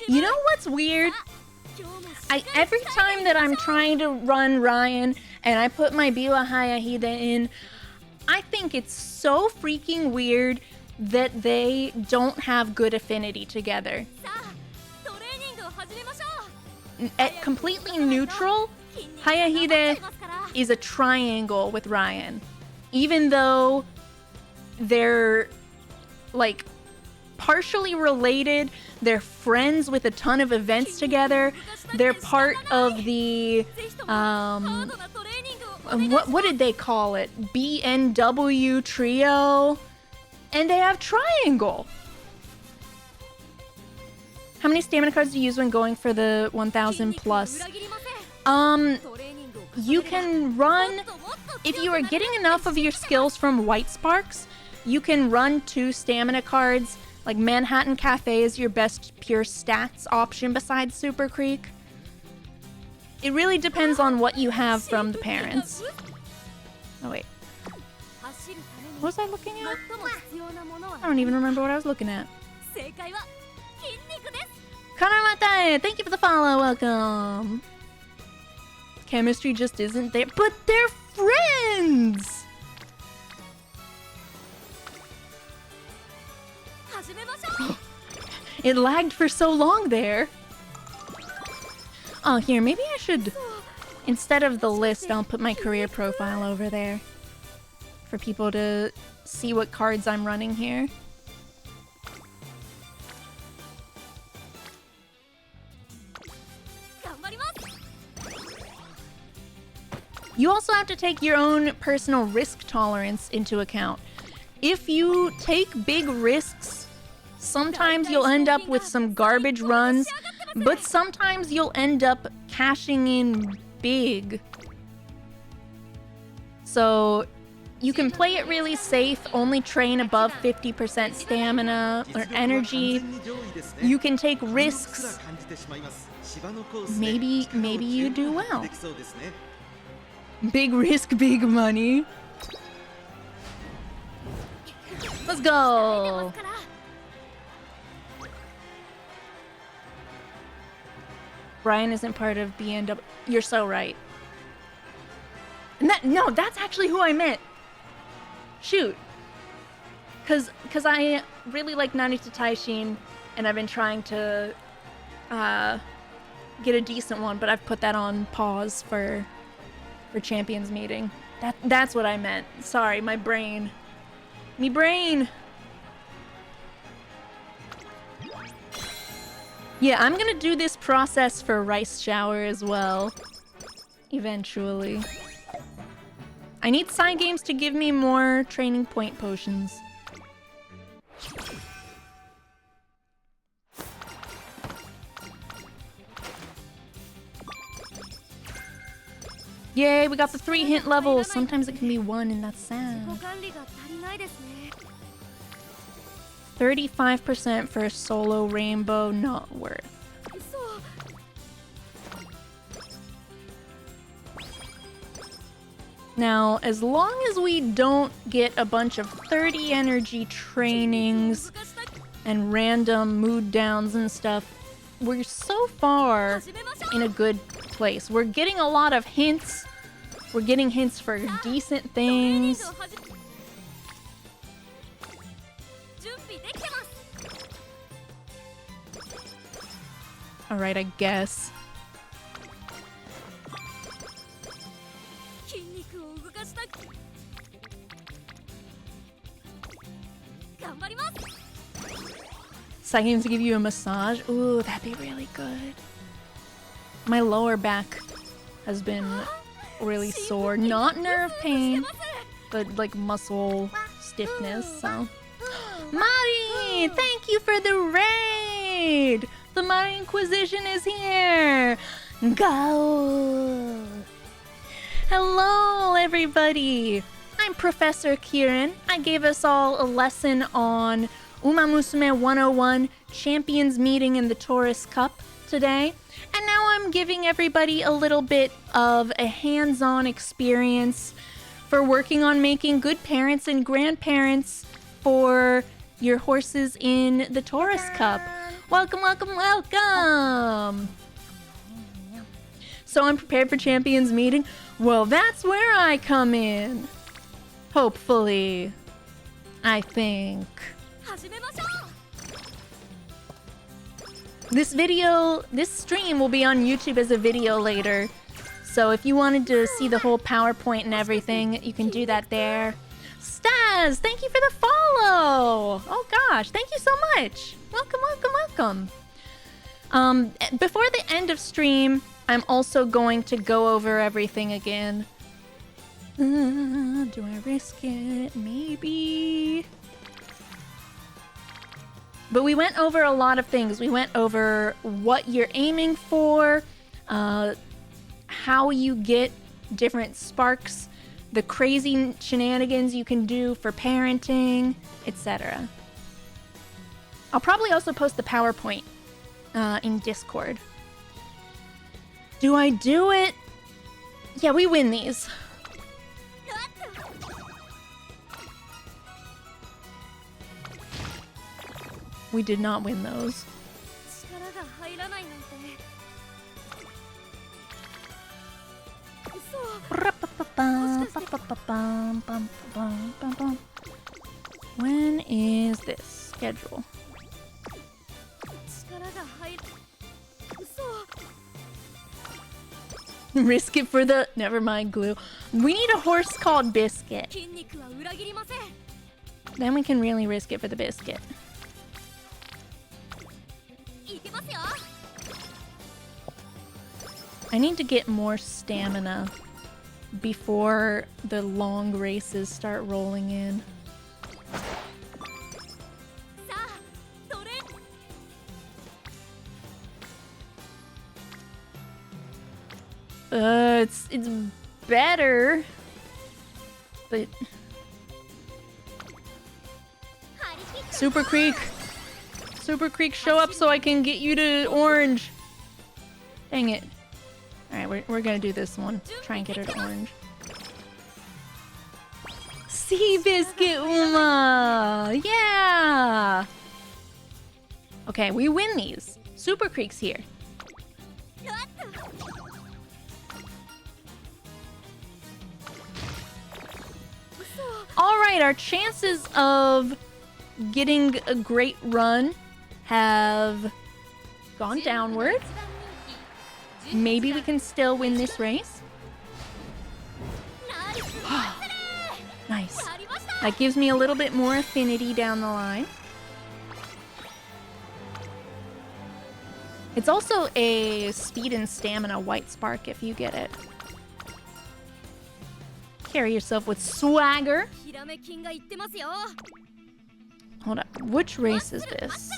You know what's weird? Every time that I'm trying to run Ryan and I put my Biwa Hayahide in, I think it's so freaking weird that they don't have good affinity together. At completely neutral, Hayahide is a triangle with Ryan. Even though they're like partially related, they're friends with a ton of events together, they're part of the what did they call it? BNW trio, and they have triangle. How many stamina cards do you use when going for the 1000 plus? You can run, if you are getting enough of your skills from White Sparks, you can run 2 stamina cards. Like Manhattan Cafe is your best pure stats option besides Super Creek. It really depends on what you have from the parents. Oh wait. What was I looking at? I don't even remember what I was looking at. Kanamata, thank you for the follow, welcome. Chemistry just isn't there, but they're friends! It lagged for so long there. Oh, here, maybe I should... Instead of the list, I'll put my career profile over there. For people to see what cards I'm running here. You also have to take your own personal risk tolerance into account. If you take big risks, sometimes you'll end up with some garbage runs, but sometimes you'll end up cashing in big. So you can play it really safe, only train above 50% stamina or energy. You can take risks. Maybe you do well. Big risk, big money. Let's go. Brian isn't part of BNW. You're so right. And no, that's actually who I meant. Shoot. Cause I really like Narita Taishin, and I've been trying to get a decent one, but I've put that on pause for Champions meeting. That's what I meant. Sorry, my brain. Me brain. Yeah, I'm gonna do this process for Rice Shower as well. Eventually. I need side games to give me more training point potions. Yay, we got the 3 hint levels. Sometimes it can be 1 and that's sad. 35% for a solo rainbow, not worth. Now, as long as we don't get a bunch of 30 energy trainings and random mood downs and stuff, we're so far in a good place. We're getting a lot of hints. We're getting hints for decent things. Alright, I guess. Psychics to give you a massage? Ooh, that'd be really good. My lower back has been really sore. Not nerve pain, but like muscle stiffness, so. Mari! Thank you for the raid! The Mari Inquisition is here! Go! Hello, everybody! I'm Professor Khiren. I gave us all a lesson on Umamusume 101 Champions Meeting in the Taurus Cup today. And now I'm giving everybody a little bit of a hands-on experience for working on making good parents and grandparents for your horses in the Taurus Cup. Welcome, welcome, welcome! So I'm prepared for Champions Meeting? Well, that's where I come in. Hopefully. I think. This stream will be on YouTube as a video later. So if you wanted to see the whole PowerPoint and everything, you can do that there. Staz, thank you for the follow! Oh gosh, thank you so much! Welcome, welcome, welcome! Before the end of stream, I'm also going to go over everything again. Do I risk it? Maybe. But we went over a lot of things. We went over what you're aiming for, how you get different sparks, the crazy shenanigans you can do for parenting, etc. I'll probably also post the PowerPoint in Discord. Do I do it? Yeah, we win these. We did not win those. When is this schedule? Risk it for the... Never mind, glue. We need a horse called Biscuit. Then we can really risk it for the biscuit. I need to get more stamina before the long races start rolling in. It's better, but Super Creek, show up so I can get you to orange. Dang it! All right, we're gonna do this one. Try and get her to orange. Sea Biscuit Uma, yeah. Okay, we win these. Super Creek's here. Alright, our chances of getting a great run have gone downward. Maybe we can still win this race. Nice. That gives me a little bit more affinity down the line. It's also a speed and stamina white spark if you get it. Carry yourself with swagger. Hold up. Which race is this?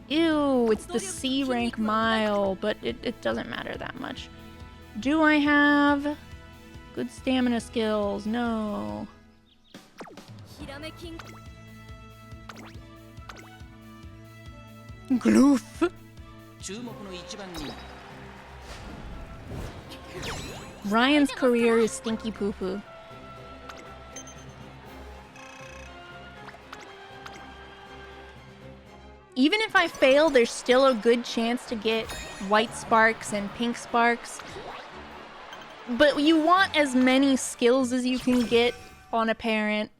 Ew, it's the C rank mile, but it doesn't matter that much. Do I have good stamina skills? No. Gloof. Ryan's career is stinky poo poo. Even if I fail, there's still a good chance to get white sparks and pink sparks. But you want as many skills as you can get on a parent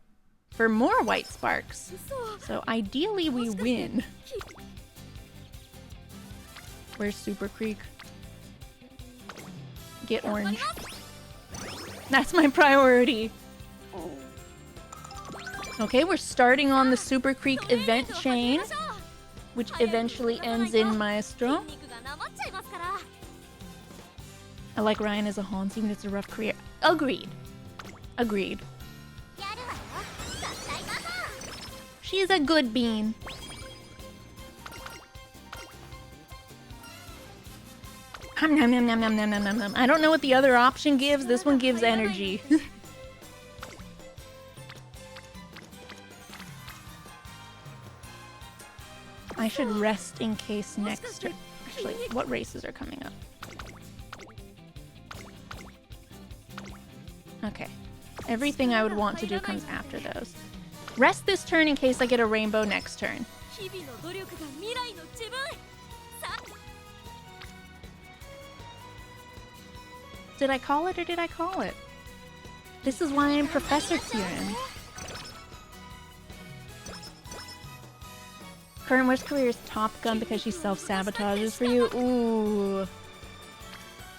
for more white sparks. So ideally we win. Where's Super Creek? Get orange. That's my priority. Okay, we're starting on the Super Creek event chain, which eventually ends in Maestro. I like Ryan as a Hans, even if it's a rough career. Agreed. Agreed. She's a good bean. I don't know what the other option gives. This one gives energy. I should rest in case next... Actually, what races are coming up? Okay. Everything I would want to do comes after those. Rest this turn in case I get a rainbow next turn. Did I call it or did I call it? This is why I'm Professor Khiren. Current worst career is Top Gun because she self-sabotages for you. Ooh.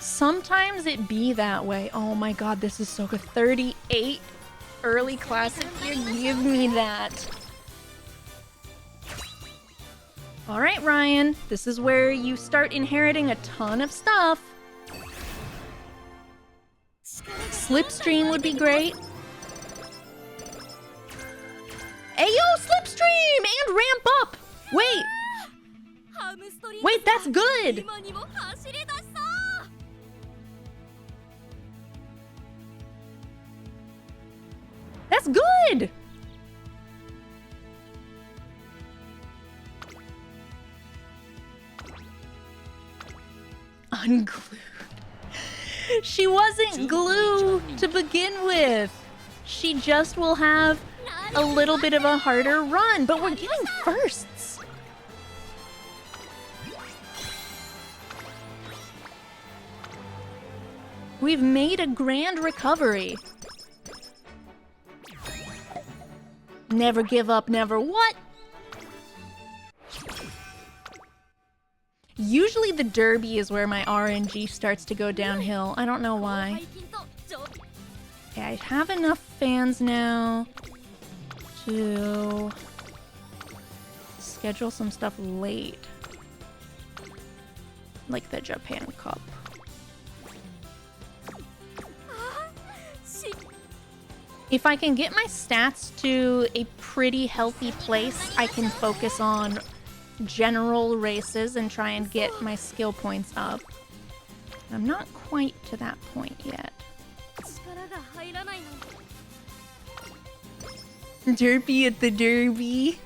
Sometimes it be that way. Oh my god, this is so good. 38 early classic year. Give me that. Alright, Ryan. This is where you start inheriting a ton of stuff. Slipstream would be great. Ayo, Slipstream! And ramp up! Wait! Wait, that's good! That's good! Unglued. She wasn't glue to begin with. She just will have a little bit of a harder run, but we're getting firsts. We've made a grand recovery. Never give up, never what? Usually the derby is where my RNG starts to go downhill. I don't know why. Okay, I have enough fans now to schedule some stuff late. Like the Japan Cup. If I can get my stats to a pretty healthy place, I can focus on general races and try and get my skill points up. I'm not quite to that point yet. Derpy at the derby.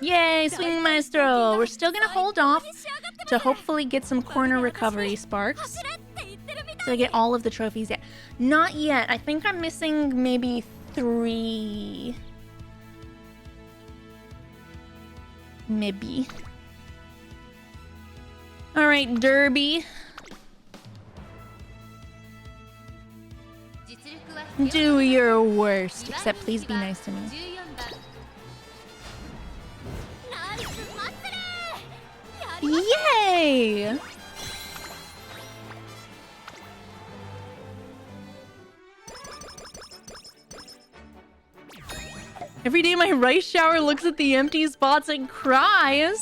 Yay, Swing Maestro! We're still gonna hold off to hopefully get some corner recovery sparks. So I get all of the trophies yet. Not yet. I think I'm missing maybe 3. Maybe. Alright, Derby. Do your worst. Except please be nice to me. Yay! Every day my rice shower looks at the empty spots and cries.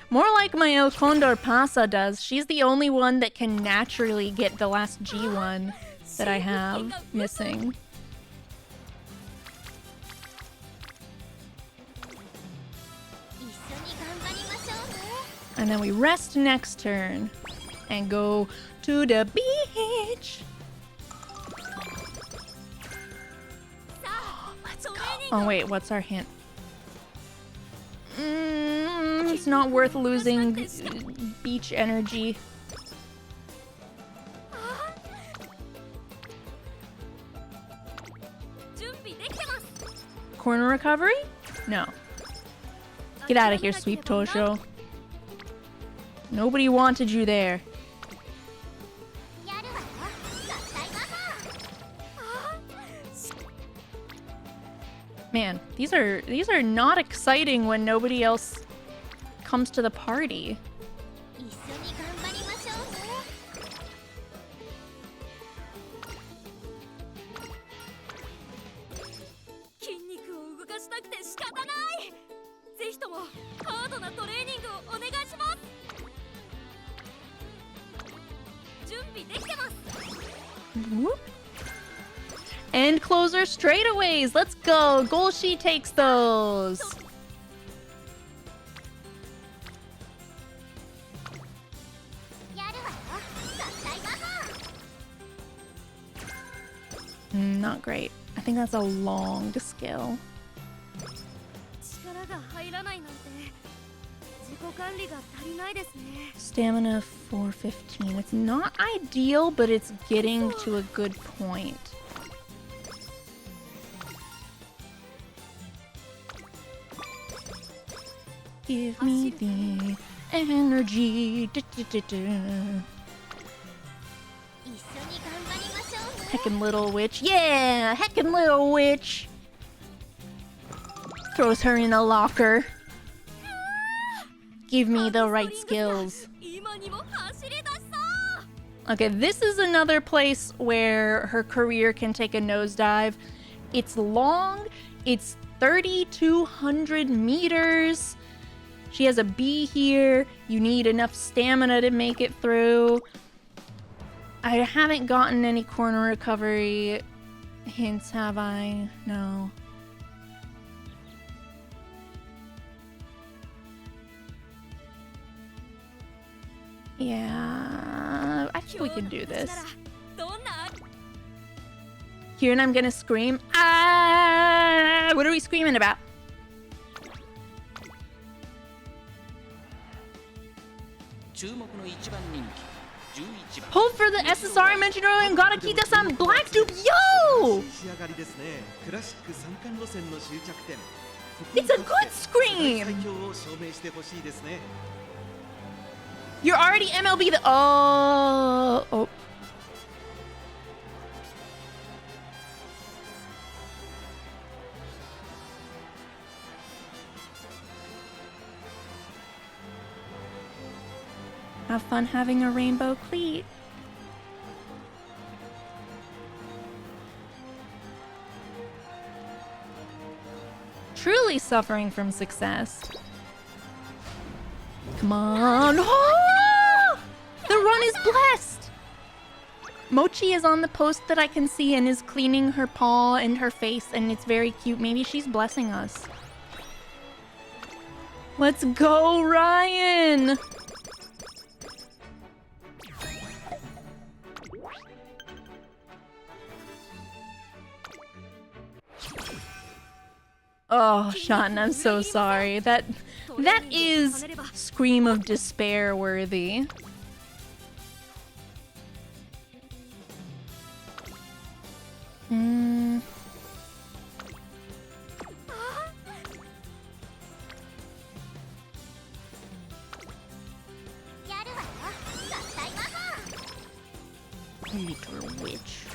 More like my El Condor Pasa does. She's the only one that can naturally get the last G1 that I have missing. And then we rest next turn and go to the beach. Let's go. Oh wait, what's our hint? It's not worth losing beach energy. Corner recovery? No. Get out of here, Sweep Tosho. Nobody wanted you there. Man, these are not exciting when nobody else comes to the party. Whoop. And closer straightaways. Let's go. Golshi takes those. Not great. I think that's a long skill. Stamina 415. It's not ideal, but it's getting to a good point. Give me the energy. Heckin' little witch. Yeah! Heckin' little witch! Throws her in a locker. Give me the right skills. Okay, this is another place where her career can take a nosedive. It's long. It's 3,200 meters. She has a B here. You need enough stamina to make it through. I haven't gotten any corner recovery hints, have I? No. Yeah, I think we can do this. Here, and I'm gonna scream. Ah! What are we screaming about? Hold for the SSR I mentioned earlier and gotta keep this on Black Dupe. Yo! It's a good scream! You're already MLB the... Oh. Have fun having a rainbow cleat. Truly suffering from success. Come on. Oh! The run is blessed. Mochi is on the post that I can see and is cleaning her paw and her face, and it's very cute. Maybe she's blessing us. Let's go, Ryan. Oh, Sean, I'm so sorry. That is scream of despair worthy. Witch.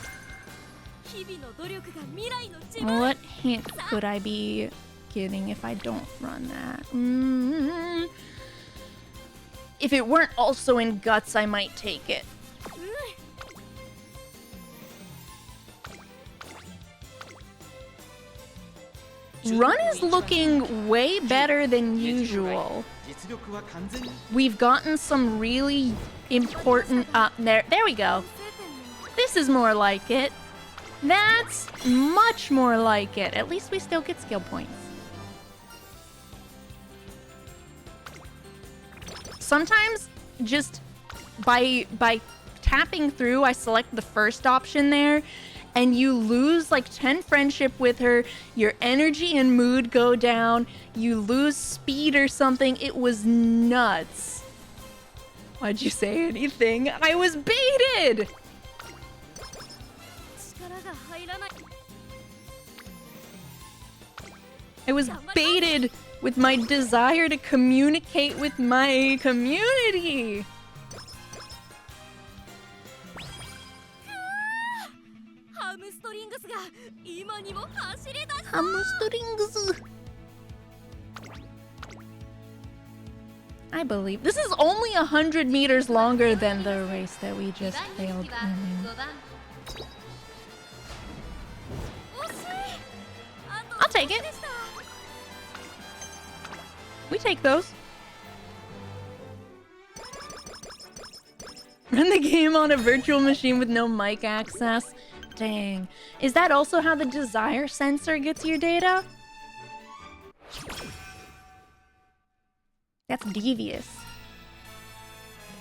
What hint could I be getting if I don't run that? If it weren't also in Guts, I might take it. Run is looking way better than usual. We've gotten some really important there we go. This is more like it. That's much more like it. At least we still get skill points. sometimes just by tapping through, I select the first option there, and you lose like 10 friendship with her, your energy and mood go down, you lose speed or something. It was nuts. Why'd you say anything? I was baited! I was baited with my desire to communicate with my community. Hamstrings. I believe this is only 100 meters longer than the race that we just failed. I'll take it. We take those. Run the game on a virtual machine with no mic access. Dang. Is that also how the desire sensor gets your data? That's devious.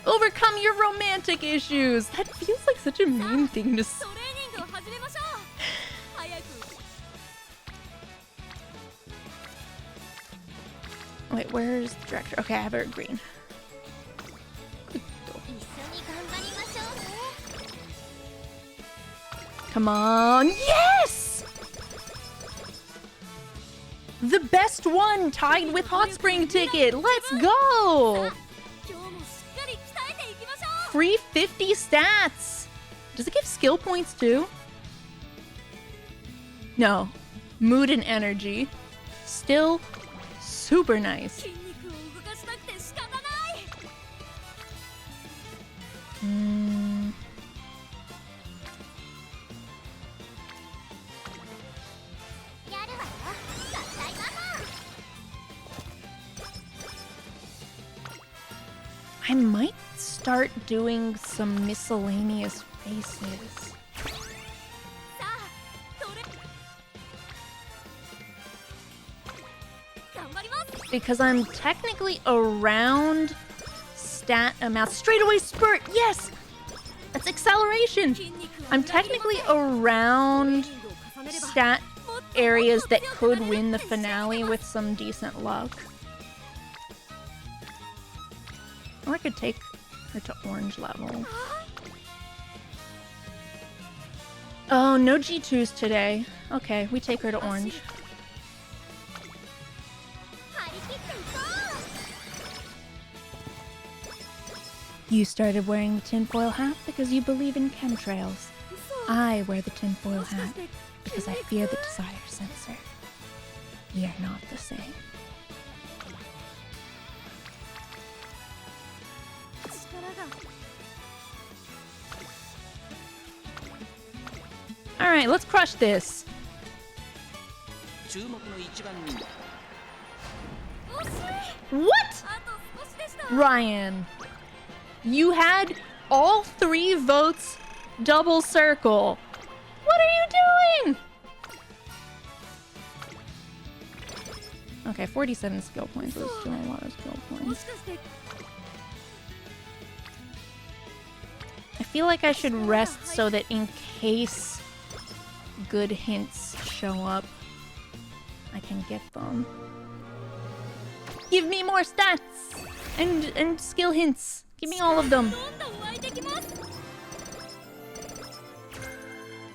Overcome your romantic issues. That feels like such a mean thing to say. Wait, where's the director? Okay, I have her green. Come on. Yes! The best one tied with Hot Spring Ticket. Let's go! Free 50 stats. Does it give skill points too? No. Mood and energy. Still super nice. I might start doing some miscellaneous races. Because I'm technically around stat amount. Straightaway spurt, yes! That's acceleration! I'm technically around stat areas that could win the finale with some decent luck. Or I could take her to orange level. Oh, no G2s today. Okay, we take her to orange. You started wearing the tinfoil hat because you believe in chemtrails. I wear the tinfoil hat because I fear the desire sensor. We are not the same. Alright, let's crush this. What? Ryan, you had all 3 votes double circle. What are you doing? Okay, 47 skill points is still a lot of skill points. I feel like I should rest so that in case good hints show up, I can get them. Give me more stats and skill hints. Give me all of them.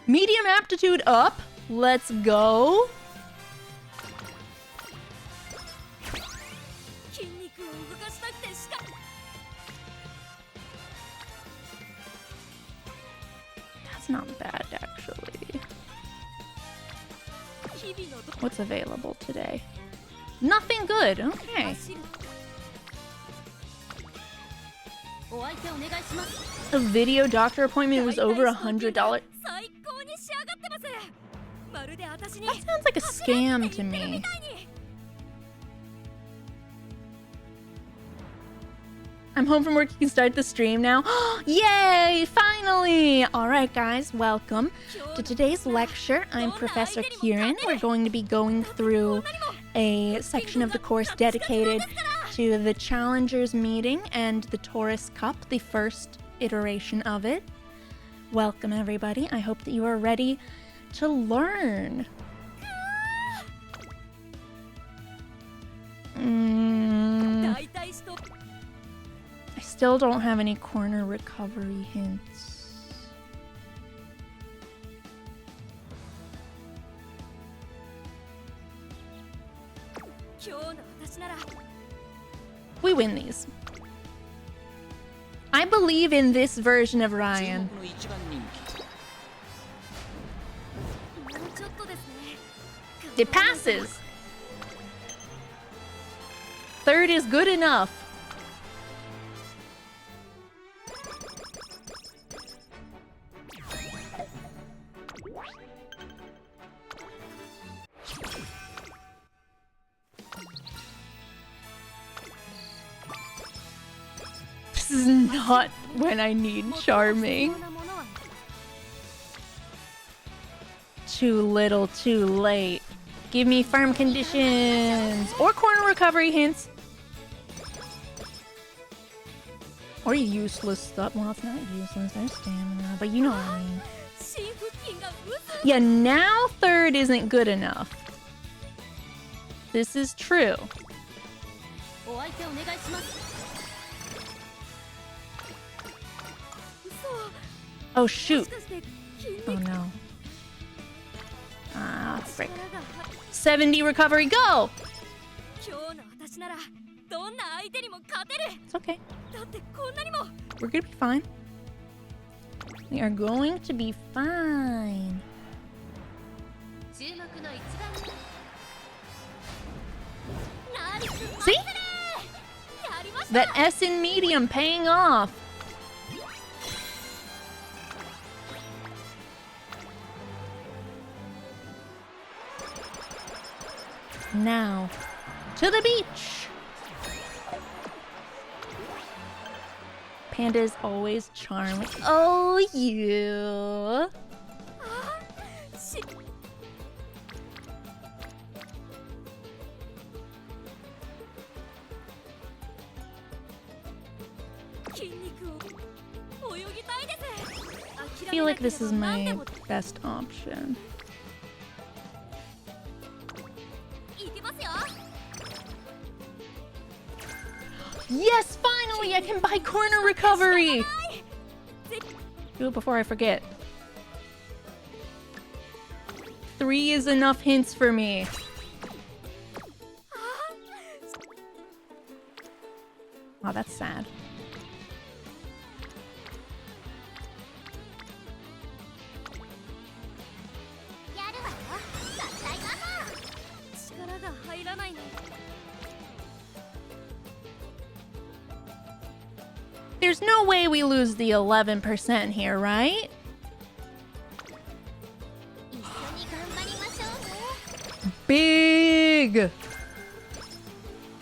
Medium aptitude up. Let's go. That's not bad, actually. What's available today? Nothing good. Okay. A video doctor appointment was over $100. That sounds like a scam to me. I'm home from work. You can start the stream now. Yay! Finally! Alright guys, welcome to today's lecture. I'm Professor Khiren. We're going to be going through a section of the course dedicated to the Challengers meeting and the Taurus Cup, the first iteration of it. Welcome, everybody. I hope that you are ready to learn. I still don't have any corner recovery hints. We win these. I believe in this version of Ryan. It passes. Third is good enough. This is not when I need charming. Too little, too late. Give me firm conditions or corner recovery hints. Or useless stuff. Well, it's not useless. There's stamina, but you know what I mean. Yeah, now third isn't good enough. This is true. Oh, shoot. Oh, no. Ah, frick. 70 recovery, go! It's okay. We're gonna be fine. We are going to be fine. See? That S in medium paying off. Now, to the beach! Panda is always charming. Oh, you! I feel like this is my best option. Yes, finally! I can buy corner recovery! Do it before I forget. 3 is enough hints for me. Wow, that's sad. There's no way we lose the 11% here, right? Big!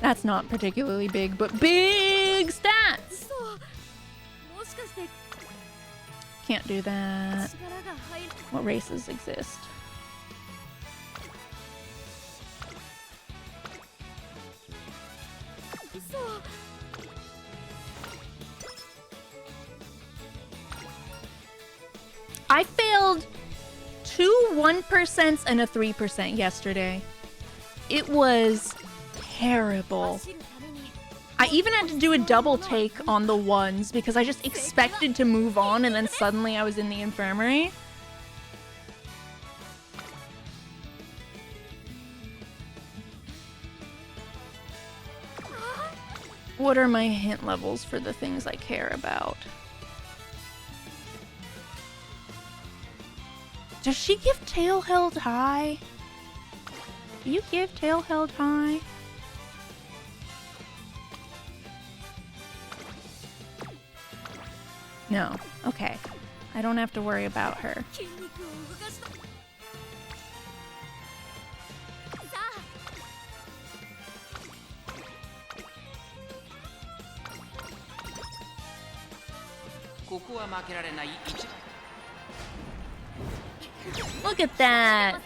That's not particularly big, but big stats! Can't do that. What races exist? I failed 2 1% and a 3% yesterday. It was terrible. I even had to do a double take on the ones because I just expected to move on and then suddenly I was in the infirmary. What are my hint levels for the things I care about? Does she give tail held high? Do you give tail held high? No. Okay. I don't have to worry about her. Look at that!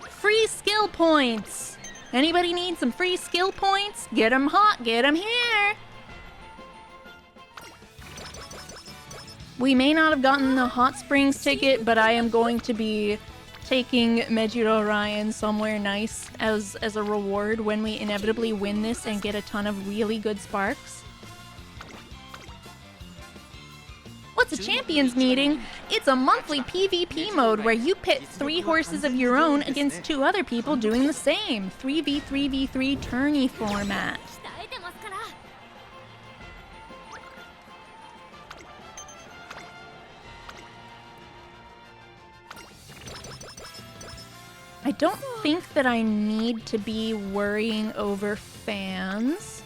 Free skill points! Anybody need some free skill points? Get 'em hot, get 'em here! We may not have gotten the Hot Springs ticket, but I am going to be taking Mejiro Ryan somewhere nice as a reward when we inevitably win this and get a ton of really good sparks. What's a champions meeting? It's a monthly PvP mode where you pit 3 horses of your own against 2 other people doing the same. 3v3v3 tourney format. I don't think that I need to be worrying over fans,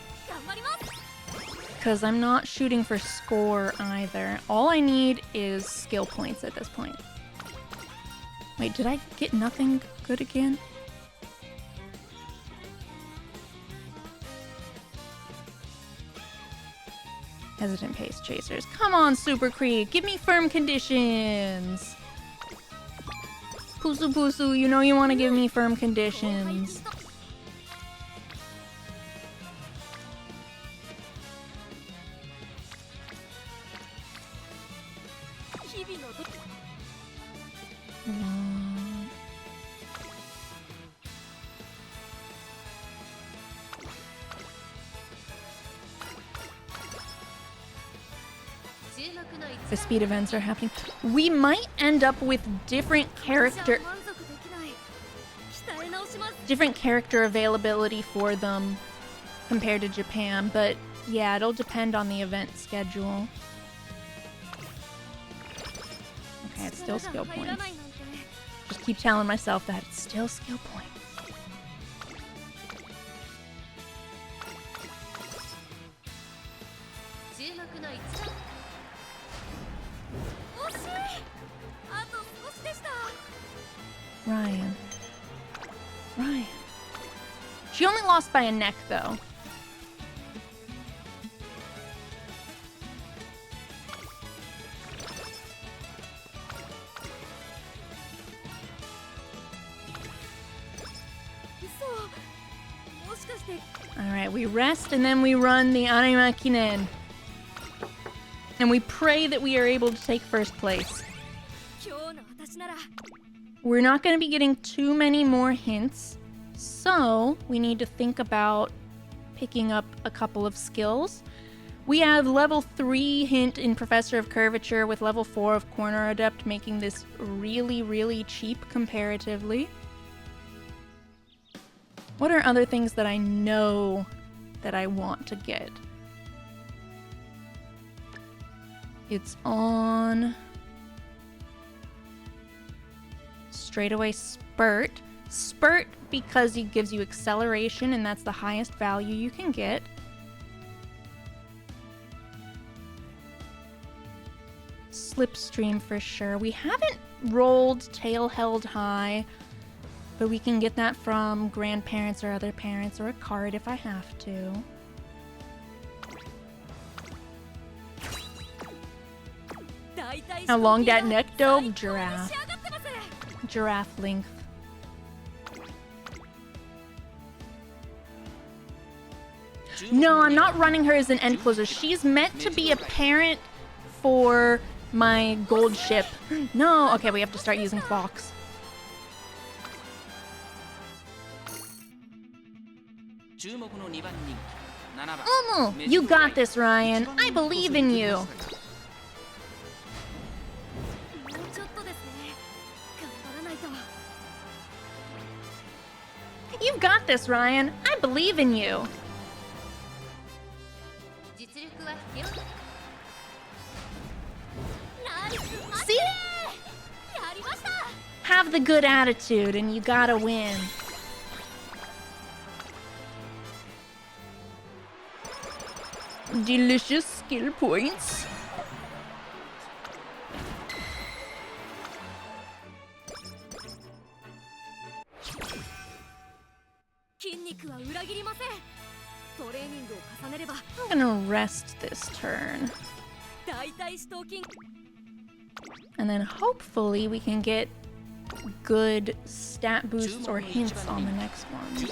because I'm not shooting for score either. All I need is skill points at this point. Wait, did I get nothing good again? Hesitant pace chasers. Come on, Super Creep, give me firm conditions! Pusu Pusu, you know you want to give me firm conditions. The speed events are happening. We might end up with different character availability for them compared to Japan, but yeah, it'll depend on the event schedule. Okay, it's still skill points. Just keep telling myself that it's still skill points. Ryan. Ryan. She only lost by a neck, though. Alright, we rest and then we run the Anima Khiren. And we pray that we are able to take first place. We're not going to be getting too many more hints, so we need to think about picking up a couple of skills. We have level 3 hint in Professor of Curvature with level 4 of Corner Adept, making this really, really cheap comparatively. What are other things that I know that I want to get? It's on straightaway Spurt. Spurt because it gives you acceleration and that's the highest value you can get. Slipstream for sure. We haven't rolled Tail Held High, but we can get that from grandparents or other parents or a card if I have to. How long that neck dove? Giraffe. Giraffe length. No, I'm not running her as an end closer. She's meant to be a parent for my gold ship. No, okay, we have to start using clocks. Umu, you got this, Ryan. I believe in you. You've got this, Ryan. I believe in you. See? Have the good attitude and you gotta win. Delicious skill points. I'm gonna rest this turn. And then hopefully we can get good stat boosts or hints on the next one.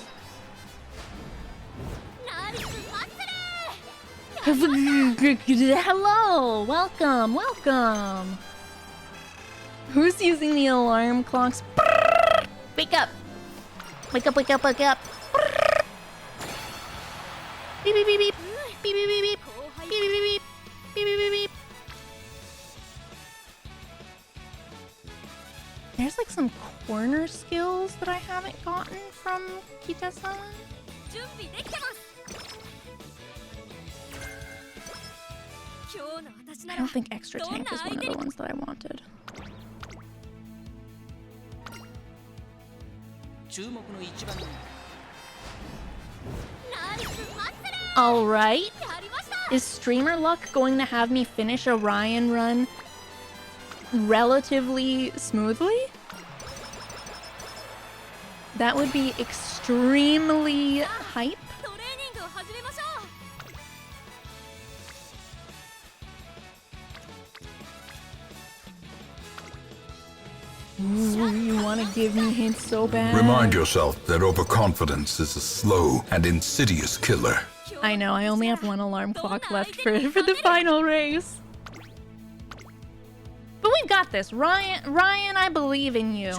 Hello! Welcome, welcome! Who's using the alarm clocks? Wake up! Wake up, wake up, wake up! Beep, beep, beep, beep! Beep, beep, beep, beep! Beep, beep, beep, beep! Beep, beep, beep, beep! There's like some corner skills that I haven't gotten from Kita-san. I don't think extra tank is one of the ones that I wanted. Alright. Is Streamer Luck going to have me finish a Ryan run relatively smoothly? That would be extremely hype. Ooh, you want to give me hints so bad? Remind yourself that overconfidence is a slow and insidious killer. I know, I only have one alarm clock left for the final race. But we've got this. Ryan, I believe in you.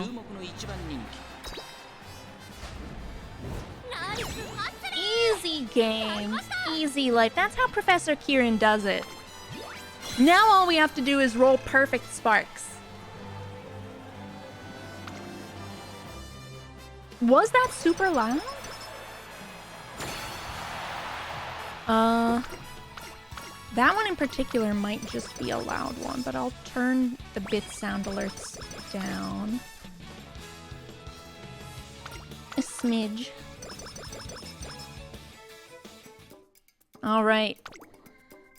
Easy game. Easy life. That's how Professor Khiren does it. Now all we have to do is roll perfect sparks. Was that super loud? That one in particular might just be a loud one, but I'll turn the bit sound alerts down. A smidge. Alright.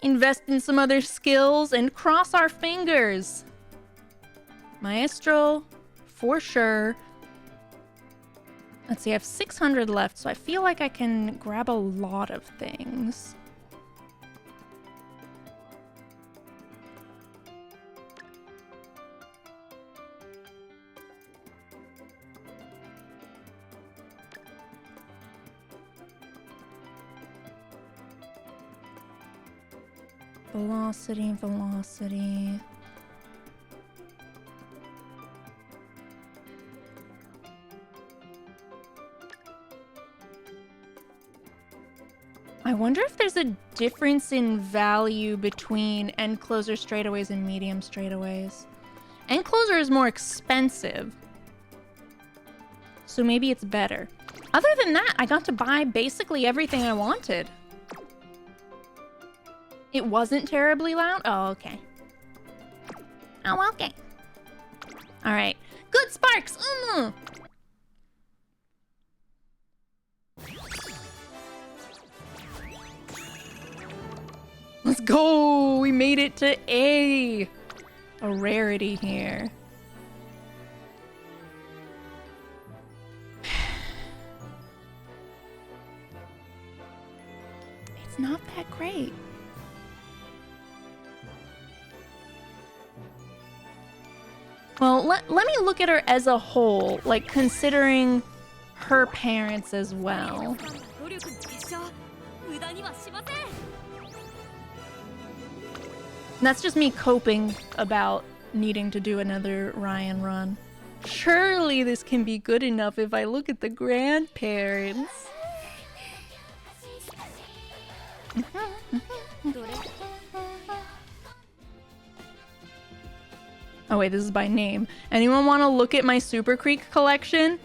Invest in some other skills and cross our fingers. Maestro, for sure. Let's see, I have 600 left, so I feel like I can grab a lot of things. Velocity, velocity. I wonder if there's a difference in value between end closer straightaways and medium straightaways. End closer is more expensive, so maybe it's better. Other than that, I got to buy basically everything I wanted. It wasn't terribly loud? Oh, okay. Oh, okay. Alright. Good sparks! Let's go! We made it to A! A rarity here. It's not that great. Well, let me look at her as a whole, like considering her parents as well. That's just me coping about needing to do another Ryan run. Surely this can be good enough if I look at the grandparents. Oh wait, this is by name. Anyone want to look at my Super Creek collection?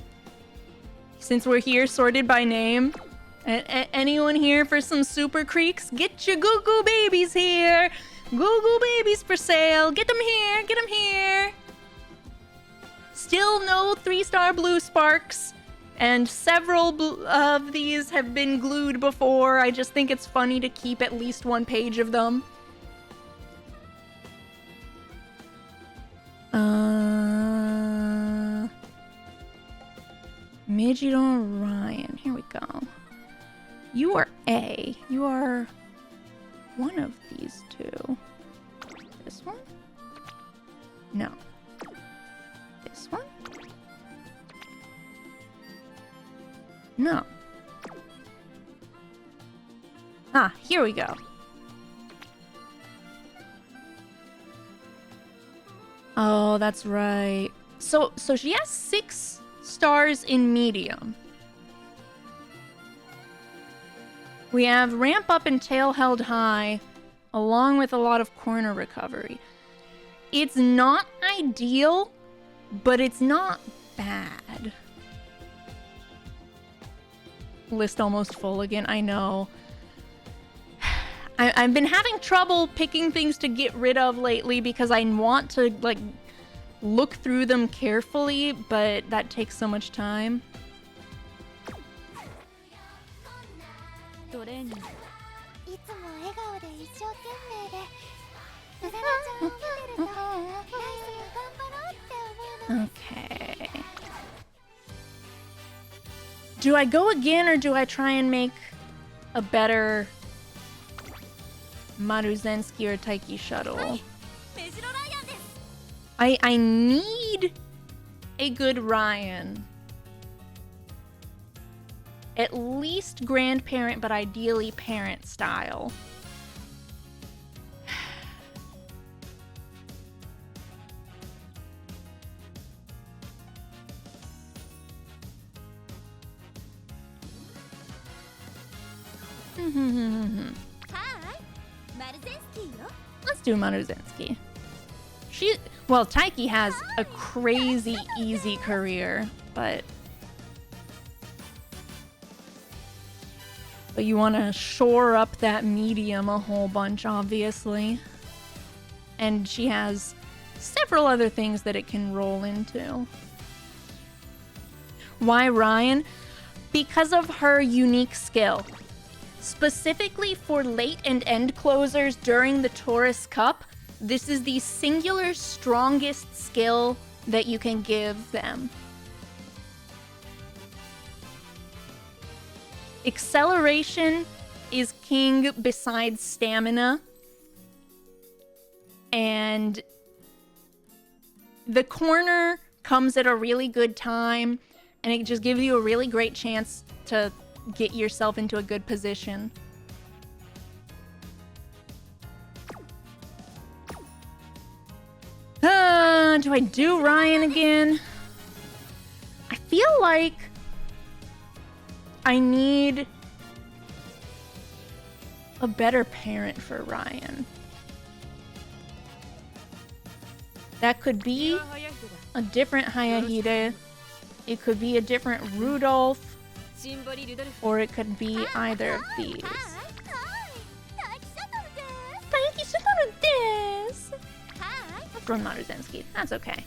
Since we're here, sorted by name. Anyone here for some Super Creeks? Get your Goo Goo babies here! Goo Goo babies for sale! Get them here! Get them here! Still no 3-star blue sparks. And several of these have been glued before. I just think it's funny to keep at least one page of them. Mijiro Ryan. Here we go. You are A. You are one of these two. This one? No. This one? No. Ah, here we go. Oh, that's right. So she has 6 stars in medium. We have ramp up and tail held high, along with a lot of corner recovery. It's not ideal, but it's not bad. List almost full again, I know. I've been having trouble picking things to get rid of lately because I want to, like, look through them carefully, but that takes so much time. Okay. Do I go again or do I try and make a better Maruzensky or Taiki shuttle? I need a good Ryan. At least grandparent, but ideally parent style. Let's do Maruzensky. Well, Taiki has a crazy easy career, but you want to shore up that medium a whole bunch, obviously. And she has several other things that it can roll into. Why Ryan? Because of her unique skill. Specifically for late and end closers during the Taurus Cup, this is the singular strongest skill that you can give them. Acceleration is king besides stamina. And the corner comes at a really good time, and it just gives you a really great chance to get yourself into a good position. Do I do Ryan again? I feel like I need a better parent for Ryan. That could be a different Hayahide. It could be a different Rudolph. Or it could be either of these. I'll throw Maruzensky. That's okay.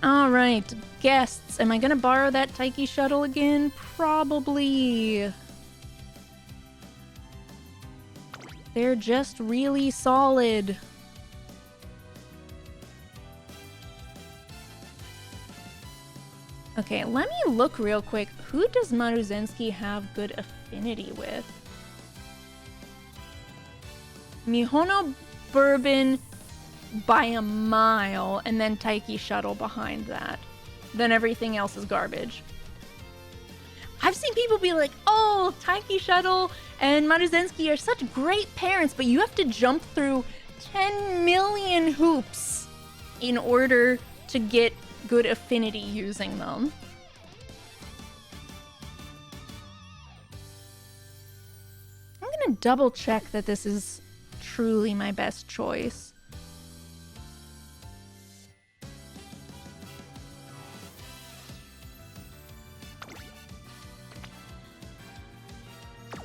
Alright, guests. Am I gonna borrow that Taiki shuttle again? Probably. They're just really solid. Okay, let me look real quick. Who does Maruzensky have good affinity with? Mihono Bourbon by a mile, and then Taiki Shuttle behind that. Then everything else is garbage. I've seen people be like, oh, Taiki Shuttle and Maruzensky are such great parents, but you have to jump through 10 million hoops in order to get good affinity using them. I'm gonna double check that this is truly my best choice.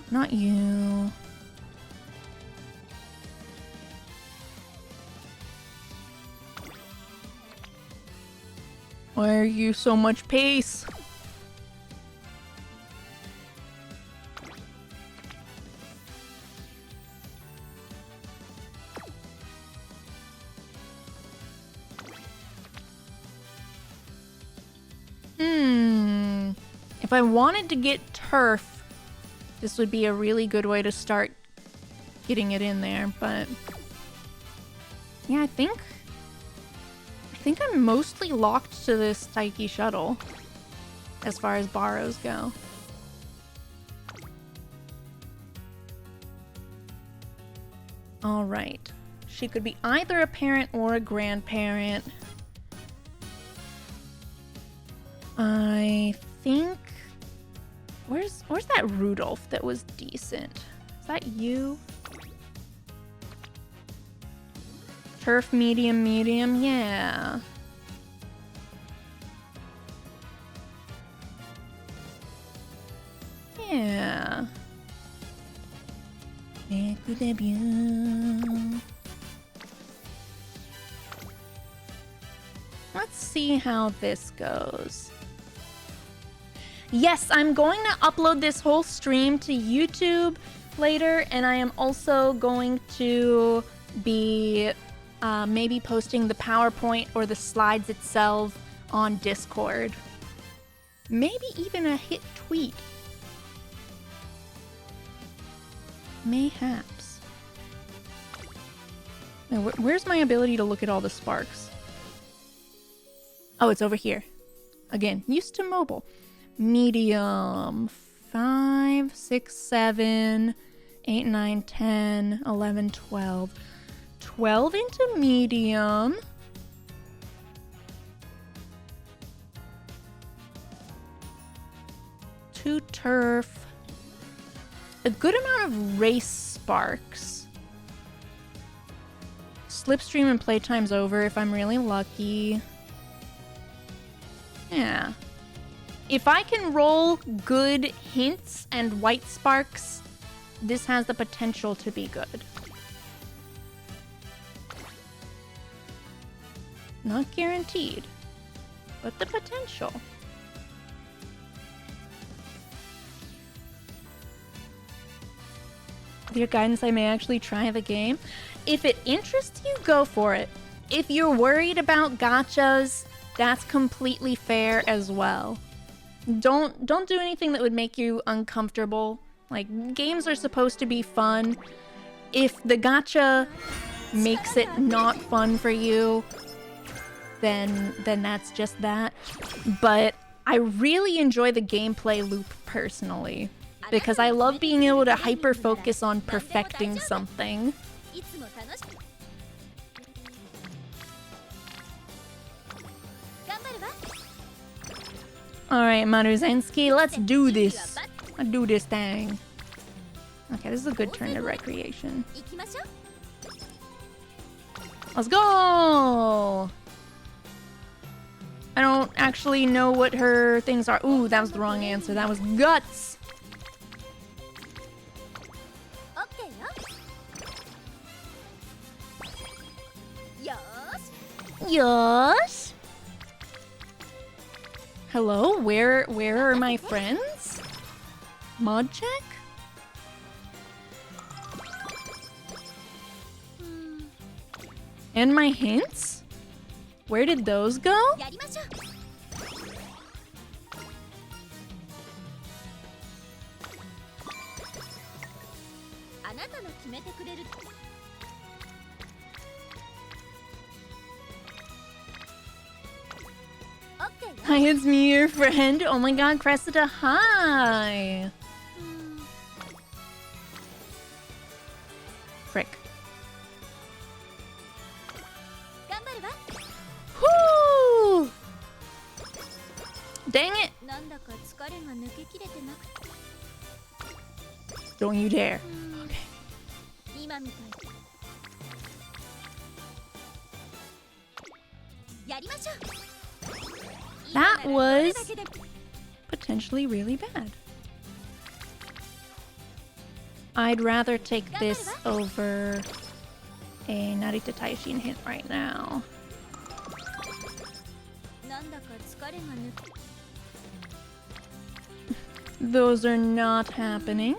Not you. Why are you so much pace? If I wanted to get turf, this would be a really good way to start getting it in there, but yeah, I think I'm mostly locked to this Taiki shuttle as far as borrows go. All right. She could be either a parent or a grandparent. I think... Where's that Rudolph that was decent? Is that you? Turf medium, yeah. Yeah. Let's see how this goes. Yes, I'm going to upload this whole stream to YouTube later, and I am also going to be maybe posting the PowerPoint or the slides itself on Discord. Maybe even a hit tweet. Mayhaps. Now, where's my ability to look at all the sparks? Oh, it's over here. Again, used to mobile. Medium. 5, 6, 7, 8, 9, 10, 11, 12. 12 into medium. Two turf. A good amount of race sparks. Slipstream and playtime's over if I'm really lucky. Yeah. If I can roll good hints and white sparks, this has the potential to be good. Not guaranteed, but the potential. With your guidance, I may actually try the game. If it interests you, go for it. If you're worried about gachas, that's completely fair as well. Don't do anything that would make you uncomfortable. Like, games are supposed to be fun. If the gacha makes it not fun for you, then that's just that. But I really enjoy the gameplay loop personally, because I love being able to hyper-focus on perfecting something. Alright, Maruzensky, let's do this. Let's do this thing. Okay, this is a good turn to recreation. Let's go! I don't actually know what her things are. Ooh, that was the wrong answer. That was guts! Yes. Hello, where are my friends? Mod check? And my hints? Where did those go? Hi, it's me, your friend. Oh my god, Cressida, hi! Frick. Whoo! Dang it! Don't you dare. Okay. That was potentially really bad. I'd rather take this over a Narita Taishin hit right now. Those are not happening.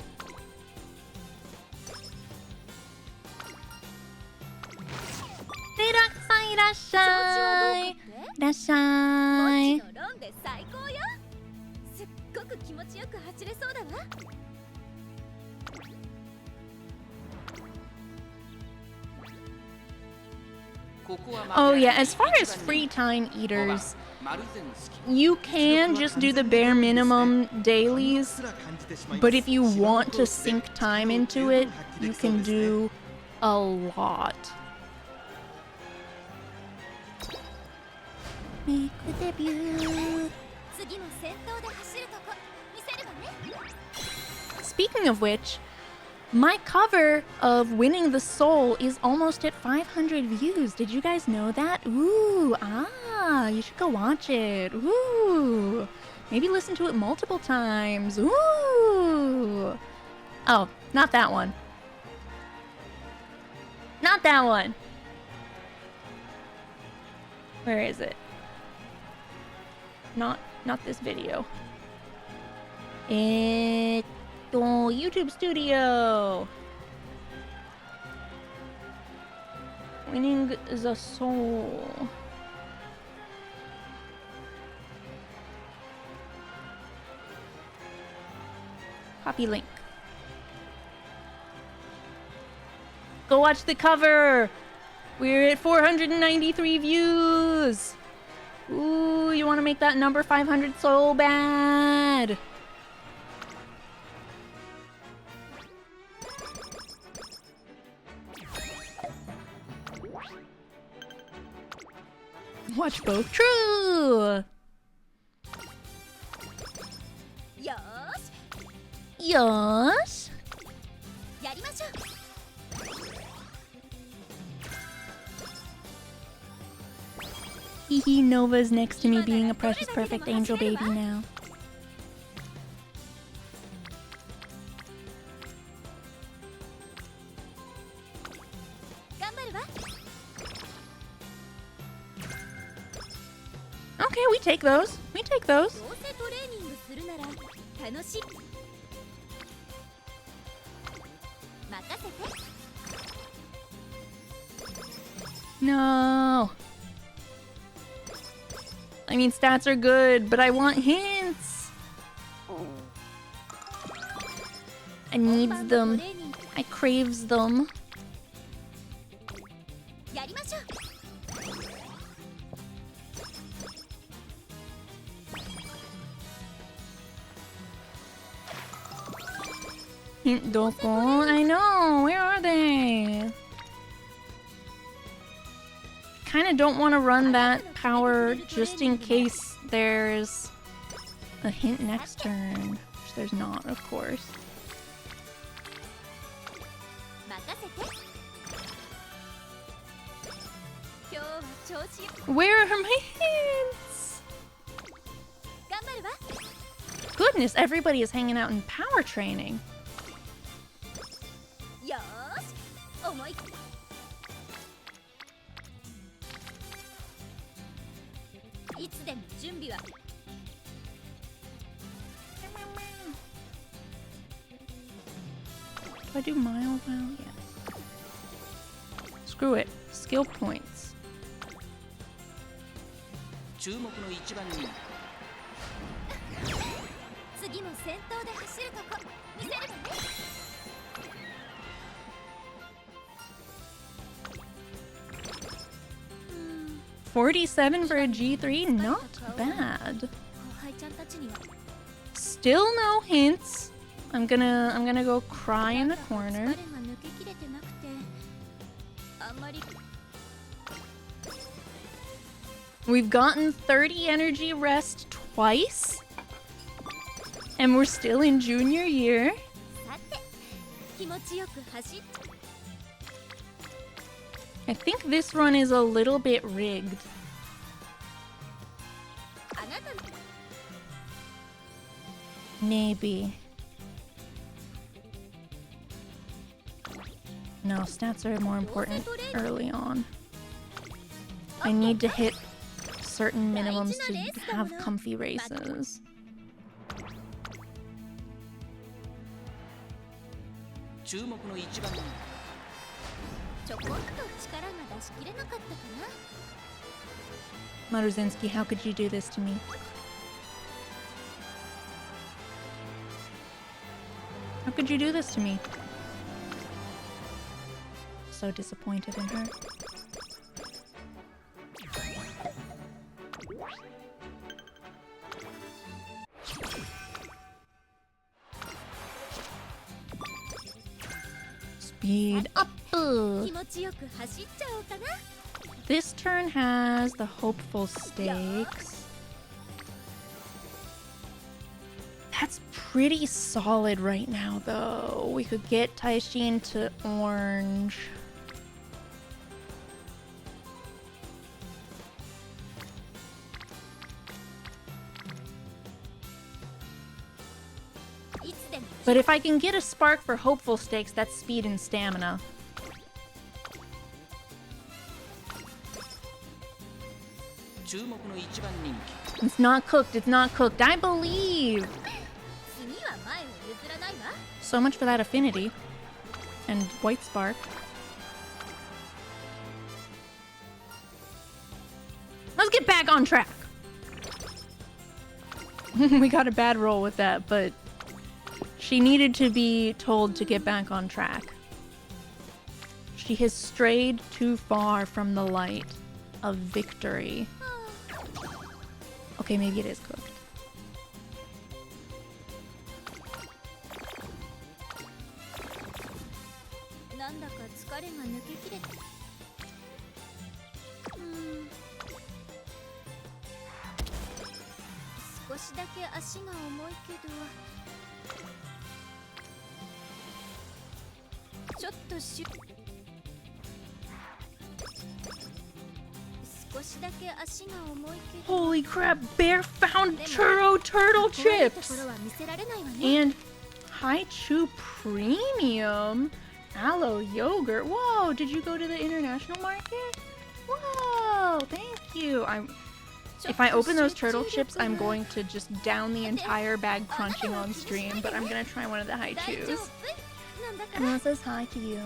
Irashai! Irashai! Oh yeah, as far as free time eaters, you can just do the bare minimum dailies, but if you want to sink time into it, you can do a lot. Make the debut. Speaking of which, my cover of Winning the Soul is almost at 500 views. Did you guys know that? Ooh, you should go watch it. Ooh, maybe listen to it multiple times. Ooh. Oh, not that one. Not that one. Where is it? Not this video. YouTube Studio. Winning the Soul. Copy link. Go watch the cover. We're at 493 views. Ooh, you want to make that number 500 so bad. Watch both. True. Yes. Hehe, Nova's next to me being a precious perfect angel baby now. Okay, we take those. We take those. No. I mean, stats are good, but I want hints. I needs them. I craves them. Hint doko? I know. Where are they? Kind of don't want to run that power just in case there's a hint next turn, which there's not, of course. Where are my hints? Goodness, everybody is hanging out in power training. Do I do mile wow? Yes. Screw it. Skill points. $47 for a G3, not bad. Still no hints. I'm gonna go cry in the corner. We've gotten 30 energy rest twice, and we're still in junior year. I think this run is a little bit rigged. Maybe. No, stats are more important early on. I need to hit certain minimums to have comfy races. Maruzinski, how could you do this to me? How could you do this to me? So disappointed in her. Speed up. Ugh. 気持ちよく走っちゃおうかな。 This turn has the hopeful stakes. That's pretty solid right now, though. We could get Taishin to orange. But if I can get a spark for hopeful stakes, that's speed and stamina. It's not cooked, it's not cooked. I believe! 次は前を譲らないわ。 So much for that affinity. And white spark. Let's get back on track! We got a bad roll with that, but she needed to be told to get back on track. She has strayed too far from the light of victory. Okay, maybe it is cooked. Holy crap, Bear found churro turtle chips! And Haichu Premium Aloe Yogurt. Whoa, did you go to the international market? Whoa, thank you. If I open those turtle chips, I'm going to just down the entire bag crunching on stream, but I'm gonna try one of the Haichus. Emma says hi to you.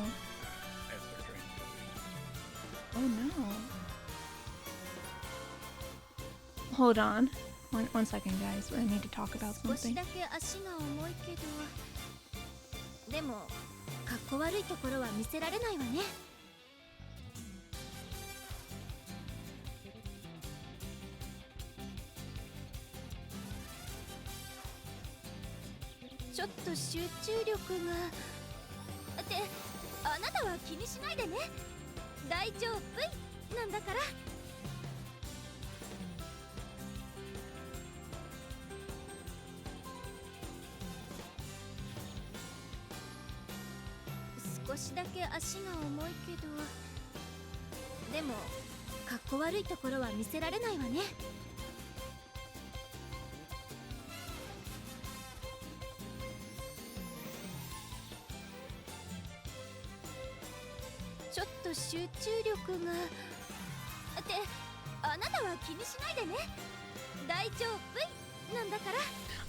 Oh no. Hold on. One second, guys. I need to talk about something.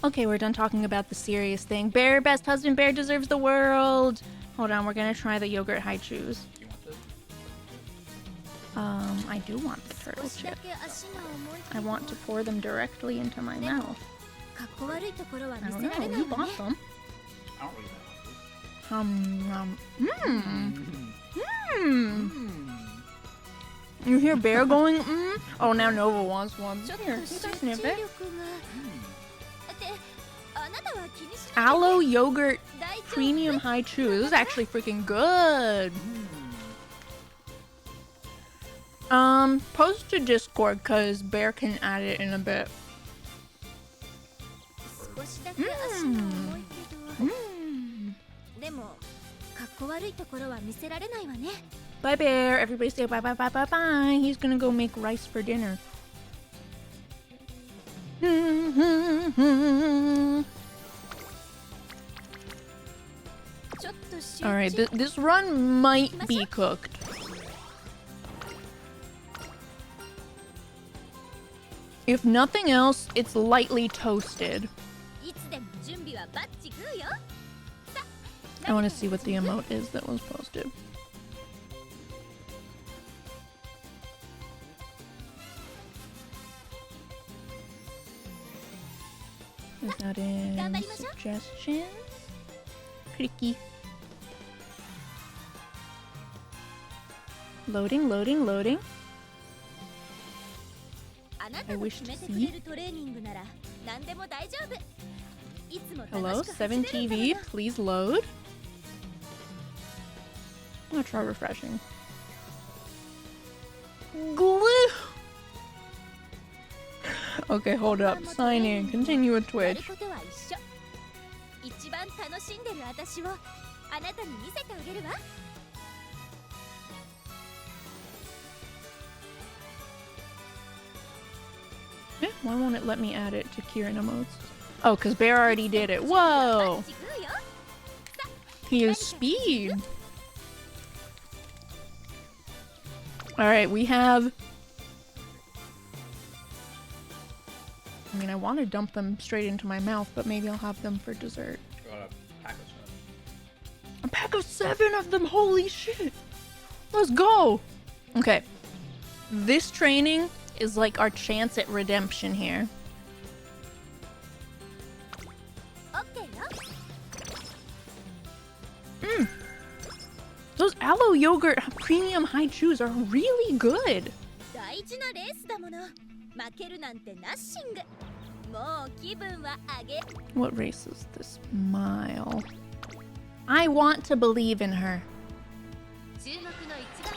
Okay, we're done talking about the serious thing. Bear, best husband, Bear deserves the world. Hold on, we're gonna try the yogurt Haichus. I do want the turtle chip. I want to pour them directly into my mouth. I don't know, you bought them. You hear Bear going, Oh, now Nova wants one. Here, you can sniff it. Aloe Yogurt Premium Haichu. This is actually freaking good. Post to Discord, cause Bear can add it in a bit. Bye, Bear. Everybody say bye, bye, bye, bye, bye. He's gonna go make rice for dinner. Alright, this run might be cooked. If nothing else, it's lightly toasted. I want to see what the emote is that was posted. Is that in suggestions? Clicky. Loading, loading, loading. I wish to see. Hello, 7TV, please load. I'm gonna try refreshing. Glue. Okay, hold up. Sign in. Continue with やる Twitch. ことは一緒。一番楽しんでる私をあなたに見せてあげるわ。Eh, why won't it let me add it to Khiren emotes? Oh, because Bear already did it. Whoa! 違うよ。 He is speed. Alright, we have... I mean, I want to dump them straight into my mouth, but maybe I'll have them for dessert. A pack of 7 of them? Holy shit! Let's go! Okay. This training is like our chance at redemption here. オッケーよ。 Those aloe yogurt premium high chews are really good. 大事なレースだもの。負けるなんてナッシング。もう気分は上げ。 What race is this mile? I want to believe in her. 注目の一番。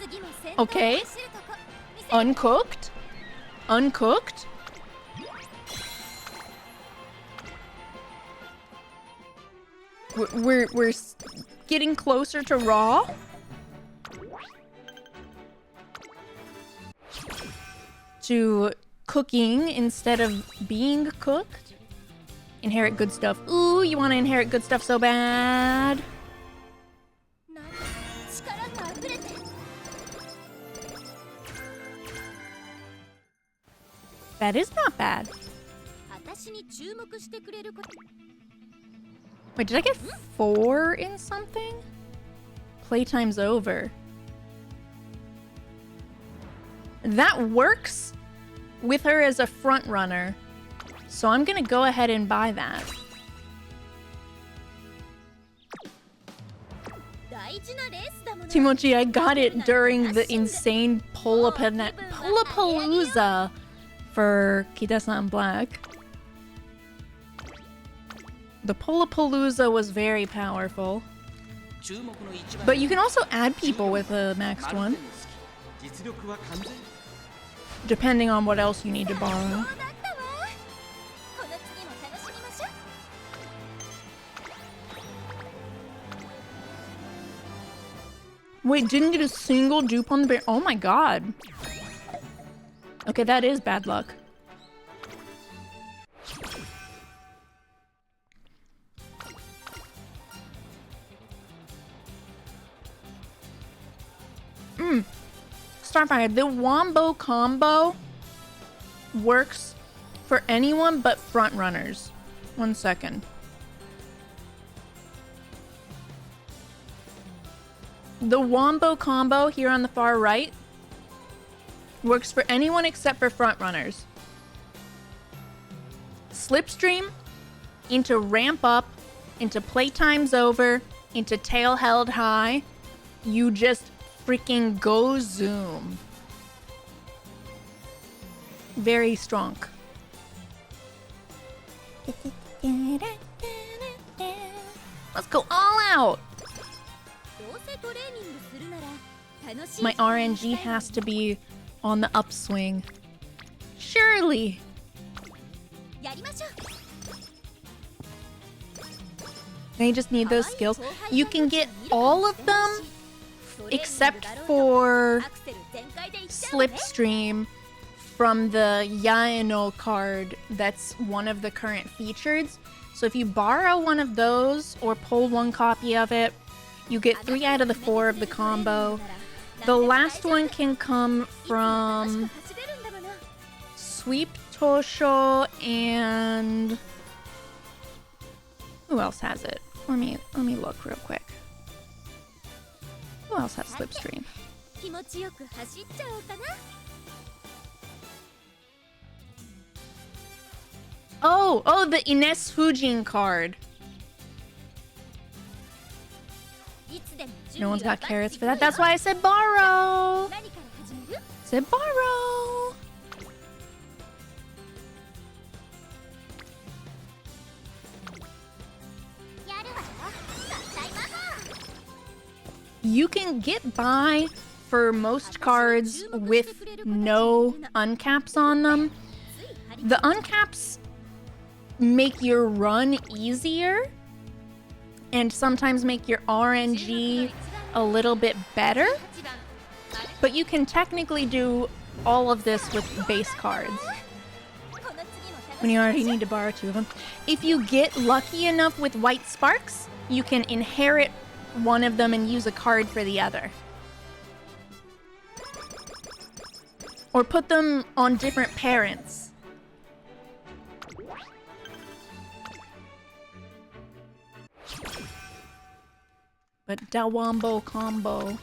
次も先 Okay. 走るとこ見せ Uncooked? Uncooked? We're getting closer to raw? To cooking instead of being cooked? Inherit good stuff. Ooh, you want to inherit good stuff so bad. なんか力が溢れて。 That is not bad. 私に注目してくれること。 Wait, did I get 4 in something? Playtime's over. That works with her as a front runner. So I'm gonna go ahead and buy that. 大事なレースだもの。 Timochi, I got it during the insane Pullapalooza for Kita-san Black. The Pullapalooza was very powerful. But you can also add people with the maxed one. Depending on what else you need to borrow. そうだったわ。この次も楽しみましょう。 Wait, didn't get a single dupe on the bear. Oh my god. Okay, that is bad luck. Starfire, the Wombo combo works for anyone but front runners. 1 second. The Wombo combo here on the far right works for anyone except for front runners. Slipstream into ramp up, into playtime's over, into tail held high. You just freaking go zoom. Very strong. Let's go all out. どうせトレーニングするなら楽しい。 My RNG has to be on the upswing. Surely. やりましょう。 They just need those skills. You can get all of them except for アクセル全開でいっちゃうね。 Slipstream from the Yaeno card that's one of the current features. So if you borrow one of those or pull one copy of it, you get 3 out of the 4 of the combo. The last one can come from Sweep Tosho and who else has it? Let me look real quick. Who else has Slipstream? 気持ちよく走っちゃおうかな。 Oh, the Ines Fujin card. いつでも準 No 備 one's は got carrots for that. That's why I said borrow. 何から始める？ Said borrow. やるわよ。You can get by for most cards with no uncaps on them. The uncaps make your run easier and sometimes make your RNG a little bit better, but you can technically do all of this with base cards when you already need to borrow 2 of them. If you get lucky enough with white sparks, you can inherit one of them and use a card for the other. Or put them on different parents. But Dawambo combo.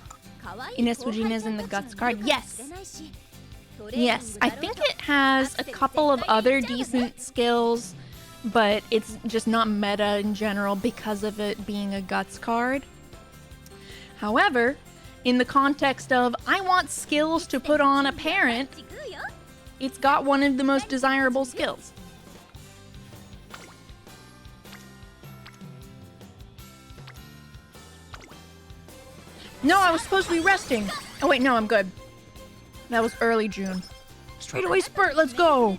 Ines Fujina's in the Guts card. Yes! Yes, I think it has a couple of other decent skills, but it's just not meta in general because of it being a Guts card. However, in the context of I want skills to put on a parent, it's got one of the most desirable skills. No, I was supposed to be resting. Oh wait, no, I'm good. That was early June. Straight away spurt, let's go!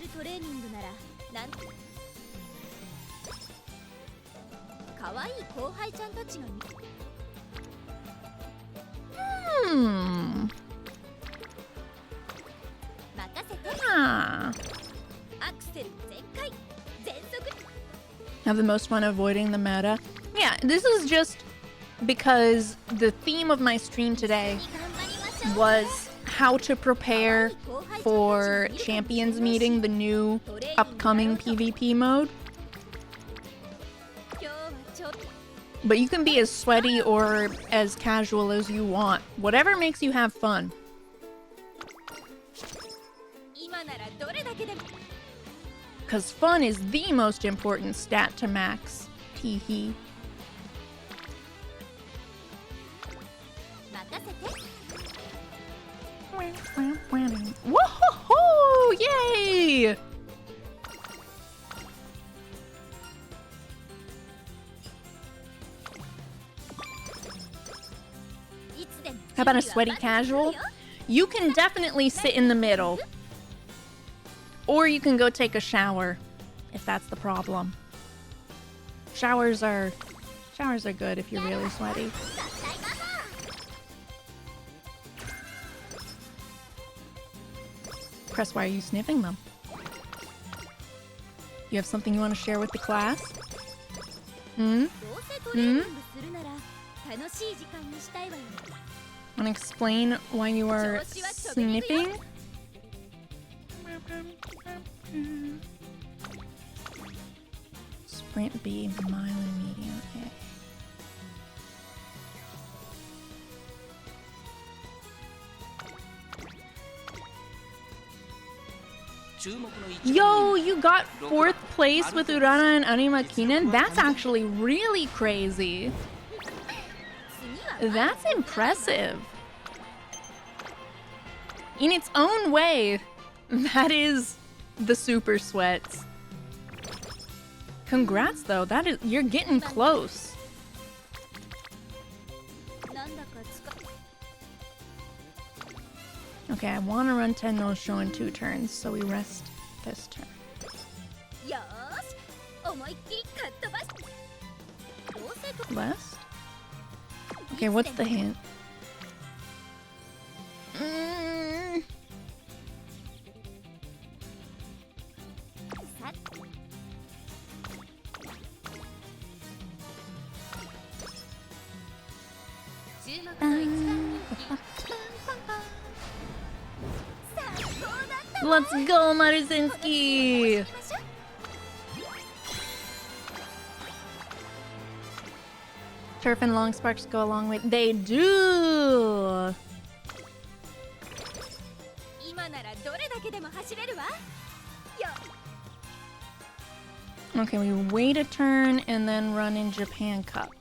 Have the most fun avoiding the meta. Yeah, this is just because the theme of my stream today was how to prepare for Champions Meeting, the new upcoming PvP mode. But you can be as sweaty or as casual as you want. Whatever makes you have fun. Because fun is the most important stat to max. Teehee. Woohoo! Yay! How about a sweaty casual? You can definitely sit in the middle. Or you can go take a shower, if that's the problem. Showers are good if you're really sweaty. Cress, why are you sniffing them? You have something you want to share with the class? Want to explain why you are sniffing? Sprint B, mile and medium A. Yo, you got 4th place with Urana and Anima Khiren? That's actually really crazy. That's impressive. In its own way, that is the super sweats. Congrats though, you're getting close. Okay, I want to run 10 no show in 2 turns, so we rest this turn. Left? Okay, what's the hint? Let's go, Maruzinski! Turf and long sparks go a long way. They do! Okay, we wait a turn and then run in Japan Cup.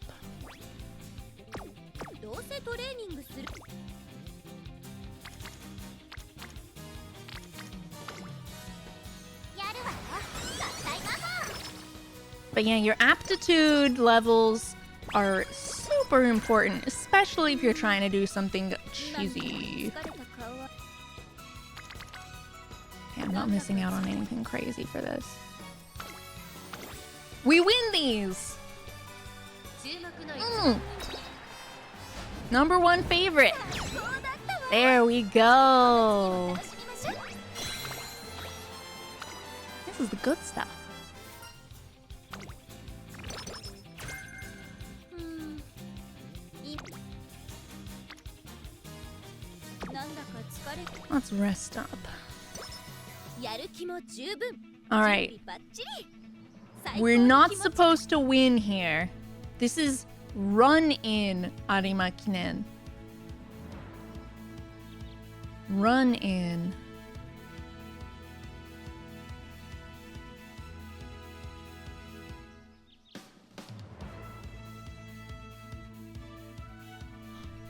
But yeah, your aptitude levels are super important, especially if you're trying to do something cheesy. Okay, I'm not missing out on anything crazy for this. We win these! Number one favorite. There we go. This is the good stuff. Let's rest up. Alright. We're not supposed to win here. This is run in Arima Kinen. Run in.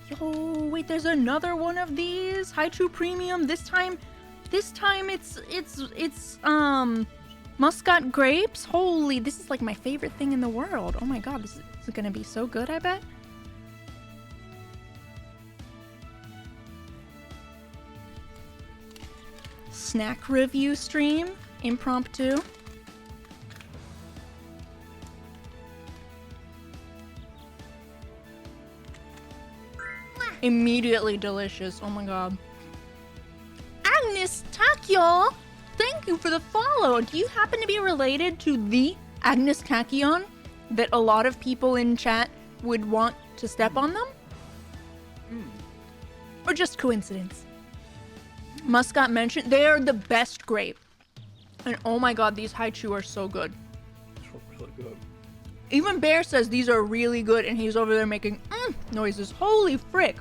Yo, wait, there's another one of these. Haichu Premium. This time it's Muscat grapes. Holy, this is like my favorite thing in the world. Oh my god, this is gonna be so good, I bet. Snack review stream, impromptu. Immediately delicious. Oh my god. Agnes Tachyon, thank you for the follow. Do you happen to be related to the Agnes Tachyon that a lot of people in chat would want to step on them? Or just coincidence? Muscat mentioned they are the best grape. And oh my god, these Haichu are so good. They're really good. Even Bear says these are really good, and he's over there making noises. Holy frick.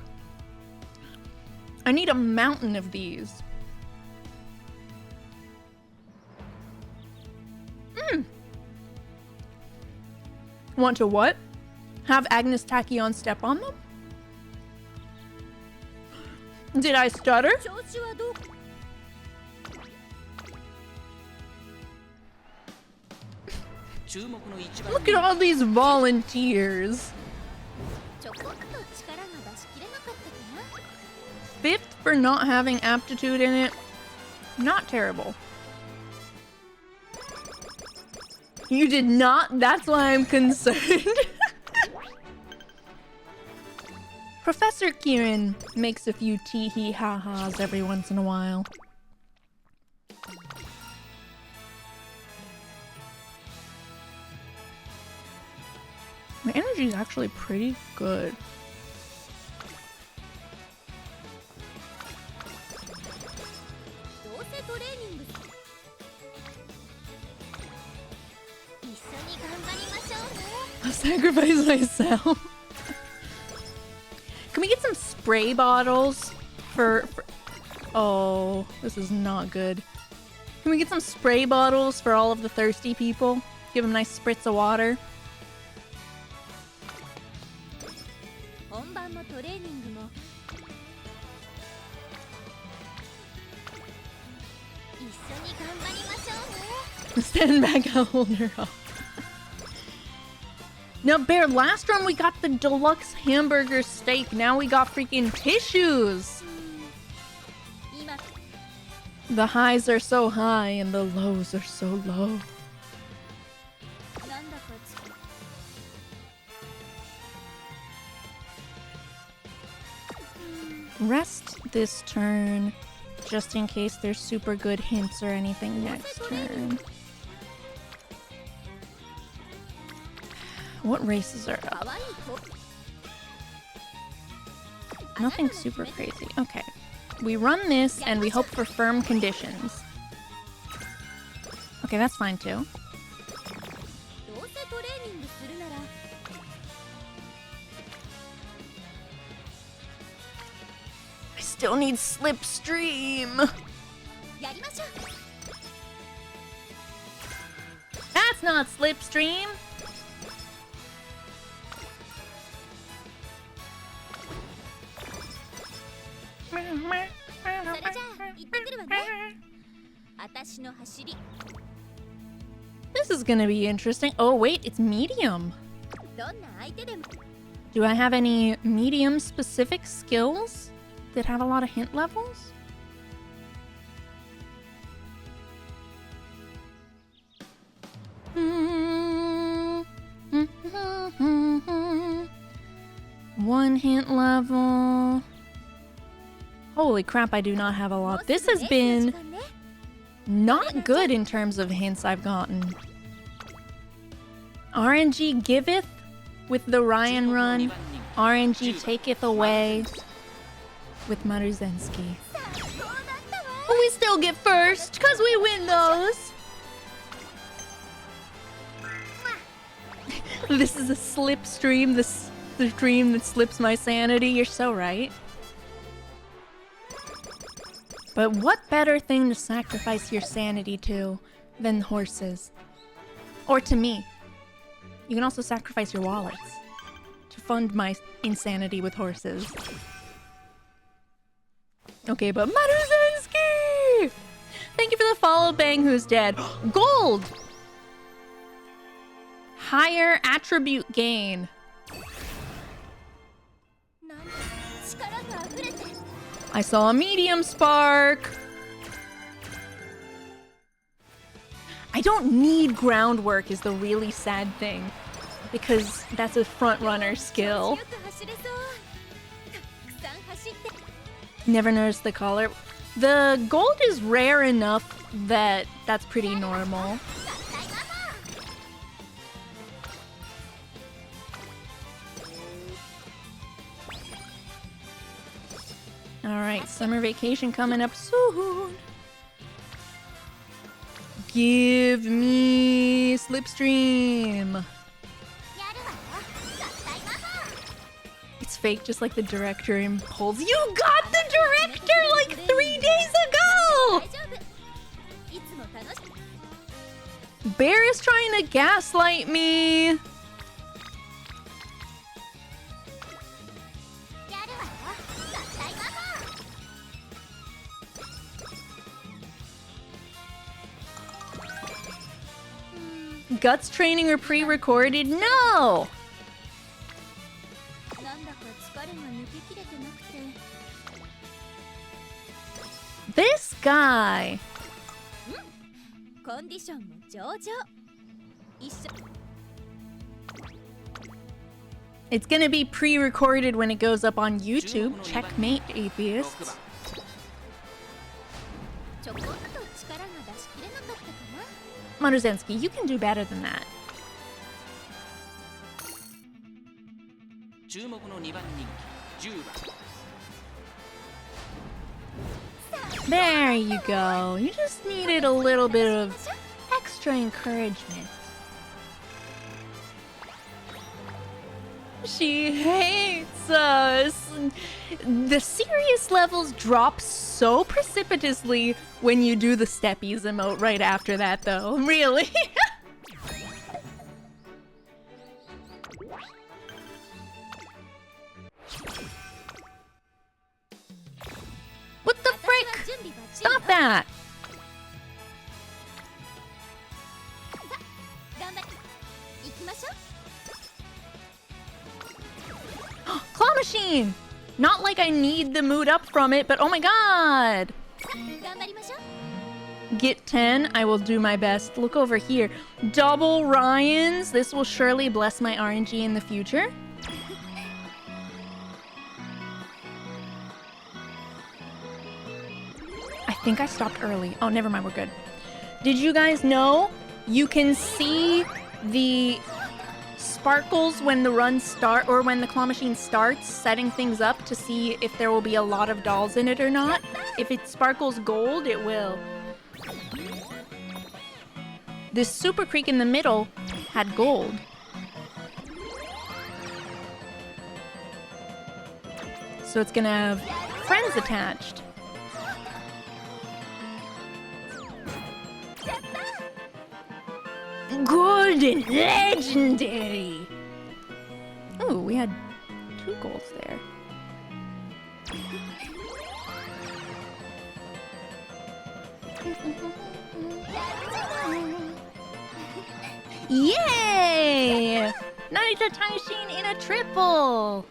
I need a mountain of these. Want to what? Have Agnes Tachyon step on them? Did I stutter? Look at all these volunteers. 5th for not having aptitude in it. Not terrible. You did not? That's why I'm concerned. Professor Khiren makes a few tee-hee-ha-has every once in a while. My energy is actually pretty good. I'll sacrifice myself. Can we get some spray bottles for... Oh, this is not good. Can we get some spray bottles for all of the thirsty people? Give them a nice spritz of water. Stand back, I'll hold her up. Now, Bear, last run we got the deluxe hamburger steak. Now we got freaking tissues. The highs are so high and the lows are so low. Rest this turn, just in case there's super good hints or anything next turn. What races are up? Nothing super crazy. Okay. We run this and we hope for firm conditions. Okay, that's fine too. I still need Slipstream. That's not Slipstream. This is gonna be interesting. Oh wait, it's medium. Do I have any medium specific skills that have a lot of hint levels? One hint level. Holy crap, I do not have a lot. This has been not good in terms of hints I've gotten. RNG giveth with the Ryan run. RNG taketh away with Maruzensky. But we still get first because we win those. This is a slipstream, the stream that slips my sanity. You're so right. But what better thing to sacrifice your sanity to than horses? Or to me. You can also sacrifice your wallets to fund my insanity with horses. Okay, but Maruzensky! Thank you for the follow, Bang Who's Dead. Gold! Higher attribute gain. I saw a medium spark. I don't need groundwork is the really sad thing. Because that's a front runner skill. Never noticed the color. The gold is rare enough that that's pretty normal. Alright, summer vacation coming up soon. Give me Slipstream. It's fake, just like the director impulse. You got the director like 3 days ago! Bear is trying to gaslight me. Guts training or pre-recorded? No! This guy! It's gonna be pre-recorded when it goes up on YouTube. Checkmate, atheists. Maruzensky, you can do better than that. There you go. You just needed a little bit of extra encouragement. She hates us. The serious levels drop so precipitously when you do the steppies emote right after that, though. Really? What the frick? Stop that! Claw machine! Not like I need the mood up from it, but oh my god! Get 10, I will do my best. Look over here. Double Ryans. This will surely bless my RNG in the future. I think I stopped early. Oh, never mind, we're good. Did you guys know you can see the sparkles when the run start or when the claw machine starts, setting things up to see if there will be a lot of dolls in it or not? If it sparkles gold, it will. This Super Creek in the middle had gold. So it's gonna have friends attached. Golden legendary! Ooh, we had 2 golds there. Yay! Narita Taishin in a triple!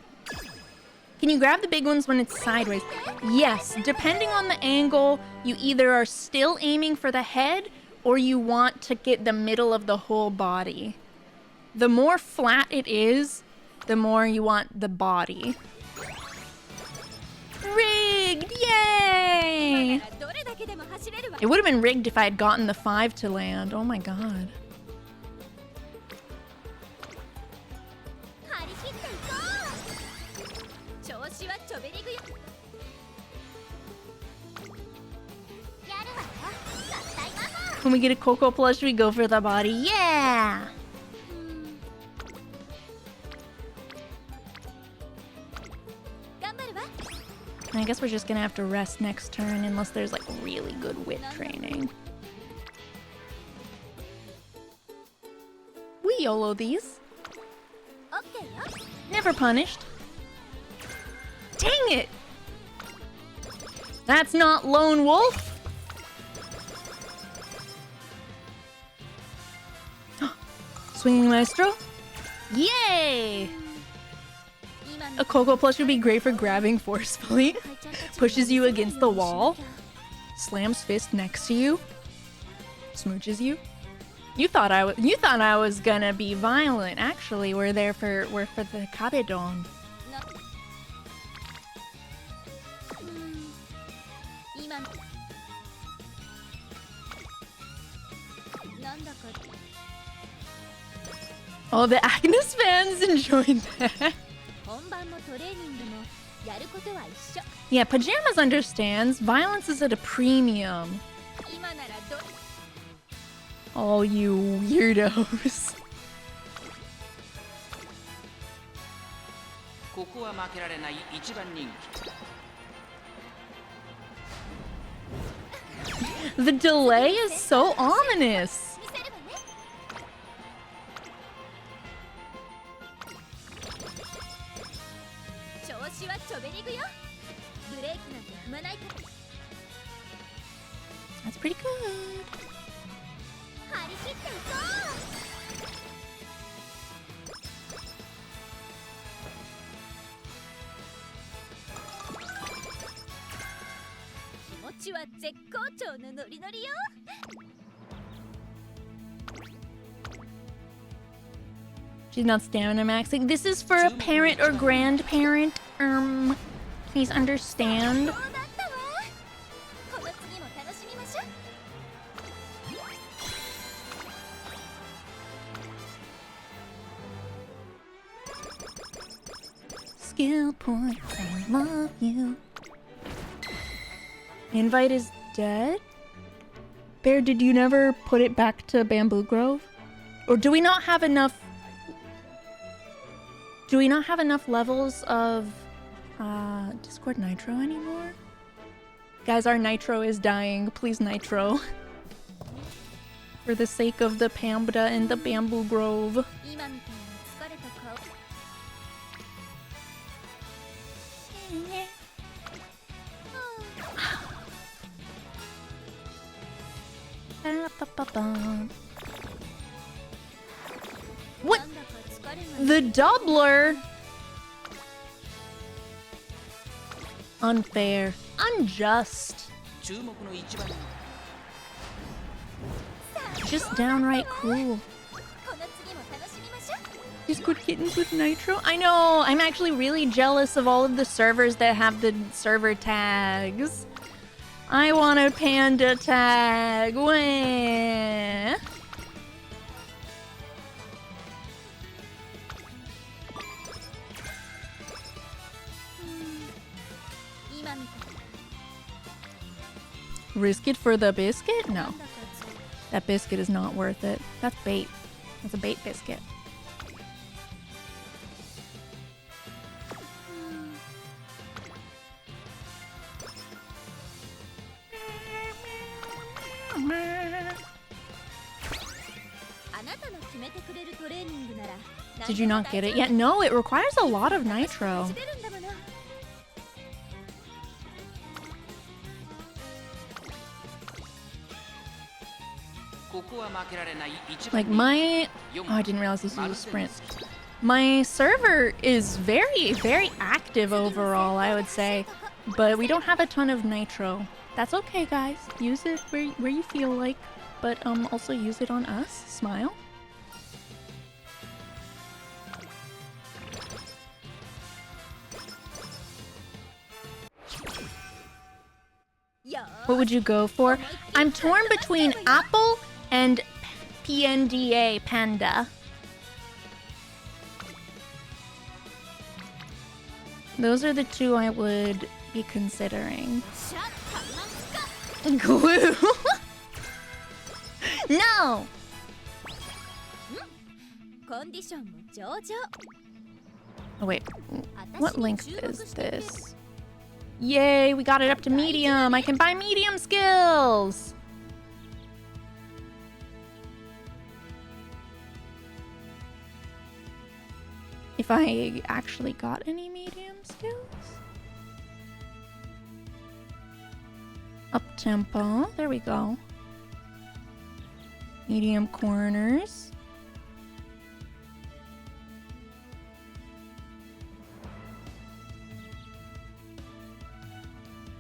Can you grab the big ones when it's sideways? Yes, depending on the angle, you either are still aiming for the head or you want to get the middle of the whole body. The more flat it is, the more you want the body. Rigged! Yay! It would have been rigged if I had gotten the 5 to land. Oh my god. When we get a Coco plush, we go for the body. Yeah! I guess we're just gonna have to rest next turn unless there's like really good wit training. We YOLO these. Never punished. Dang it! That's not Lone Wolf. Swinging Maestro? Yay! A Coco plush would be great for grabbing forcefully. Pushes you against the wall. Slams fist next to you. Smooches you. You thought I was gonna be violent. Actually, we're for the Kabedon. Oh, the Agnes fans enjoyed that. Yeah, Pajamas understands. Violence is at a premium. Oh, you weirdos. The delay is so ominous. That's pretty good. She's not stamina maxing. This is for a parent or grandparent. Please understand. Skill points, I love you. Invite is dead? Bear, did you never put it back to Bamboo Grove? Or do we not have enough... Do we not have enough levels of Discord Nitro anymore? Guys, our Nitro is dying. Please Nitro. For the sake of the Panda and the Bamboo Grove. What? The doubler? Unfair. Unjust. Just downright cruel. Discord kittens with Nitro? I know! I'm actually really jealous of all of the servers that have the server tags. I want a Panda tag. Wah. Risk it for the biscuit? No. That biscuit is not worth it. That's bait. That's a bait biscuit. Did you not get it yet? No, it requires a lot of nitro. Like my... Oh, I didn't realize this was a sprint. My server is very, very active overall, I would say. But we don't have a ton of nitro. That's okay, guys. Use it where you feel like. But also use it on us. Smile. What would you go for? I'm torn between Apple and PNDA, Panda. Those are the two I would be considering. Glue? No! Oh wait, what length is this? Yay, we got it up to medium! I can buy medium skills! If I actually got any medium skills? Up tempo, there we go. Medium corners.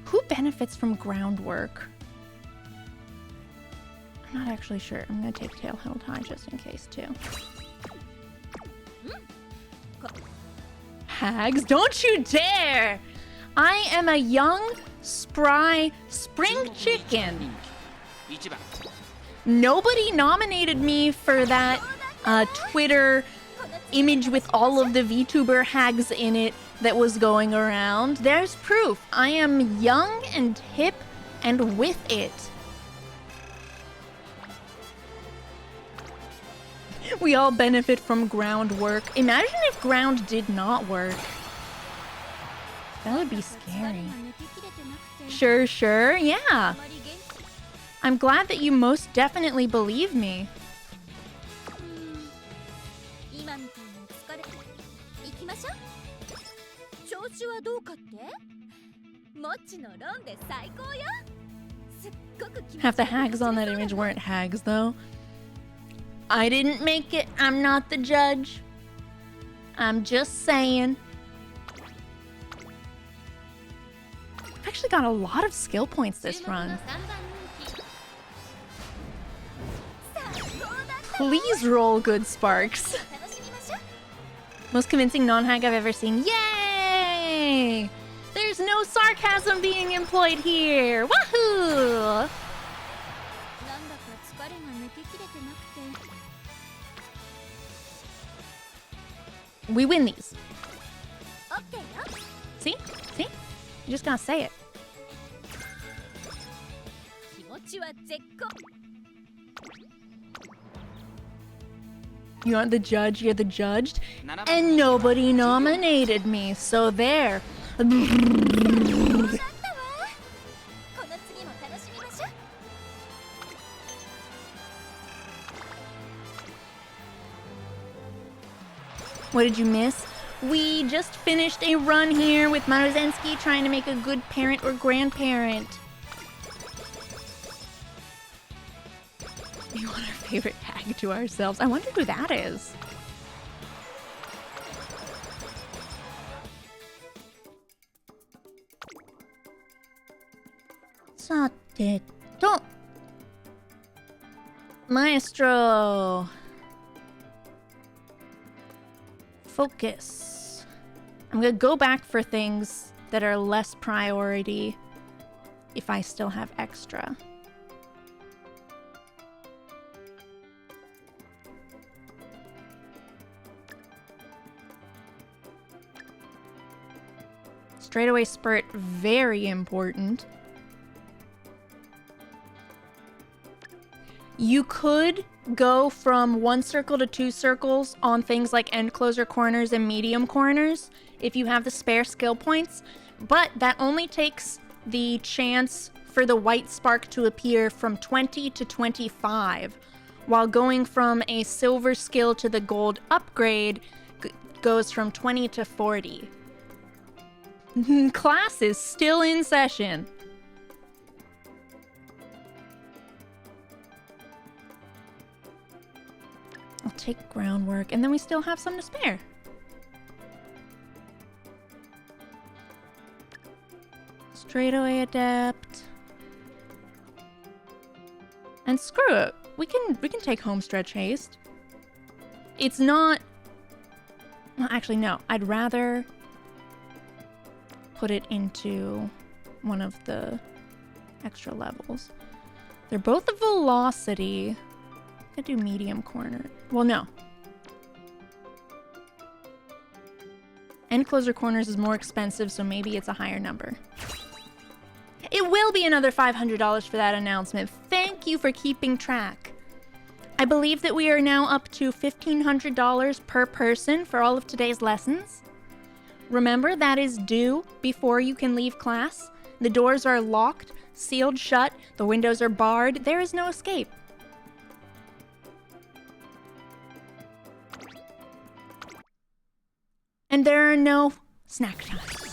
Who benefits from groundwork? I'm not actually sure. I'm gonna take tail held high just in case too. Hags, don't you dare! I am a young, spry spring chicken. Nobody nominated me for that Twitter image with all of the VTuber hags in it that was going around. There's proof. I am young and hip and with it. We all benefit from groundwork. Imagine if ground did not work. That would be scary. Sure, yeah. I'm glad that you most definitely believe me. Half the hags on that image weren't hags, though. I didn't make it. I'm not the judge. I'm just saying. I've actually got a lot of skill points this run. Please roll good sparks. Most convincing non-hag I've ever seen. Yay! There's no sarcasm being employed here. Woohoo! We win these. See? See? You just gotta say it. You aren't the judge, you're the judged. And nobody nominated me, so there. What did you miss? We just finished a run here with Maruzensky trying to make a good parent or grandparent. We want our favorite hag to ourselves. I wonder who that is. Sate to. Maestro. Focus. I'm gonna go back for things that are less priority if I still have extra. Straightaway spurt, very important. You could go from 1 circle to 2 circles on things like end closer corners and medium corners if you have the spare skill points, but that only takes the chance for the white spark to appear from 20 to 25, while going from a silver skill to the gold upgrade goes from 20 to 40. Class is still in session. take groundwork, and then we still have some to spare. Straightaway adept. And screw it. We can take homestretch haste. It's not... Well, actually, no. I'd rather put it into one of the extra levels. They're both a velocity. I could do medium corner. Well, no. End closer corners is more expensive, so maybe it's a higher number. It will be another $500 for that announcement. Thank you for keeping track. I believe that we are now up to $1,500 per person for all of today's lessons. Remember, that is due before you can leave class. The doors are locked, sealed shut, the windows are barred. There is no escape. And there are no snack times.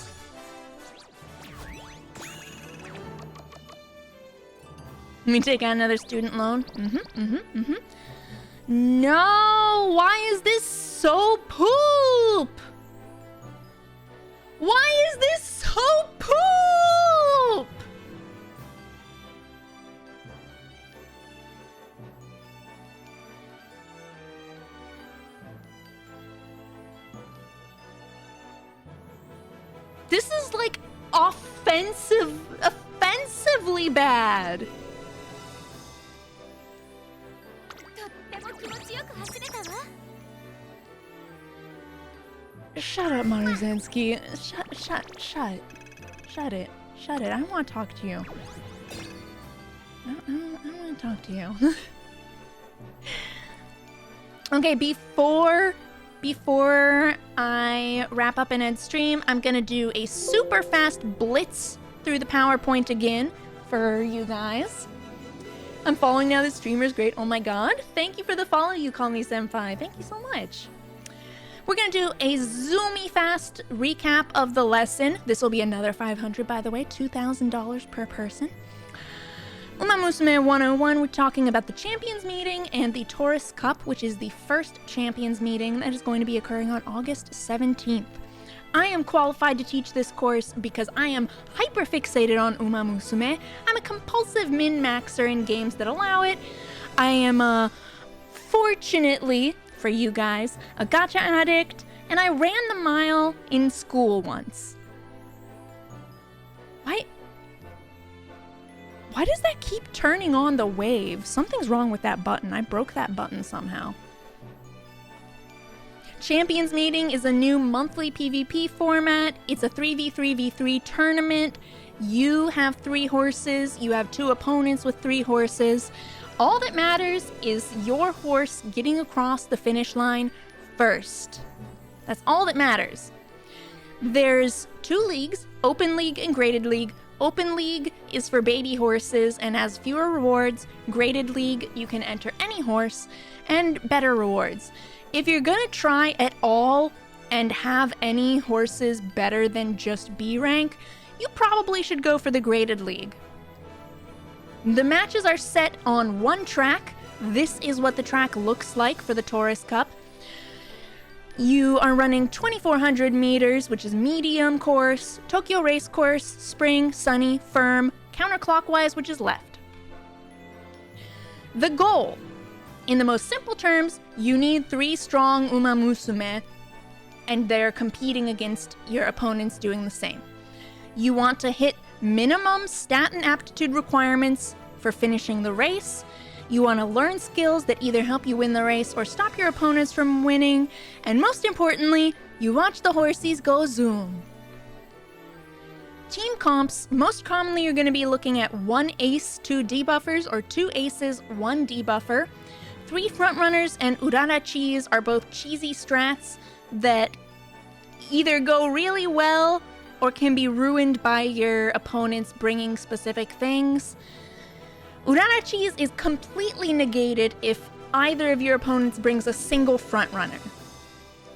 Let me take out another student loan. No! Why is this so poop? Why is this so poop? This is like offensively bad. Shut up, Maruzensky. Shut it. I don't want to talk to you. I don't want to talk to you. Okay, before I wrap up an end stream, I'm gonna do a super fast blitz through the PowerPoint again for you guys. I'm following now. The streamer's great. Oh my god. Thank you for the follow, you call me Senpai. Thank you so much. We're going to do a zoomy fast recap of the lesson. This will be another $500, by the way, $2,000 per person. Umamusume 101, we're talking about the Champions Meeting and the Taurus Cup, which is the first Champions Meeting that is going to be occurring on August 17th. I am qualified to teach this course because I am hyper-fixated on Umamusume. I'm a compulsive min-maxer in games that allow it. I am, fortunately for you guys, a gacha addict, and I ran the mile in school once. Why does that keep turning on the wave? Something's wrong with that button. I broke that button somehow. Champions Meeting is a new monthly PvP format. It's a 3v3v3 tournament. You have 3 horses. You have 2 opponents with 3 horses. All that matters is your horse getting across the finish line first. That's all that matters. There's 2 leagues, Open League and Graded League. Open League is for baby horses and has fewer rewards. Graded League, you can enter any horse and better rewards. If you're gonna try at all and have any horses better than just B rank, you probably should go for the Graded League. The matches are set on 1 track. This is what the track looks like for the Taurus Cup. You are running 2,400 meters, which is medium course, Tokyo race course, spring, sunny, firm, counterclockwise, which is left. The goal, in the most simple terms, you need 3 strong Umamusume, and they're competing against your opponents doing the same. You want to hit minimum stat and aptitude requirements for finishing the race. You want to learn skills that either help you win the race or stop your opponents from winning. And most importantly, you watch the horsies go zoom. Team comps, most commonly you're going to be looking at 1 ace, 2 debuffers, or 2 aces, 1 debuffer. 3 frontrunners and Urara cheese are both cheesy strats that either go really well or can be ruined by your opponents bringing specific things. Urara cheese is completely negated if either of your opponents brings a single frontrunner.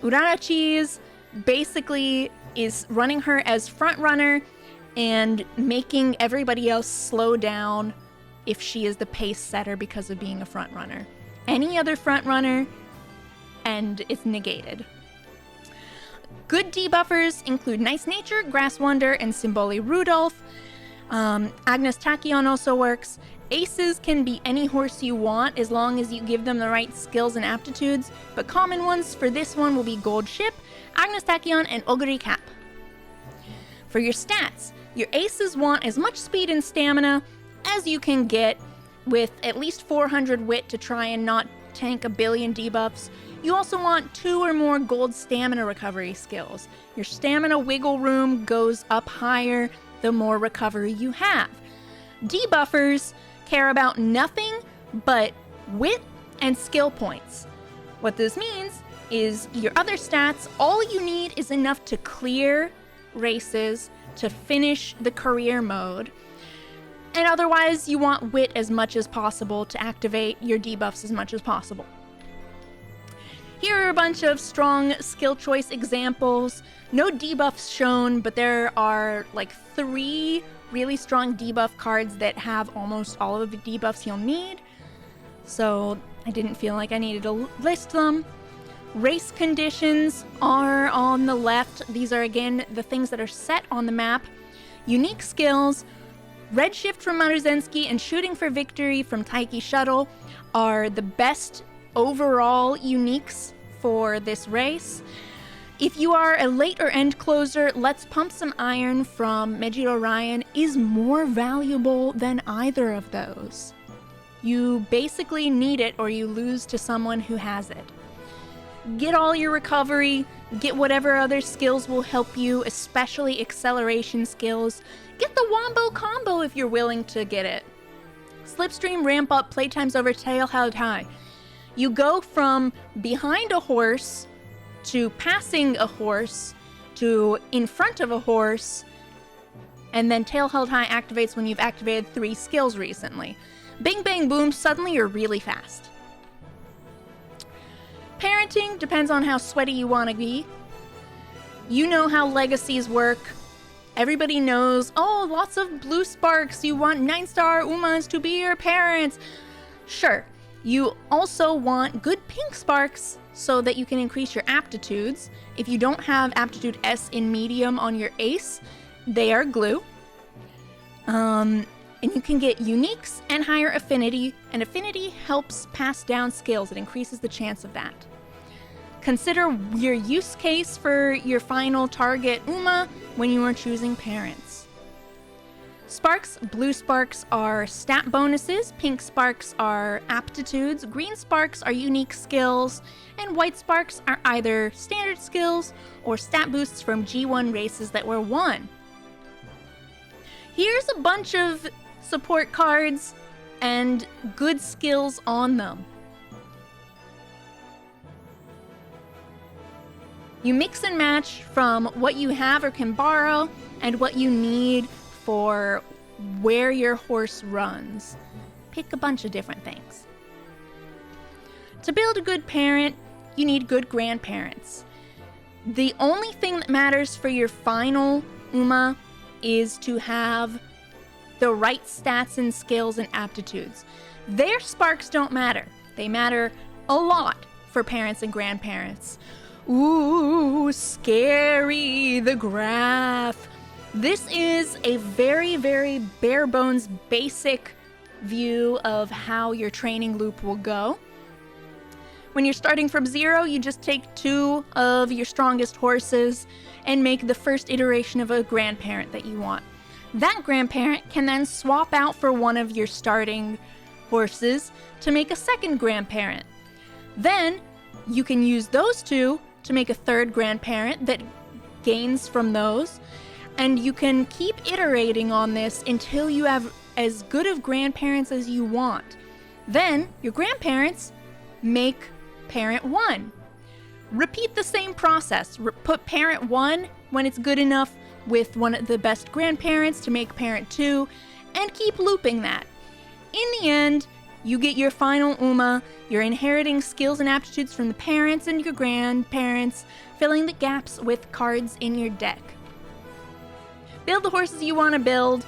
Urara cheese basically is running her as frontrunner and making everybody else slow down if she is the pace setter because of being a frontrunner. Any other frontrunner and it's negated. Good debuffers include Nice Nature, Grass Wonder, and Symboli Rudolph. Agnes Tachyon also works. Aces can be any horse you want as long as you give them the right skills and aptitudes, but common ones for this one will be Gold Ship, Agnes Tachyon, and Ogre Cap. For your stats, your aces want as much speed and stamina as you can get with at least 400 wit to try and not tank a billion debuffs. You also want 2 or more gold stamina recovery skills. Your stamina wiggle room goes up higher the more recovery you have. Debuffers care about nothing but wit and skill points. What this means is your other stats, all you need is enough to clear races, to finish the career mode, and otherwise you want wit as much as possible to activate your debuffs as much as possible. Here are a bunch of strong skill choice examples. No debuffs shown, but there are like 3 really strong debuff cards that have almost all of the debuffs you'll need. So I didn't feel like I needed to list them. Race conditions are on the left. These are again the things that are set on the map. Unique skills, Redshift from Maruzensky and Shooting for Victory from Taiki Shuttle are the best overall uniques for this race. If you are a late or end closer, Let's Pump Some Iron from Mejiro Ryan is more valuable than either of those. You basically need it or you lose to someone who has it. Get all your recovery, get whatever other skills will help you, especially acceleration skills. Get the Wombo combo if you're willing to get it. Slipstream, ramp up, playtimes over, tail held high. You go from behind a horse to passing a horse to in front of a horse, and then tail held high activates when you've activated 3 skills recently. Bing bang boom, suddenly you're really fast. Parenting depends on how sweaty you want to be. You know how legacies work. Everybody knows, oh, lots of blue sparks. You want 9-star Umas to be your parents. Sure. You also want good pink sparks so that you can increase your aptitudes. If you don't have aptitude S in medium on your ace, they are glue. And you can get uniques and higher affinity, and affinity helps pass down skills. It increases the chance of that. Consider your use case for your final target Uma when you are choosing parents. Sparks, blue sparks are stat bonuses, pink sparks are aptitudes, green sparks are unique skills, and white sparks are either standard skills or stat boosts from G1 races that were won. Here's a bunch of support cards and good skills on them. You mix and match from what you have or can borrow and what you need for where your horse runs. Pick a bunch of different things. To build a good parent, you need good grandparents. The only thing that matters for your final Uma is to have the right stats and skills and aptitudes. Their sparks don't matter. They matter a lot for parents and grandparents. Ooh, scary, the graph. This is a very, very bare bones basic view of how your training loop will go. When you're starting from 0, you just take 2 of your strongest horses and make the first iteration of a grandparent that you want. That grandparent can then swap out for one of your starting horses to make a second grandparent. Then you can use those 2 to make a third grandparent that gains from those, and you can keep iterating on this until you have as good of grandparents as you want. Then your grandparents make parent 1. Repeat the same process. Put parent 1 when it's good enough with one of the best grandparents to make parent 2, and keep looping that. In the end, you get your final Uma. You're inheriting skills and aptitudes from the parents and your grandparents, filling the gaps with cards in your deck. Build the horses you want to build.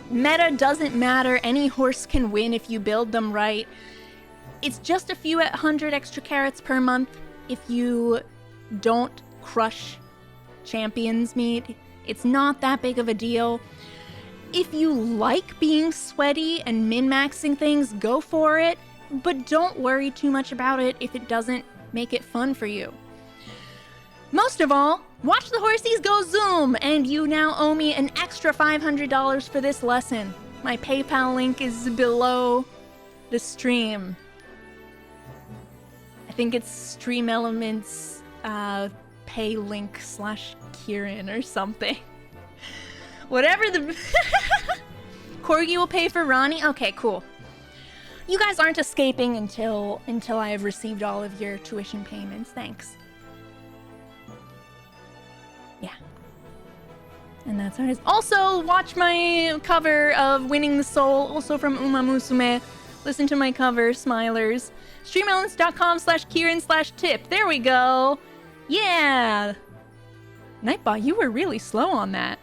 Meta doesn't matter. Any horse can win if you build them right. It's just a few 100 extra carats per month. if you don't crush champions meat. It's not that big of a deal. If you like being sweaty and min-maxing things, go for it, but don't worry too much about it if it doesn't make it fun for you. Most of all, watch the horsies go zoom, and you now owe me an extra $500 for this lesson. My PayPal link is below the stream. I think it's Stream Elements pay link / Khiren or something. Whatever the... Corgi will pay for Ronnie? Okay, cool. You guys aren't escaping until I have received all of your tuition payments. Thanks. Yeah. And that's ours. Also, watch my cover of Winning the Soul, also from Umamusume. Listen to my cover, Smilers. Streamelements.com/Khiren/tip. There we go. Yeah. Nightbot, you were really slow on that.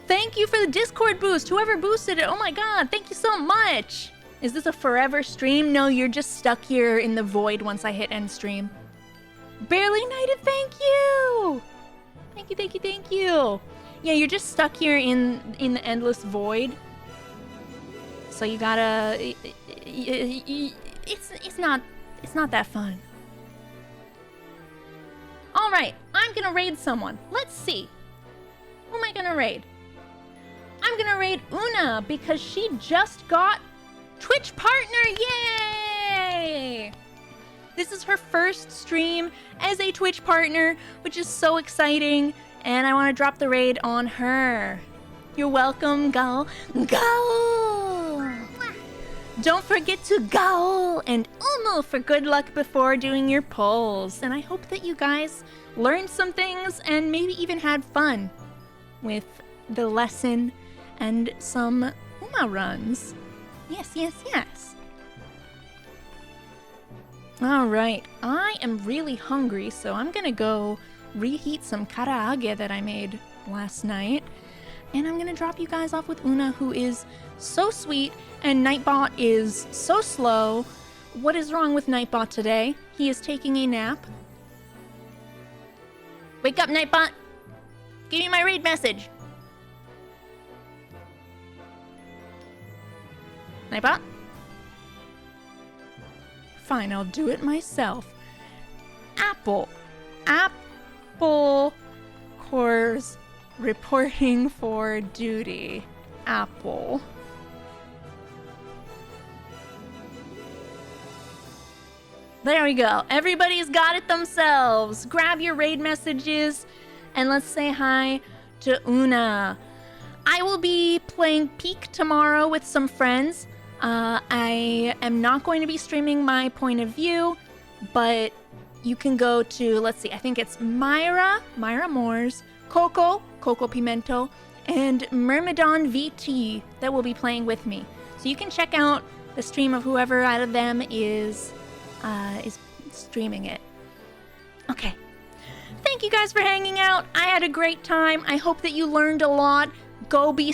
Thank you for the Discord boost. Whoever boosted it. Oh my god, thank you so much. Is this a forever stream? No, you're just stuck here in the void once I hit end stream. Barely Knighted, thank you. Thank you, thank you, thank you. Yeah, you're just stuck here in the endless void. So you gotta... It's not that fun. Alright, I'm gonna raid someone. Let's see. Who am I gonna raid? I'm gonna raid Una because she just got Twitch partner. Yay! This is her first stream as a Twitch partner, which is so exciting, and I want to drop the raid on her. You're welcome, Gaul. Gaul! Don't forget to Gaul and Umu for good luck before doing your polls. And I hope that you guys learned some things and maybe even had fun with the lesson and some Uma runs. Yes, yes, yes. Alright, I am really hungry, so I'm gonna go reheat some karaage that I made last night. And I'm gonna drop you guys off with Una, who is so sweet, and Nightbot is so slow. What is wrong with Nightbot today? He is taking a nap. Wake up, Nightbot! Give me my raid message! Nightbot? Fine, I'll do it myself. Apple Core's reporting for duty. Apple. There we go. Everybody's got it themselves. Grab your raid messages and let's say hi to Una. I will be playing Peak tomorrow with some friends. I am not going to be streaming my point of view, but you can go to, let's see, I think it's Myra Moores, Coco Pimento, and Myrmidon VT that will be playing with me. So you can check out the stream of whoever out of them is streaming it. Okay. Thank you guys for hanging out. I had a great time. I hope that you learned a lot. Go be